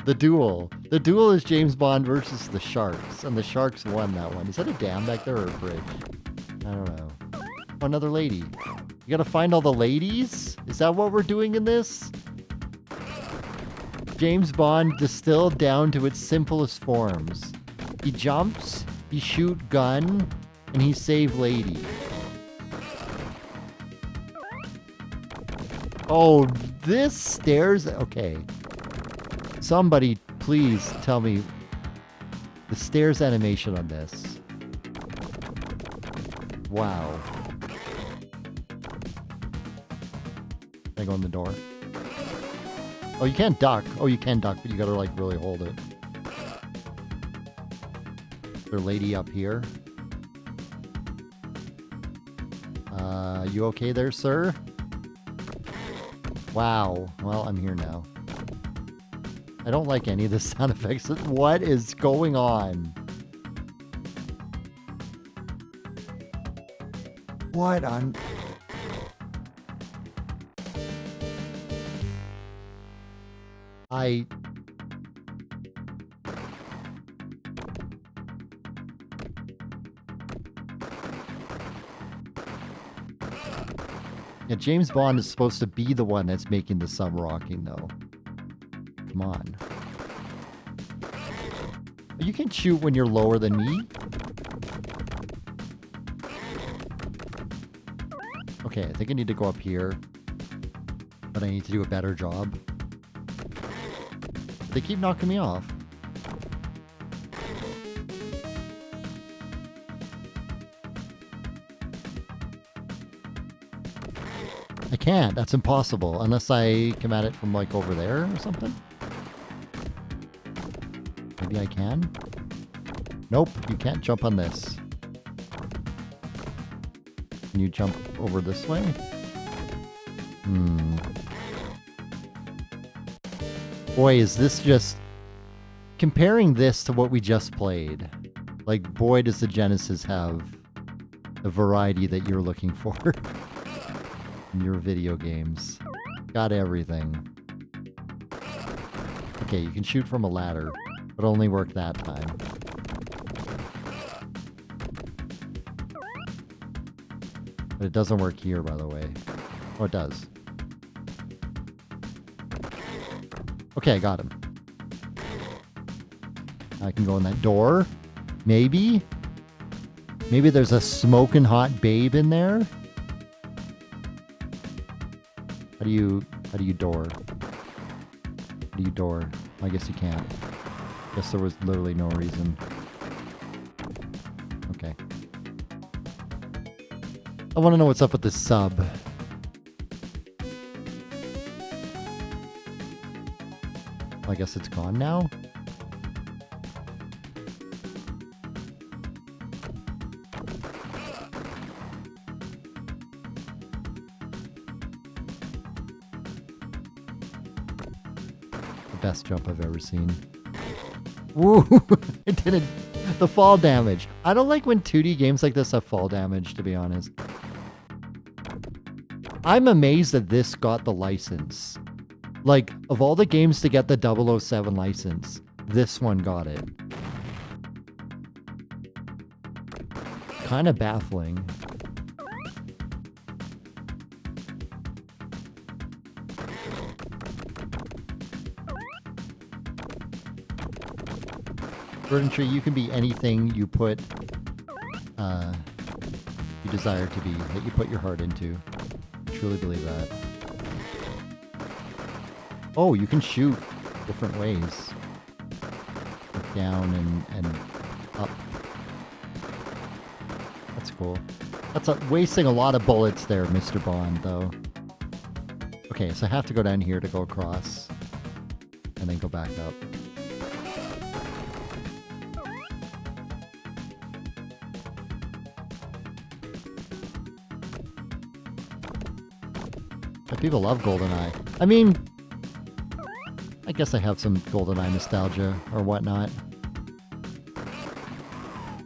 The Duel. The Duel is James Bond versus the Sharks, and the Sharks won that one. Is that a dam back there or a bridge? I don't know. Oh, another lady. You gotta find all the ladies? Is that what we're doing in this? James Bond distilled down to its simplest forms. He jumps, he shoot gun, and he save lady. Oh, this stairs. Okay. Somebody please tell me the stairs animation on this. Wow. Can I go in the door? Oh, you can't duck. Oh, you can duck, but you gotta like really hold it. Is there a lady up here? You okay there, sir? Wow. Well, I'm here now. I don't like any of the sound effects. What is going on? What on... Yeah, James Bond is supposed to be the one that's making the sub rocking, though. Come on. You can shoot when you're lower than me? Okay, I think I need to go up here. But I need to do a better job. They keep knocking me off. I can't. That's impossible. Unless I come at it from like over there or something. Maybe I can? Nope, you can't jump on this. Can you jump over this way? Boy, is this just... Comparing this to what we just played, like, boy, does the Genesis have the variety that you're looking for in your video games. Got everything. Okay, you can shoot from a ladder, but only work that time. But it doesn't work here, by the way. Oh, it does. Okay, I got him. I can go in that door. Maybe? Maybe there's a smoking hot babe in there? How do you door? How do you door? I guess you can't. Guess there was literally no reason. Okay. I want to know what's up with this sub. I guess it's gone now? The best jump I've ever seen. Woo! It didn't... The fall damage. I don't like when 2D games like this have fall damage, to be honest. I'm amazed that this got the license. Like, of all the games to get the 007 license, this one got it. Kind of baffling. Verdant Tree, you can be anything you put, you desire to be, that you put your heart into. I truly believe that. Oh, you can shoot different ways. Like down and up. That's cool. That's wasting a lot of bullets there, Mr. Bond, though. Okay, so I have to go down here to go across. And then go back up. But people love GoldenEye. I mean... I guess I have some GoldenEye nostalgia or whatnot.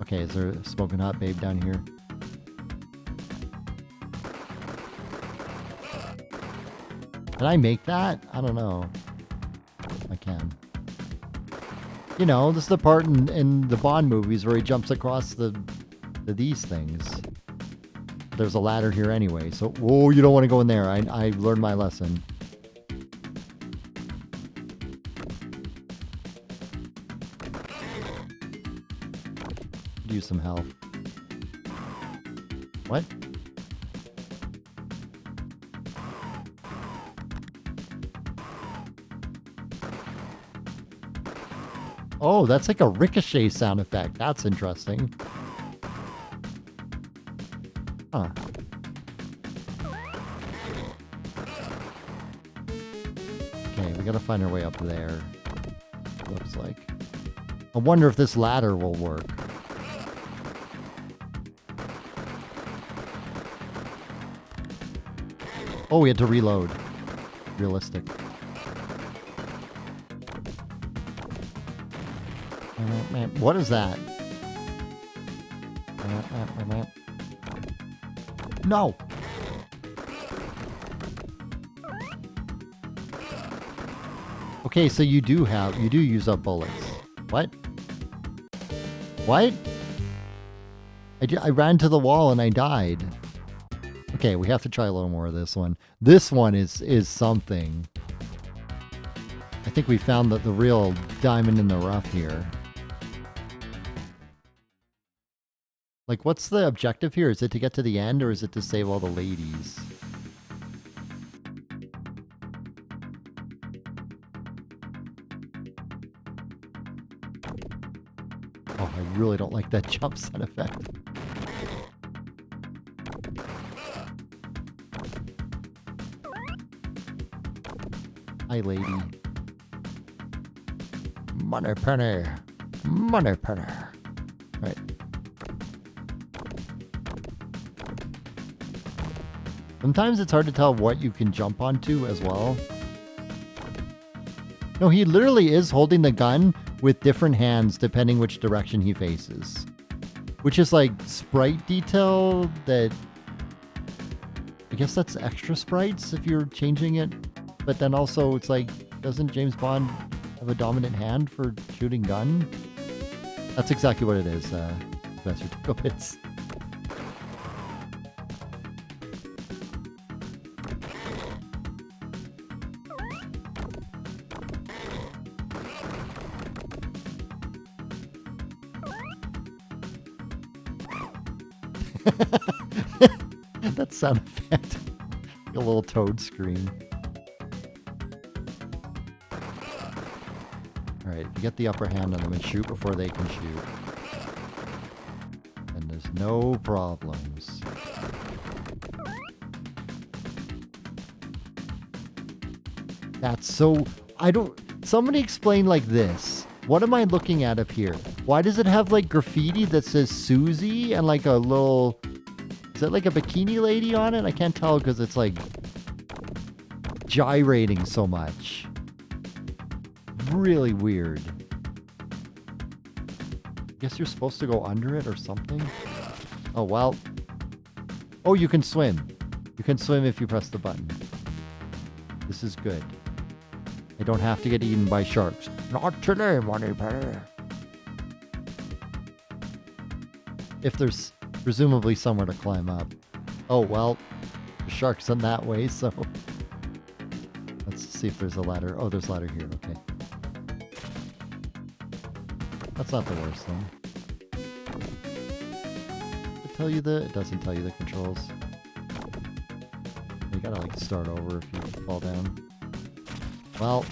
Okay, is there a smoking hot babe down here? Can I make that? I don't know. I can. You know, this is the part in the Bond movies where he jumps across these things. There's a ladder here anyway, so... Whoa, you don't want to go in there. I learned my lesson. Use some health. What? Oh, that's like a ricochet sound effect. That's interesting. Huh. Okay, we gotta find our way up there. Looks like. I wonder if this ladder will work. Oh, we had to reload. Realistic. What is that? No! Okay, so you do use up bullets. What? What? I ran to the wall and I died. Okay, we have to try a little more of this one. This one is something. I think we found the real diamond in the rough here. Like, what's the objective here? Is it to get to the end or is it to save all the ladies? Oh, I really don't like that jump sound effect. Hi, lady. Money penny. Money penny. Right. Sometimes it's hard to tell what you can jump onto as well. No, he literally is holding the gun with different hands depending which direction he faces. Which is like sprite detail that... I guess that's extra sprites if you're changing it. But then also it's like, doesn't James Bond have a dominant hand for shooting gun? That's exactly what it is, Professor Ticklepits. That sound effect. A little toad scream. Alright, if you get the upper hand on them and shoot before they can shoot, then there's no problems. That's so... Somebody explain like this. What am I looking at up here? Why does it have like graffiti that says Susie and like a little... Is that like a bikini lady on it? I can't tell because it's like gyrating so much. Really weird. I guess you're supposed to go under it or something? Oh, well. Oh, you can swim. You can swim if you press the button. This is good. I don't have to get eaten by sharks. Not today, money penny. If there's presumably somewhere to climb up. Oh, well. The shark's in that way, so... Let's see if there's a ladder. Oh, there's a ladder here. Okay. That's not the worst thing. It doesn't tell you the controls. You gotta like start over if you fall down. Well.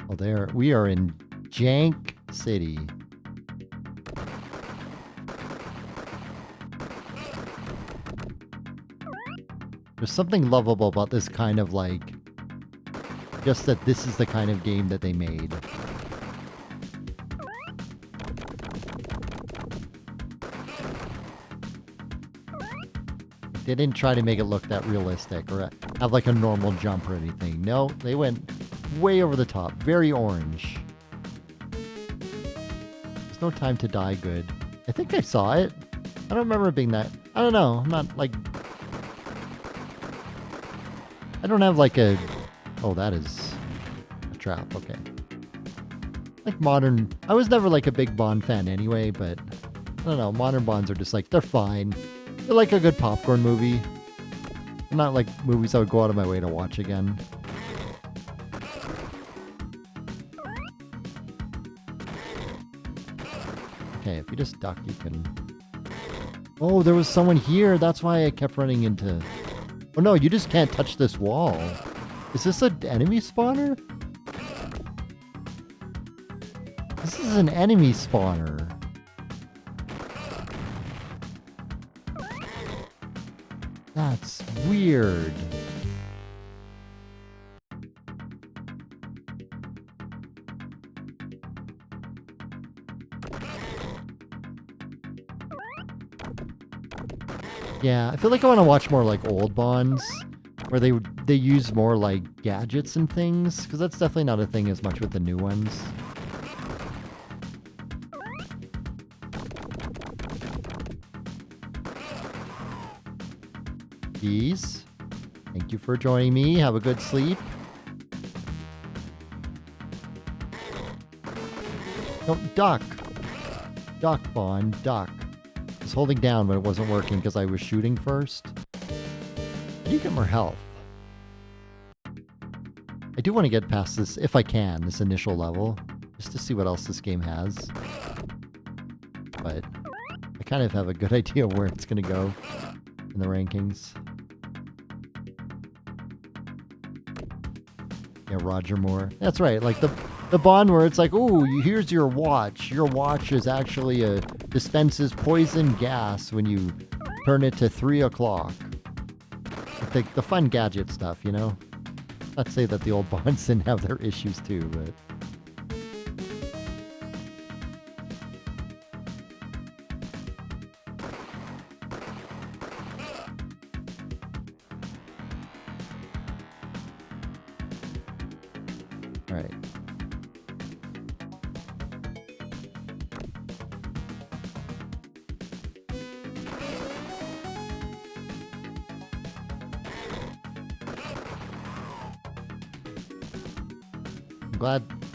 Oh, there. We are in Jank City. There's something lovable about this kind of like... Just that this is the kind of game that they made. They didn't try to make it look that realistic or have like a normal jump or anything. No, they went way over the top. Very orange. There's no time to die good. I think I saw it. I don't remember it being that... I don't know. I'm not like... I don't have like a... Oh, that is a trap. Okay. Like modern... I was never like a big Bond fan anyway, but... I don't know. Modern Bonds are just like... They're fine. They're like a good popcorn movie. They're not like movies I would go out of my way to watch again. Okay, if you just duck, you can... Oh, there was someone here. That's why I kept running into Oh no, you just can't touch this wall. Is this an enemy spawner? This is an enemy spawner. That's weird. Yeah, I feel like I want to watch more like old Bonds, where they use more like gadgets and things, because that's definitely not a thing as much with the new ones. Peace. Thank you for joining me. Have a good sleep. No, duck. Duck, Bond, duck. I was holding down when it wasn't working because I was shooting first. How do you get more health? I do want to get past this, if I can, this initial level, just to see what else this game has. But I kind of have a good idea where it's going to go in the rankings. Yeah, Roger Moore. That's right. Like the Bond where it's like, oh, here's your watch. Your watch is actually dispenses poison gas when you turn it to 3 o'clock. The fun gadget stuff, you know? Not to say that the old Bonds didn't have their issues too, but... All right.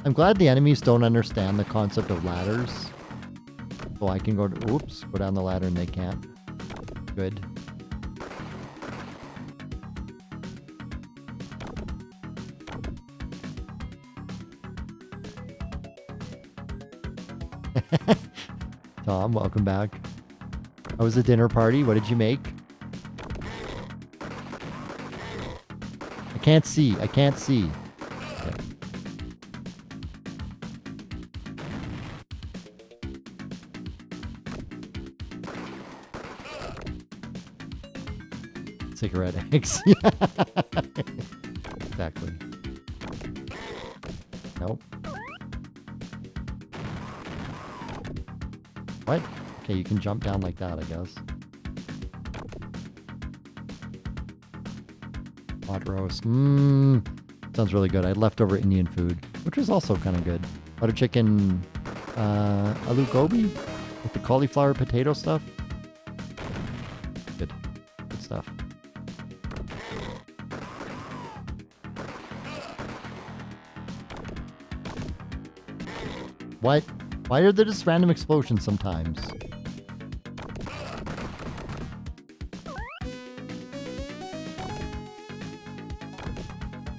I'm glad the enemies don't understand the concept of ladders. So I can go down the ladder and they can't. Good. Tom, welcome back. How was the dinner party? What did you make? I can't see. I can't see. Okay. Cigarette eggs. Exactly. Nope. What? Okay, you can jump down like that, I guess. Hot roast. Sounds really good. I had leftover Indian food, which was also kind of good. Butter chicken, aloo gobi with the cauliflower potato stuff. Good. Good stuff. What? Why are there just random explosions sometimes?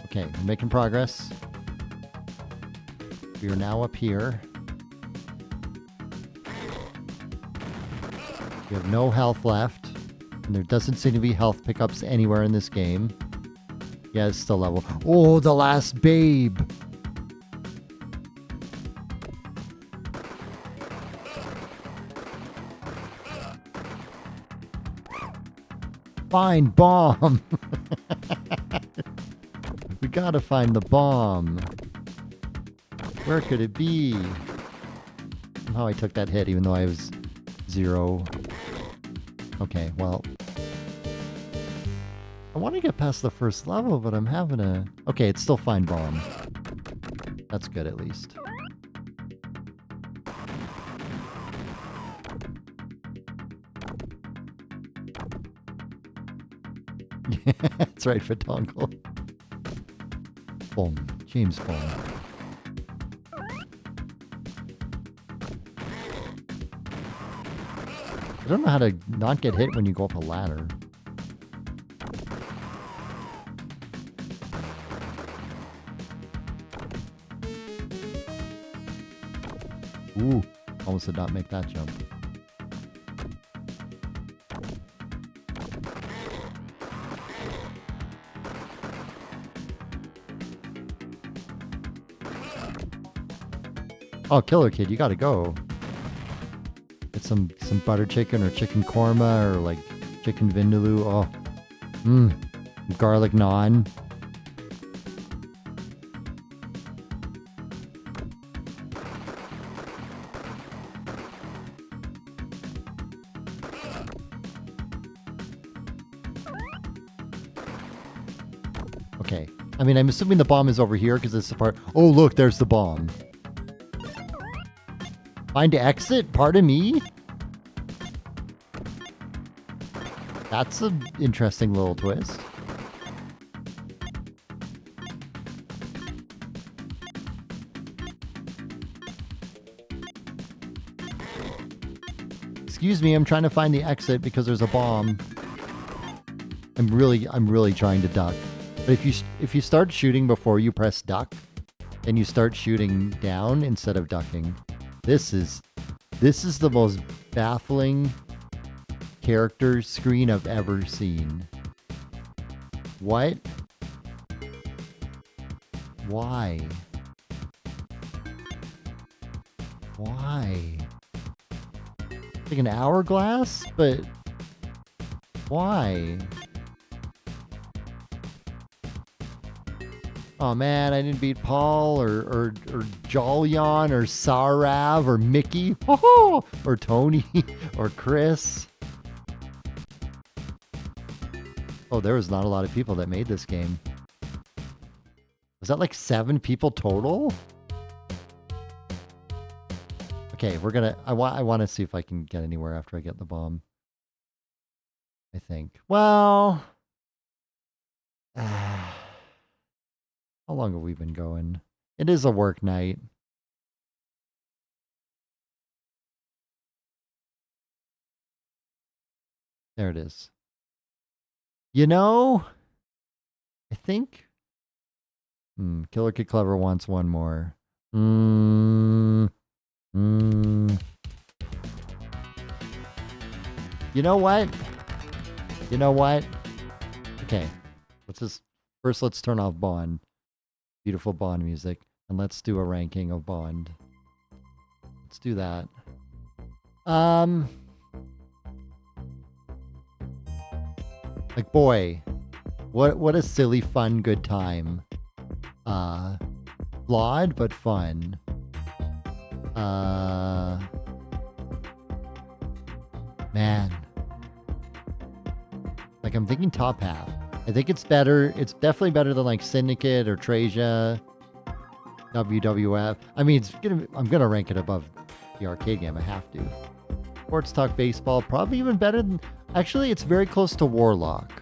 Okay, we're making progress. We are now up here. We have no health left. And there doesn't seem to be health pickups anywhere in this game. Yeah, it's still level. Oh, the last babe! Find bomb! We gotta find the bomb. Where could it be? Somehow I took that hit even though I was 0. Okay, well. I want to get past the first level, but I'm having a... Okay, it's still find bomb. That's good at least. That's right, Fadongle. Bond. James Bond. I don't know how to not get hit when you go up a ladder. Ooh, almost did not make that jump. Oh, Killer Kid, you gotta go. Get some butter chicken or chicken korma or like chicken vindaloo. Oh, garlic naan. Okay. I mean, I'm assuming the bomb is over here because it's the part. Oh, look, there's the bomb. Find exit? Pardon me? That's an interesting little twist. Excuse me, I'm trying to find the exit because there's a bomb. I'm really trying to duck. But if you start shooting before you press duck, and you start shooting down instead of ducking, this is the most baffling character screen I've ever seen. What? Why? Why? Like an hourglass? But why? Oh man, I didn't beat Paul or Jolyon or Sarav or Mickey or Tony or Chris. Oh, there was not a lot of people that made this game. Was that like 7 people total? Okay, we're gonna. I want to see if I can get anywhere after I get the bomb. I think. Well. How long have we been going? It is a work night. There it is. You know, I think Killer Kid Clever wants one more. You know what? You know what? Okay. Let's turn off Bond. Beautiful Bond music. And let's do a ranking of Bond. Let's do that. Like, boy, what a silly, fun, good time. Flawed, but fun. Man. Like, I'm thinking top half. I think it's better. It's definitely better than like Syndicate or Traysia, WWF. I mean, I'm gonna rank it above the arcade game. I have to. Sports Talk Baseball, probably even better than. Actually, it's very close to Warlock.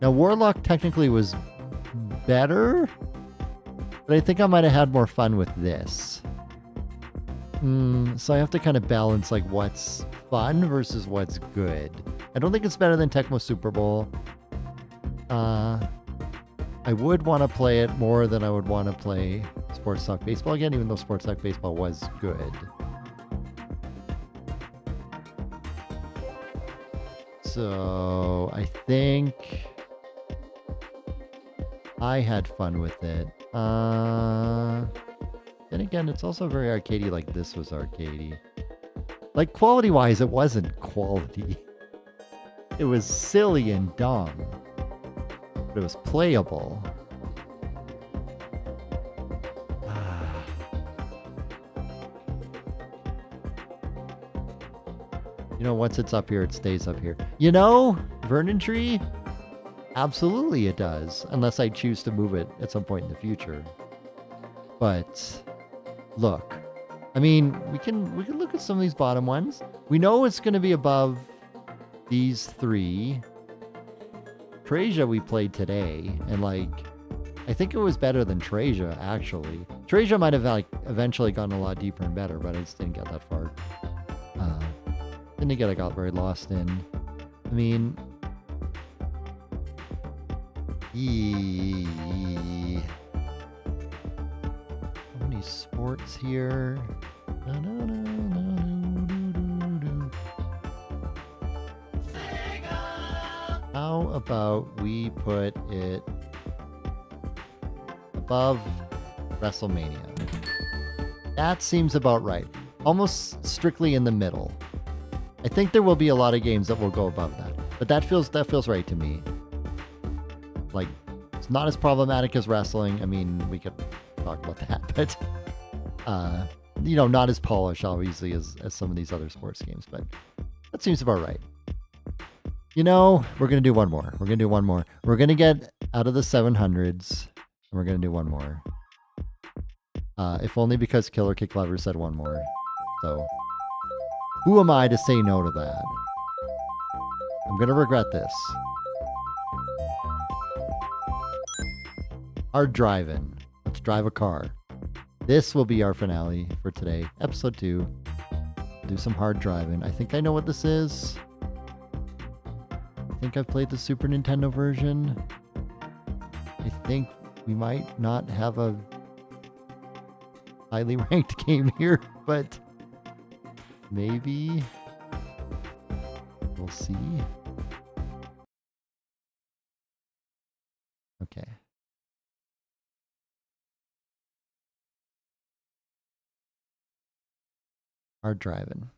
Now, Warlock technically was better, but I think I might have had more fun with this. So I have to kind of balance like what's fun versus what's good. I don't think it's better than Tecmo Super Bowl. I would want to play it more than I would want to play Sports Talk Baseball again, even though Sports Talk Baseball was good. So I think I had fun with it. Then again, it's also very arcadey, like this was arcadey. Like quality-wise, it wasn't quality. It was silly and dumb. But it was playable. You know, once it's up here, it stays up here. You know, Vernon Tree? Absolutely it does. Unless I choose to move it at some point in the future. But look. I mean, we can look at some of these bottom ones. We know it's going to be above these 3. Traysia we played today, and like, I think it was better than Traysia, actually. Traysia might have like eventually gotten a lot deeper and better, but I just didn't get that far. Didn't get I got very lost in. I mean, how many sports here? How about we put it above WrestleMania? That seems about right. Almost strictly in the middle. I think there will be a lot of games that will go above that. But that feels right to me. Like, it's not as problematic as wrestling. I mean, we could talk about that, but you know, not as polished obviously as some of these other sports games, but that seems about right. You know, we're gonna do one more. We're gonna get out of the 700s, and we're gonna do one more. If only because Killer Kick Clever said one more. So, who am I to say no to that? I'm gonna regret this. Hard Drivin'. Let's drive a car. This will be our finale for today, episode 2. Do some hard driving. I think I know what this is. I think I've played the Super Nintendo version. I think we might not have a highly ranked game here, but maybe we'll see. Okay. Hard driving.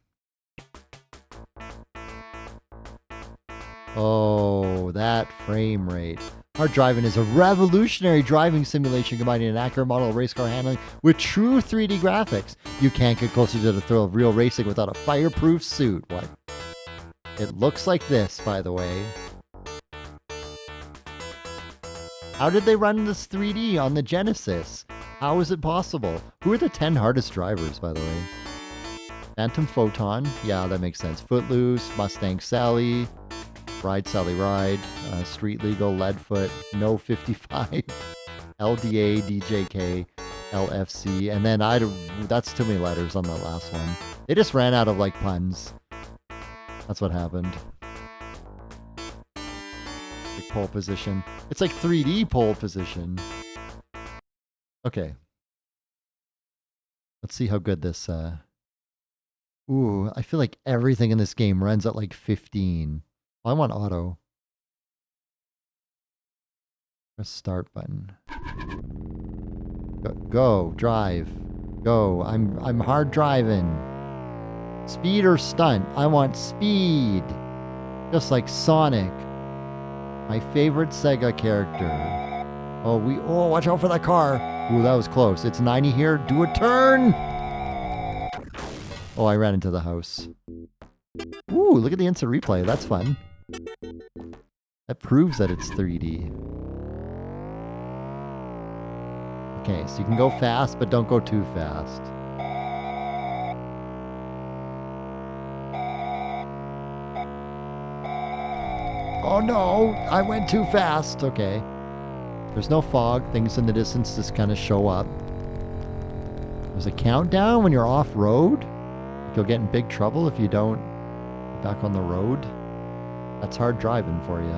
Oh, that frame rate. Hard Drivin' is a revolutionary driving simulation combining an accurate model of race car handling with true 3D graphics. You can't get closer to the thrill of real racing without a fireproof suit. What? It looks like this, by the way. How did they run this 3D on the Genesis? How is it possible? Who are the 10 hardest drivers, by the way? Phantom Photon. Yeah, that makes sense. Footloose, Mustang Sally, Ride Sally Ride, Street Legal, Leadfoot, No 55, LDA, DJK, LFC, and then that's too many letters on the last one. They just ran out of like puns. That's what happened. Like pole position. It's like 3D pole position. Okay. Let's see how good this Ooh, I feel like everything in this game runs at like 15. I want auto. Press start button. Go, drive. Go. I'm hard driving. Speed or stunt? I want speed. Just like Sonic. My favorite Sega character. Oh, watch out for that car. Ooh, that was close. It's 90 here. Do a turn. Oh, I ran into the house. Ooh, look at the instant replay. That's fun. That proves that it's 3D. Okay, so you can go fast, but don't go too fast. Oh no, I went too fast. Okay. There's no fog. Things in the distance just kind of show up. There's a countdown when you're off-road. You'll get in big trouble if you don't get back on the road. That's hard driving for you.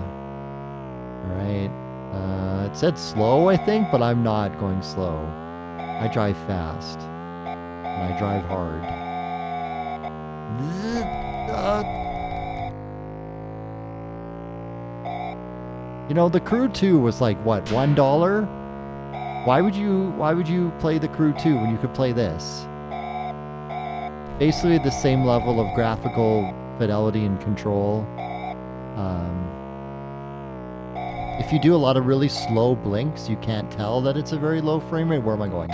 All right. It said slow, I think, but I'm not going slow. I drive fast. And I drive hard. You know, the Crew 2 was like, what, $1? Why would you play the Crew 2 when you could play this? Basically the same level of graphical fidelity and control. If you do a lot of really slow blinks, you can't tell that it's a very low frame rate. Where am I going?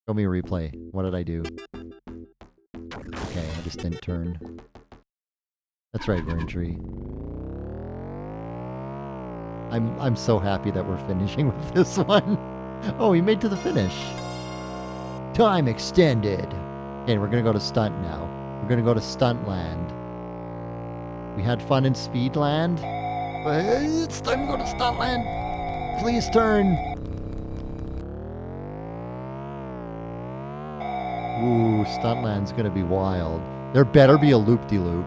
Show me a replay. What did I do? Okay, I just didn't turn. That's right, Verntree. I'm so happy that we're finishing with this one. Oh, we made to the finish. Time extended. Okay, we're gonna go to stunt now. We're gonna go to Stuntland. We had fun in Speedland, but it's time to go to Stuntland. Please turn. Ooh, Stuntland's gonna be wild. There better be a loop-de-loop.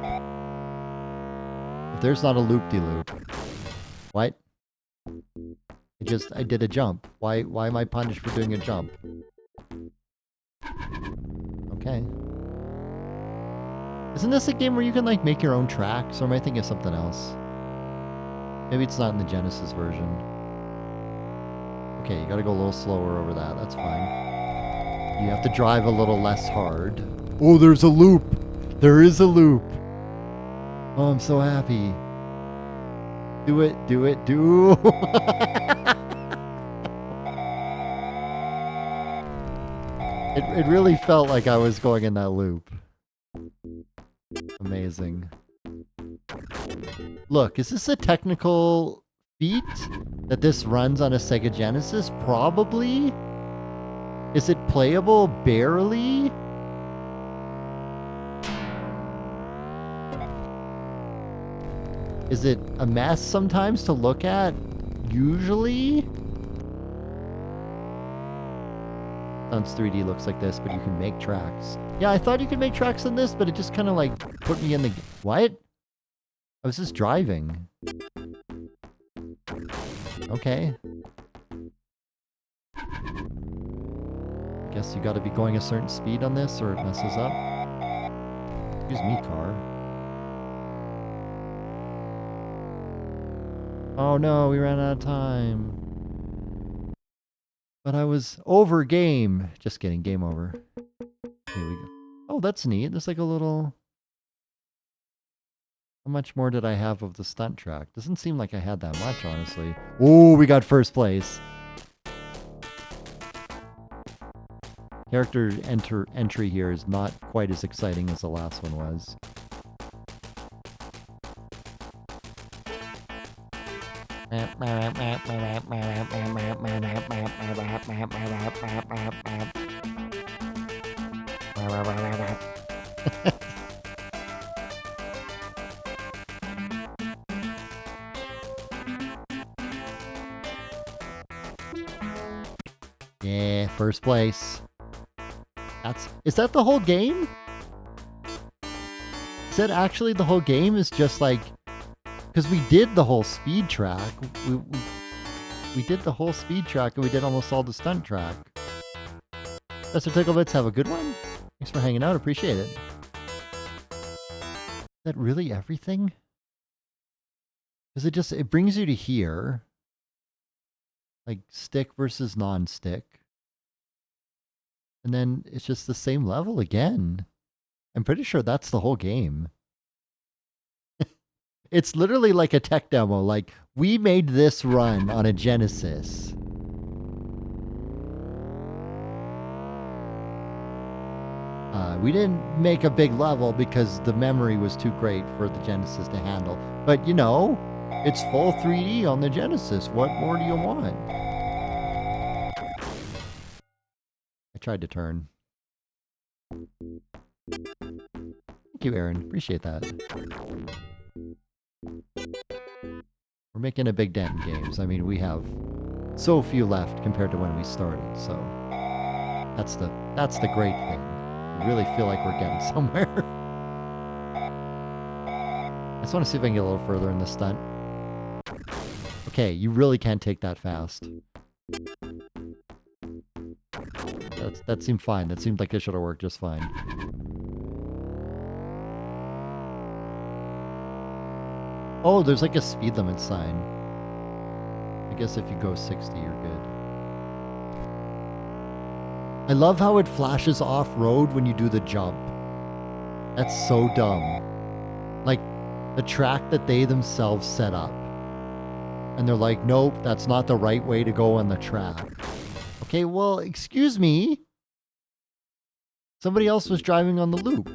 If there's not a loop-de-loop. What? I did a jump. Why am I punished for doing a jump? Okay. Isn't this a game where you can like make your own tracks, or am I thinking of something else? Maybe it's not in the Genesis version. Okay, you gotta go a little slower over that. That's fine. You have to drive a little less hard. Oh, there's a loop. There is a loop. Oh, I'm so happy. Do it, do it, do. It really felt like I was going in that loop. Amazing. Look, is this a technical feat that this runs on a Sega Genesis? Probably. Is it playable? Barely. Is it a mess sometimes to look at? Usually. Sounds 3D looks like this, but you can make tracks. Yeah, I thought you could make tracks in this, but it just kind of like put me in the... What? I was just driving. Okay. Guess you gotta be going a certain speed on this or it messes up. Excuse me, car. Oh no, we ran out of time. But I was over game. Just kidding, game over. Here we go. Oh, that's neat. There's like a little... How much more did I have of the stunt track? Doesn't seem like I had that much, honestly. Oh, we got first place. Character entry here is not quite as exciting as the last one was. Yeah, first place. Is that the whole game? Is that actually the whole game? Is just like, because we did the whole speed track. We did the whole speed track and we did almost all the stunt track. Mr. Ticklebits, have a good one. Thanks for hanging out. Appreciate it. Is that really everything? Because it brings you to here. Like stick versus non-stick. And then it's just the same level again. I'm pretty sure that's the whole game. It's literally like a tech demo. Like, we made this run on a Genesis. We didn't make a big level because the memory was too great for the Genesis to handle. But, you know, it's full 3D on the Genesis. What more do you want? I tried to turn. Thank you, Aaron. Appreciate that. We're making a big dent in games. I mean, we have so few left compared to when we started, so that's the great thing. I really feel like we're getting somewhere. I just want to see if I can get a little further in the stunt. Okay, you really can't take that fast. That seemed fine. That seemed like it should have worked just fine. Oh, there's like a speed limit sign. I guess if you go 60, you're good. I love how it flashes off-road when you do the jump. That's so dumb. Like, the track that they themselves set up. And they're like, nope, that's not the right way to go on the track. Okay, well, excuse me. Somebody else was driving on the loop.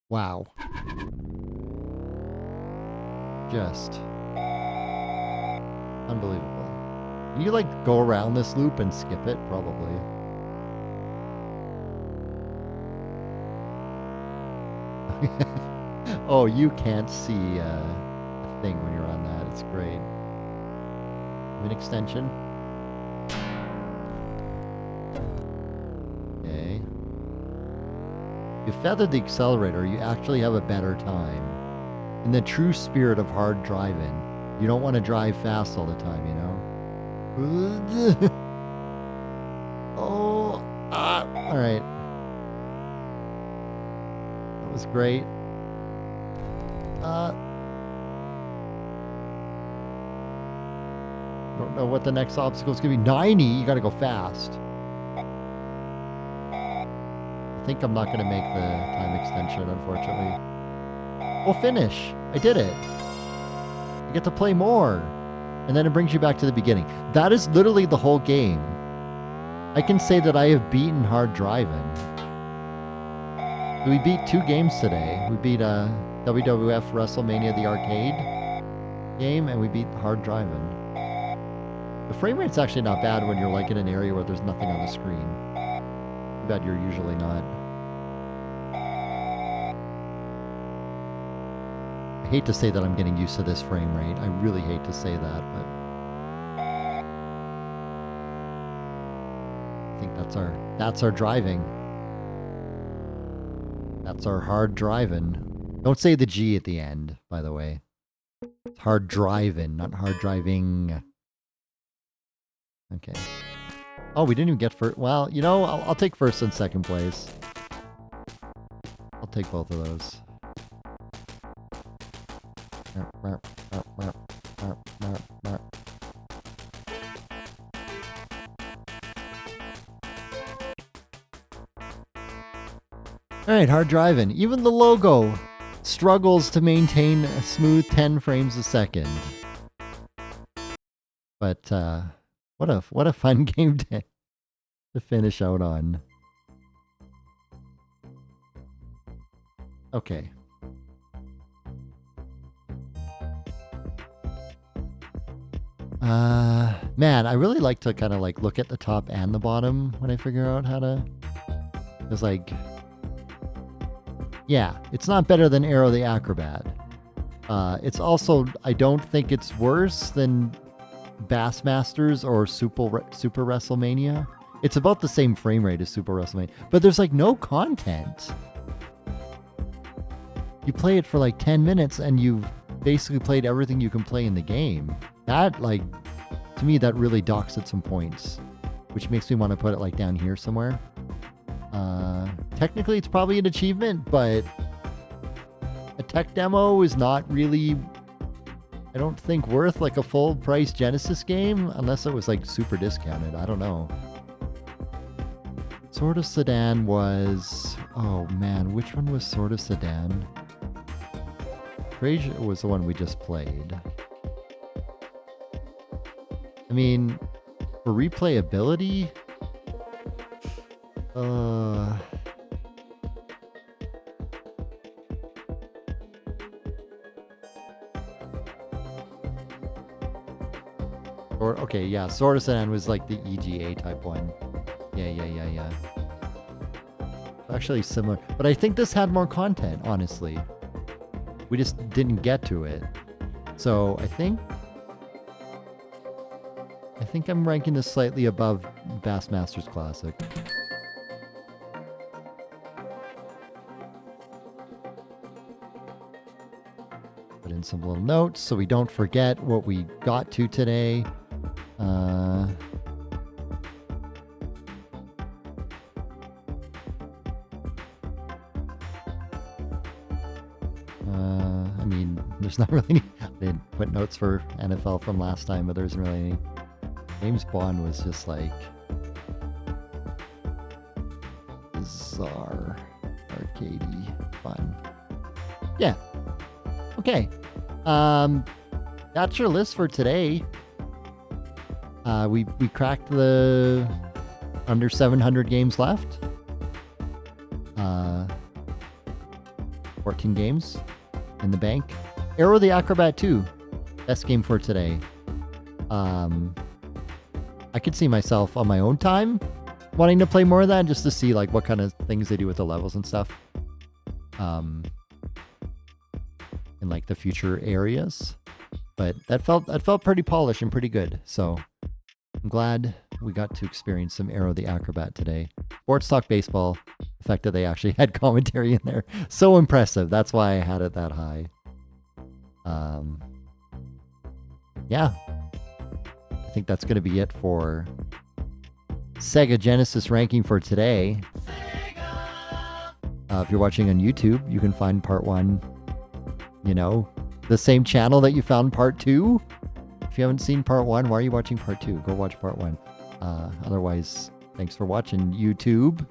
Wow. Just unbelievable. Can you like go around this loop and skip it? Probably. Oh, you can't see a thing when you're on that. It's great. An extension. Okay. If you feather the accelerator, you actually have a better time. In the true spirit of hard driving, you don't want to drive fast all the time, you know? All right. That was great. Don't what the next obstacle is going to be. 90, you got to go fast. I think I'm not going to make the time extension, unfortunately. We'll finish. I did it. You get to play more. And then it brings you back to the beginning. That is literally the whole game. I can say that I have beaten Hard Drivin. We beat 2 games today. We beat WWF Wrestlemania, the arcade game, and we beat Hard Drivin. The frame rate's actually not bad when you're like in an area where there's nothing on the screen. Too bad you're usually not. I hate to say that I'm getting used to this frame rate. I really hate to say that, but I think that's our driving. That's our hard driving. Don't say the G at the end, by the way. It's hard driving, not hard driving. Okay. Oh, we didn't even get first. Well, you know, I'll take first and second place. I'll take both of those. All right, hard driving. Even the logo struggles to maintain a smooth 10 frames a second. But what a fun game to finish out on. Okay. Man, I really like to kind of like look at the top and the bottom when I figure out how to. It's like, yeah, it's not better than Aero the Acrobat. It's also, I don't think it's worse than Bassmasters or Super Wrestlemania. It's about the same frame rate as Super Wrestlemania, but there's like no content. You play it for like 10 minutes and you've basically played everything you can play in the game. That, like, to me, that really docks at some points, which makes me want to put it like down here somewhere. Technically, it's probably an achievement, but a tech demo is not really, I don't think, worth like a full price Genesis game unless it was like super discounted. I don't know. Sword of Sedan was, oh man, which one was Sword of Sedan? Traysia was the one we just played. I mean, for replayability, or okay, yeah, Sword of Sedan was like the EGA type one. Yeah. Actually similar, but I think this had more content, honestly. We just didn't get to it. So I think I'm ranking this slightly above Bassmasters Classic. Put in some little notes so we don't forget what we got to today. I mean, there's not really any, I didn't put notes for NFL from last time, but there isn't really any. James Bond was just like bizarre, arcadey fun. Yeah. Okay. That's your list for today. We cracked the under 700 games left. 14 games in the bank. Aero the Acrobat 2. Best game for today. I could see myself on my own time wanting to play more of that just to see like what kind of things they do with the levels and stuff. In like the future areas. But that felt pretty polished and pretty good. So I'm glad we got to experience some Aero the Acrobat today. Sports Talk Baseball. The fact that they actually had commentary in there. So impressive. That's why I had it that high. Yeah. I think that's going to be it for SEGA Genesis Ranking for today. If you're watching on YouTube, you can find part 1, you know, the same channel that you found part 2. If you haven't seen part 1, why are you watching part 2? Go watch part 1. Otherwise, thanks for watching, YouTube.